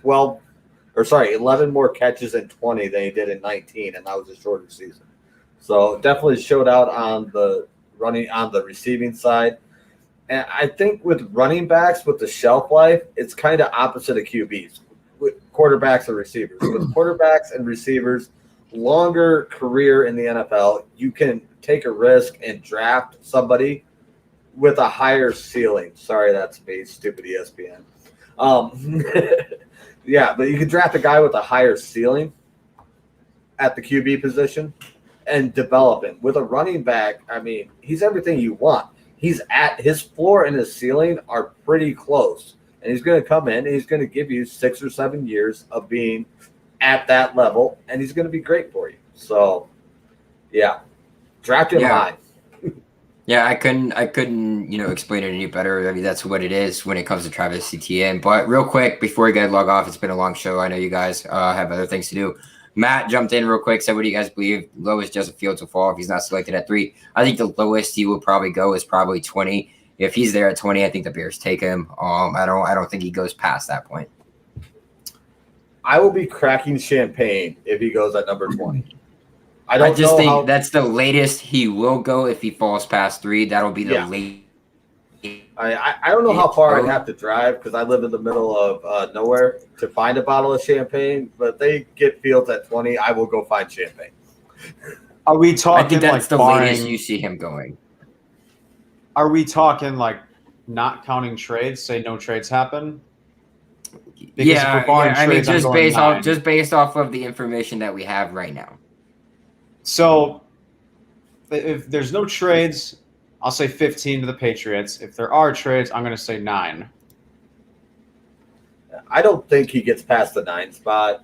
[SPEAKER 3] 11 more catches in 20 than he did in 19, and that was a shorter season. So definitely showed out on the receiving side. And I think with running backs, with the shelf life, it's kind of opposite of QBs, with quarterbacks and receivers. With quarterbacks and receivers, longer career in the NFL, you can take a risk and draft somebody with a higher ceiling. Sorry, that's me, stupid ESPN. Yeah, but you can draft a guy with a higher ceiling at the QB position and develop him. With a running back, I mean, he's everything you want. He's at his floor and his ceiling are pretty close. And he's going to come in and he's going to give you 6 or 7 years of being at that level, and he's going to be great for you. So, yeah, draft him high.
[SPEAKER 1] Yeah, I couldn't, explain it any better. I mean, that's what it is when it comes to Travis Etienne. But real quick, before we get log off, it's been a long show. I know you guys have other things to do. Matt jumped in real quick, said, what do you guys believe lowest Justin Fields will fall if he's not selected at 3? I think the lowest he will probably go is probably 20. If he's there at 20, I think the Bears take him. I don't think he goes past that point.
[SPEAKER 3] I will be cracking champagne if he goes at number 20.
[SPEAKER 1] I just think that's the latest he will go. If he falls past 3, that'll be the late.
[SPEAKER 3] I don't know how far I'd have to drive because I live in the middle of nowhere to find a bottle of champagne. But if they get Fields at 20, I will go find champagne.
[SPEAKER 2] Are we talking?
[SPEAKER 1] I think that's the latest you see him going.
[SPEAKER 2] Are we talking like not counting trades? Say no trades happen.
[SPEAKER 1] Because I mean, just based off of the information that we have right now.
[SPEAKER 2] So, if there's no trades, I'll say 15 to the Patriots. If there are trades, I'm going to say 9.
[SPEAKER 3] I don't think he gets past the 9 spot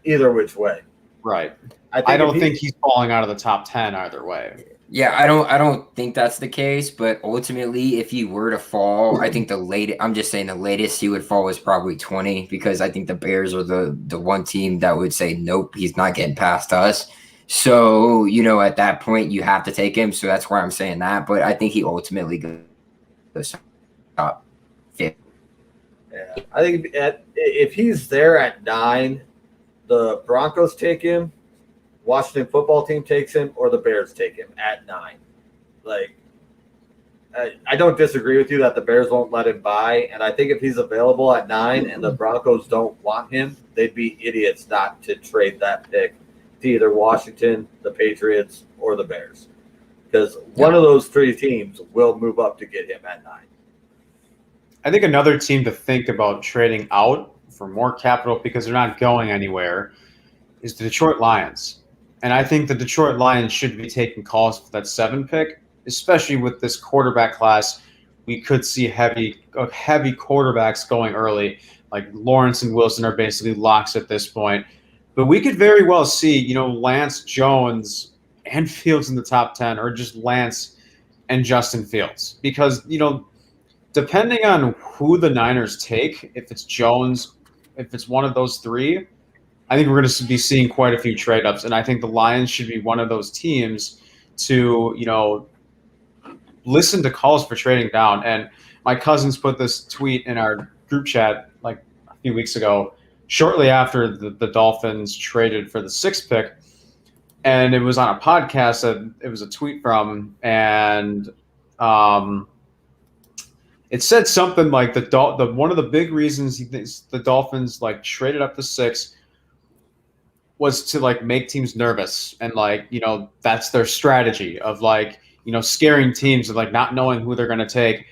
[SPEAKER 3] either which way.
[SPEAKER 2] Right. I don't think he's falling out of the top 10 either way.
[SPEAKER 1] Yeah, I don't think that's the case, but ultimately, if he were to fall, I think the latest he would fall is probably 20, because I think the Bears are the one team that would say, nope, he's not getting past us. So, at that point, you have to take him. So that's why I'm saying that. But I think he ultimately goes top 50.
[SPEAKER 3] Yeah, I think if he's there at 9, the Broncos take him, Washington football team takes him, or the Bears take him at 9. Like, I don't disagree with you that the Bears won't let him buy. And I think if he's available at 9 and the Broncos don't want him, they'd be idiots not to trade that pick to either Washington, the Patriots, or the Bears. Because one of those 3 teams will move up to get him at 9.
[SPEAKER 2] I think another team to think about trading out for more capital because they're not going anywhere is the Detroit Lions. And I think the Detroit Lions should be taking calls for that 7 pick, especially with this quarterback class. We could see heavy quarterbacks going early. Like Lawrence and Wilson are basically locks at this point. But we could very well see, Lance Jones and Fields in the top 10, or just Lance and Justin Fields. Because, depending on who the Niners take, if it's Jones, if it's one of those 3, I think we're going to be seeing quite a few trade-ups. And I think the Lions should be one of those teams to, listen to calls for trading down. And my cousins put this tweet in our group chat like a few weeks ago, shortly after the Dolphins traded for the 6th pick. And it was on a podcast that it was a tweet from, and it said something like the one of the big reasons he thinks the Dolphins traded up to 6 was to make teams nervous, and that's their strategy of scaring teams and not knowing who they're going to take.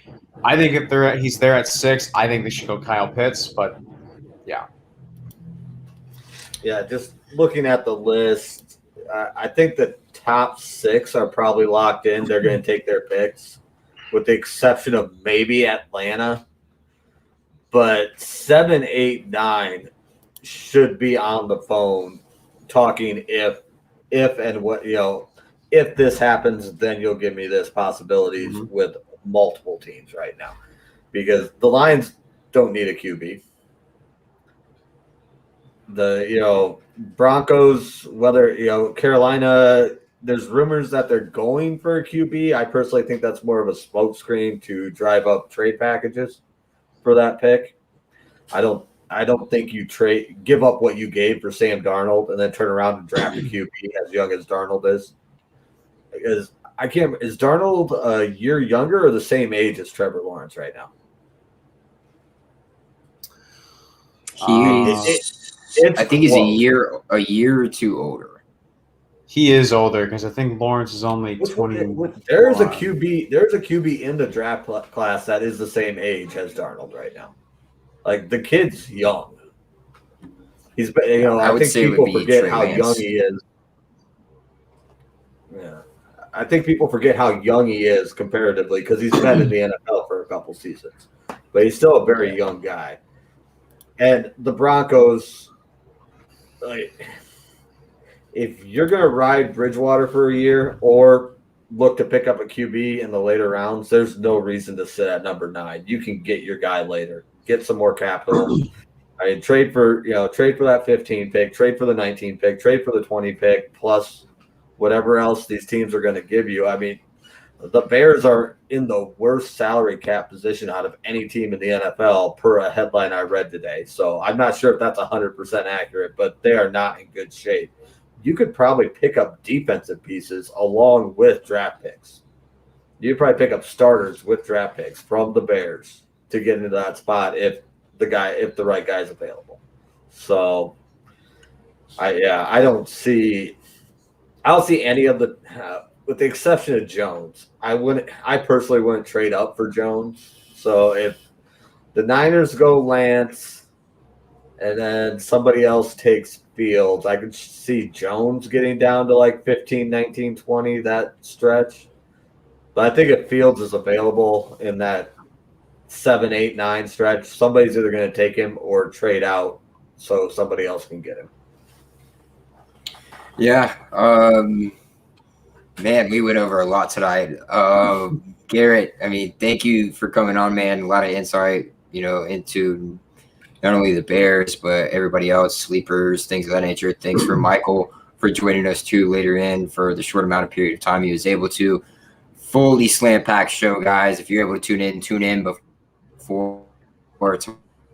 [SPEAKER 2] I think if he's there at 6, I think they should go Kyle Pitts, but yeah.
[SPEAKER 3] Yeah, just looking at the list, I think the top 6 are probably locked in. They're going to take their picks, with the exception of maybe Atlanta. But 7, 8, 9 should be on the phone talking if if and what, if this happens, then you'll give me this possibilities with multiple teams right now, because the Lions don't need a QB. The Broncos, whether Carolina, there's rumors that they're going for a QB. I personally think that's more of a smokescreen to drive up trade packages for that pick. I don't think you give up what you gave for Sam Darnold and then turn around and draft a QB as young as Darnold is. Because is Darnold a year younger or the same age as Trevor Lawrence right now?
[SPEAKER 1] I think he's a year or two older.
[SPEAKER 2] He is older because I think Lawrence is only 20.
[SPEAKER 3] There's a QB in the draft class that is the same age as Darnold right now. Like, the kid's young. I think people forget how young he is. Yeah. I think people forget how young he is comparatively because he's been in the NFL for a couple seasons. But he's still a very young guy. And the Broncos, if you're going to ride Bridgewater for a year or look to pick up a QB in the later rounds, there's no reason to sit at number 9. You can get your guy later. Get some more capital. Trade for that 15 pick, trade for the 19 pick, trade for the 20 pick, plus whatever else these teams are going to give you. I mean, the Bears are in the worst salary cap position out of any team in the NFL per a headline I read today. So I'm not sure if that's 100% accurate, but they are not in good shape. You could probably pick up defensive pieces along with draft picks. You could probably pick up starters with draft picks from the Bears to get into that spot if the right guy's available. So I don't see any of the with the exception of Jones. I personally wouldn't trade up for Jones. So if the Niners go Lance and then somebody else takes Fields, I could see Jones getting down to like 15, 19, 20, that stretch. But I think if Fields is available in that 7, 8, 9 stretch, somebody's either going to take him or trade out so somebody else can get him.
[SPEAKER 1] Yeah. Man, we went over a lot tonight. Garrett, I mean, thank you for coming on, man. A lot of insight, into not only the Bears, but everybody else, sleepers, things of that nature. Thanks for Michael for joining us too later in for the short amount of period of time he was able to. Fully slam-packed show, guys. If you're able to tune in before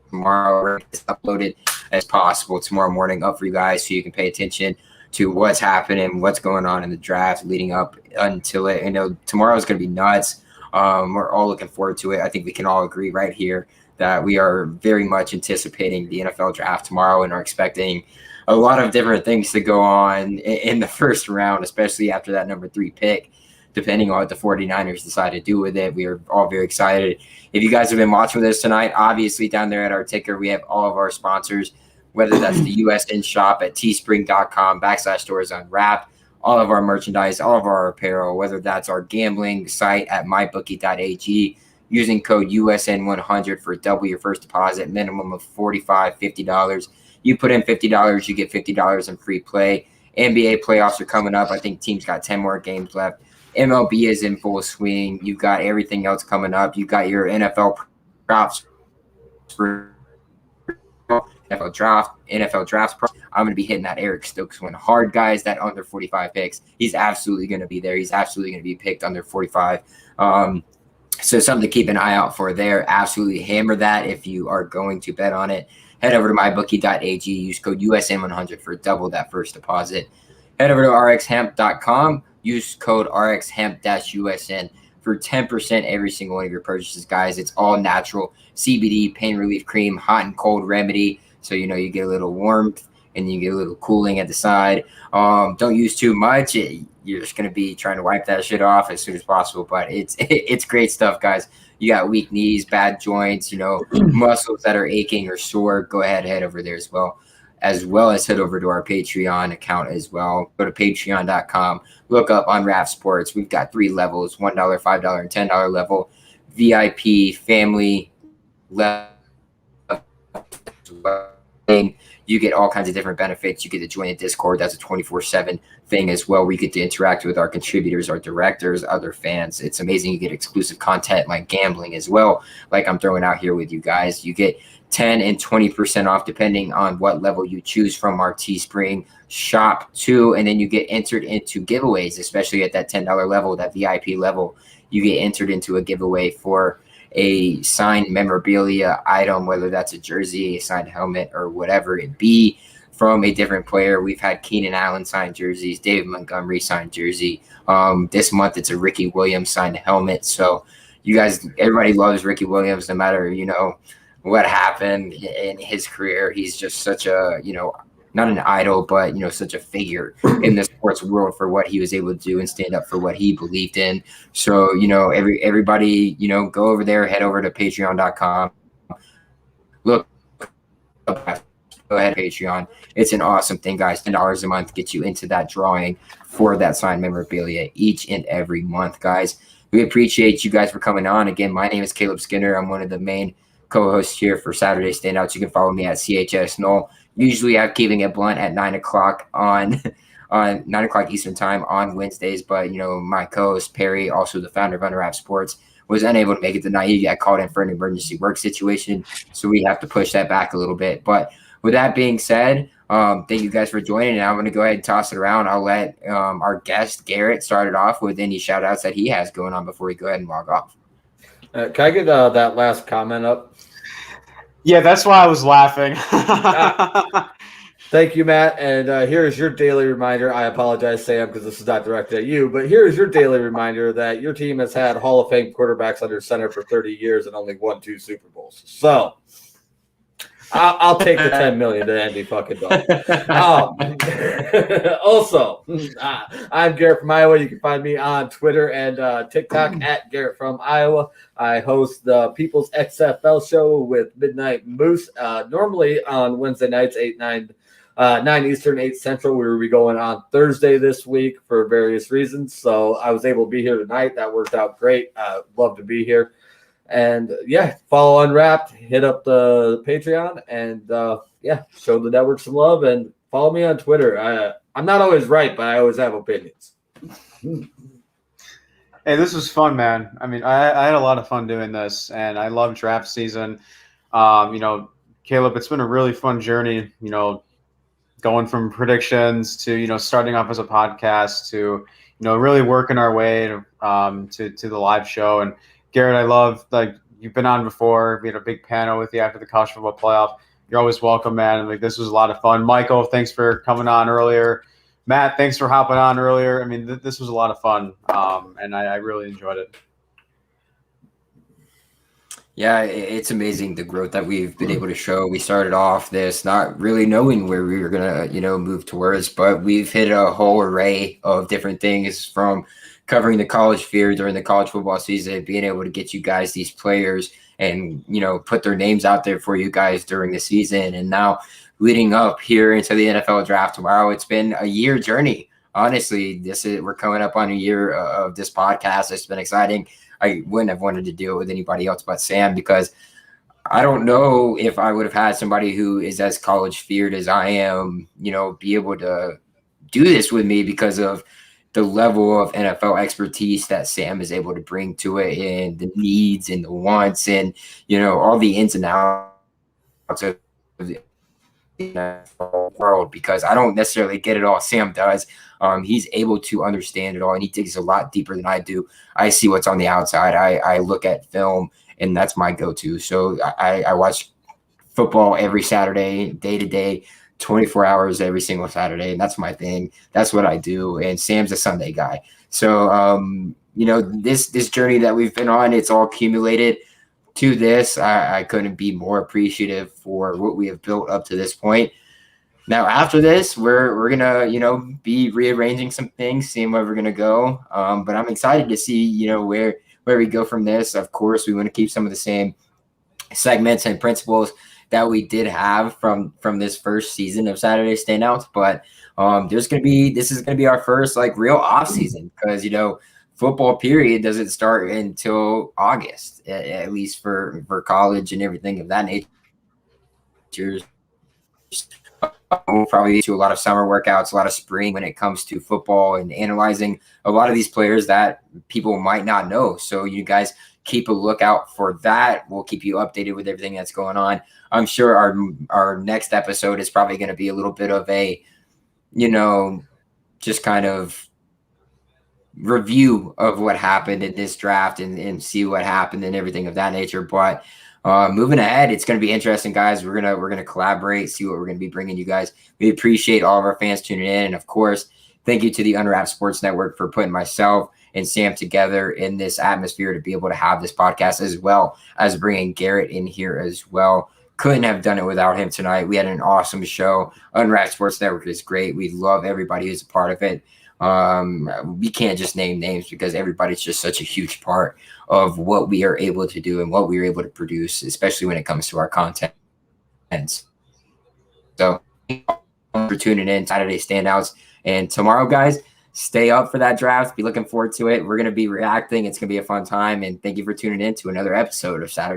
[SPEAKER 1] tomorrow. It's uploaded as possible tomorrow morning up for you guys so you can pay attention to what's happening, what's going on in the draft leading up until it. Tomorrow is going to be nuts. We're all looking forward to it. I think we can all agree right here that we are very much anticipating the NFL draft tomorrow and are expecting a lot of different things to go on in the first round, especially after that number 3 pick, depending on what the 49ers decide to do with it. We are all very excited. If you guys have been watching with us tonight, obviously down there at our ticker, we have all of our sponsors, whether that's the USN shop at teespring.com/stores on Wrap, all of our merchandise, all of our apparel, whether that's our gambling site at mybookie.ag, using code USN100 for double your first deposit, minimum of $45, $50. You put in $50, you get $50 in free play. NBA playoffs are coming up. I think teams got 10 more games left. MLB is in full swing. You've got everything else coming up. You've got your NFL props for NFL drafts. I'm going to be hitting that Eric Stokes one hard, guys. That under 45 picks. He's absolutely going to be there. He's absolutely going to be picked under 45. So something to keep an eye out for there. Absolutely hammer that if you are going to bet on it. Head over to mybookie.ag. Use code USN100 for double that first deposit. Head over to rxhemp.com. Use code RXHemp-USN for 10% every single one of your purchases, guys. It's all natural CBD pain relief cream, hot and cold remedy. So, you get a little warmth and you get a little cooling at the side. Don't use too much. You're just going to be trying to wipe that shit off as soon as possible. But it's great stuff, guys. You got weak knees, bad joints, muscles that are aching or sore. Go ahead, head over there as well as head over to our Patreon account as well. Go to patreon.com. Look up Unwrapped Sports. We've got 3 levels, $1, $5, and $10 level. VIP, family level. You get all kinds of different benefits. You get to join a Discord. That's a 24/7 thing as well, where you get to interact with our contributors, our directors, other fans. It's amazing. You get exclusive content like gambling as well, like I'm throwing out here with you guys. You get 10 and 20% off depending on what level you choose from our Teespring shop too. And then you get entered into giveaways, especially at that $10 level, that VIP level. You get entered into a giveaway for a signed memorabilia item, whether that's a jersey, a signed helmet, or whatever it be from a different player. We've had Keenan Allen signed jerseys, David Montgomery signed jersey. This month it's a Ricky Williams signed helmet. So you guys, everybody loves Ricky Williams, no matter, what happened in his career. He's just such a, not an idol, but, such a figure in the sports world for what he was able to do and stand up for what he believed in. So, everybody, go over there, head over to patreon.com. Look, go ahead, Patreon. It's an awesome thing, guys. $10 a month gets you into that drawing for that signed memorabilia each and every month, guys. We appreciate you guys for coming on. Again, my name is Caleb Skinner. I'm one of the main co-host here for Saturday Standouts. You can follow me at CHS Null. Usually I'm keeping it blunt at 9 o'clock on 9 o'clock Eastern time on Wednesdays. But, my co-host Perry, also the founder of Unwrap Sports, was unable to make it tonight. He got called in for an emergency work situation. So we have to push that back a little bit. But with that being said, thank you guys for joining. And I'm going to go ahead and toss it around. I'll let our guest Garrett start it off with any shout outs that he has going on before we go ahead and log off.
[SPEAKER 3] Can I get that last comment up?
[SPEAKER 2] Yeah, that's why I was laughing.
[SPEAKER 3] Thank you, Matt. And here's your daily reminder. I apologize, Sam, because this is not directed at you, but here's your daily reminder that your team has had Hall of Fame quarterbacks under center for 30 years and only won 2 Super Bowls. So I'll take the $10 million to Andy fucking dog. Also, I'm Garrett from Iowa. You can find me on Twitter and TikTok at Garrett from Iowa. I host the People's XFL show with Midnight Moose, normally on Wednesday nights, 9 Eastern, 8 Central. We will be going on Thursday this week for various reasons. So I was able to be here tonight. That worked out great. Love to be here. And follow Unwrapped, hit up the Patreon, and show the network some love, and follow me on Twitter. I'm not always right, but I always have opinions.
[SPEAKER 2] Hey, this was fun, man. I mean, I had a lot of fun doing this, and I love draft season. Caleb, it's been a really fun journey, going from predictions to, starting off as a podcast to, really working our way to the live show. And Garrett, I love, you've been on before. We had a big panel with you after the college football playoff. You're always welcome, man. This was a lot of fun. Michael, thanks for coming on earlier. Matt, thanks for hopping on earlier. I mean, this was a lot of fun, and I really enjoyed it.
[SPEAKER 1] Yeah, it's amazing the growth that we've been able to show. We started off this not really knowing where we were going to, move towards, but we've hit a whole array of different things, from covering the college sphere during the college football season, being able to get you guys these players and, put their names out there for you guys during the season. And now leading up here into the NFL draft tomorrow, it's been a year journey. Honestly, we're coming up on a year of this podcast. It's been exciting. I wouldn't have wanted to do it with anybody else but Sam, because I don't know if I would have had somebody who is as college feared as I am, be able to do this with me because of the level of NFL expertise that Sam is able to bring to it, and the needs and the wants and, all the ins and outs of the NFL world, because I don't necessarily get it all. Sam does. He's able to understand it all, and he digs a lot deeper than I do. I see what's on the outside. I look at film, and that's my go-to. So I watch football every Saturday, day to day, 24 hours every single Saturday, and that's my thing. That's what I do. And Sam's a Sunday guy. So this journey that we've been on, it's all accumulated to this. I couldn't be more appreciative for what we have built up to this point. Now, after this, we're gonna, be rearranging some things, seeing where we're gonna go. But I'm excited to see, where we go from this. Of course, we want to keep some of the same segments and principles that we did have from this first season of Saturday Standouts. But this is gonna be our first real off season, because football period doesn't start until August, at least for college and everything of that nature. We'll probably do a lot of summer workouts, a lot of spring when it comes to football and analyzing a lot of these players that people might not know. So you guys keep a lookout for that. We'll keep you updated with everything that's going on. I'm sure our next episode is probably going to be a little bit of a, just kind of review of what happened in this draft and see what happened and everything of that nature. But moving ahead, it's going to be interesting, guys. We're gonna collaborate, see what we're going to be bringing you guys. We appreciate all of our fans tuning in, and of course, thank you to the Unwrapped Sports Network for putting myself and Sam together in this atmosphere to be able to have this podcast, as well as bringing Garrett in here as well. Couldn't have done it without him tonight. We had an awesome show. Unwrapped Sports Network is great. We love everybody who's a part of it. We can't just name names because everybody's just such a huge part of what we are able to do and what we are able to produce, especially when it comes to our content. So for tuning in, Saturday Standouts. And tomorrow, guys, stay up for that draft. Be looking forward to it. We're going to be reacting. It's going to be a fun time. And thank you for tuning in to another episode of Saturday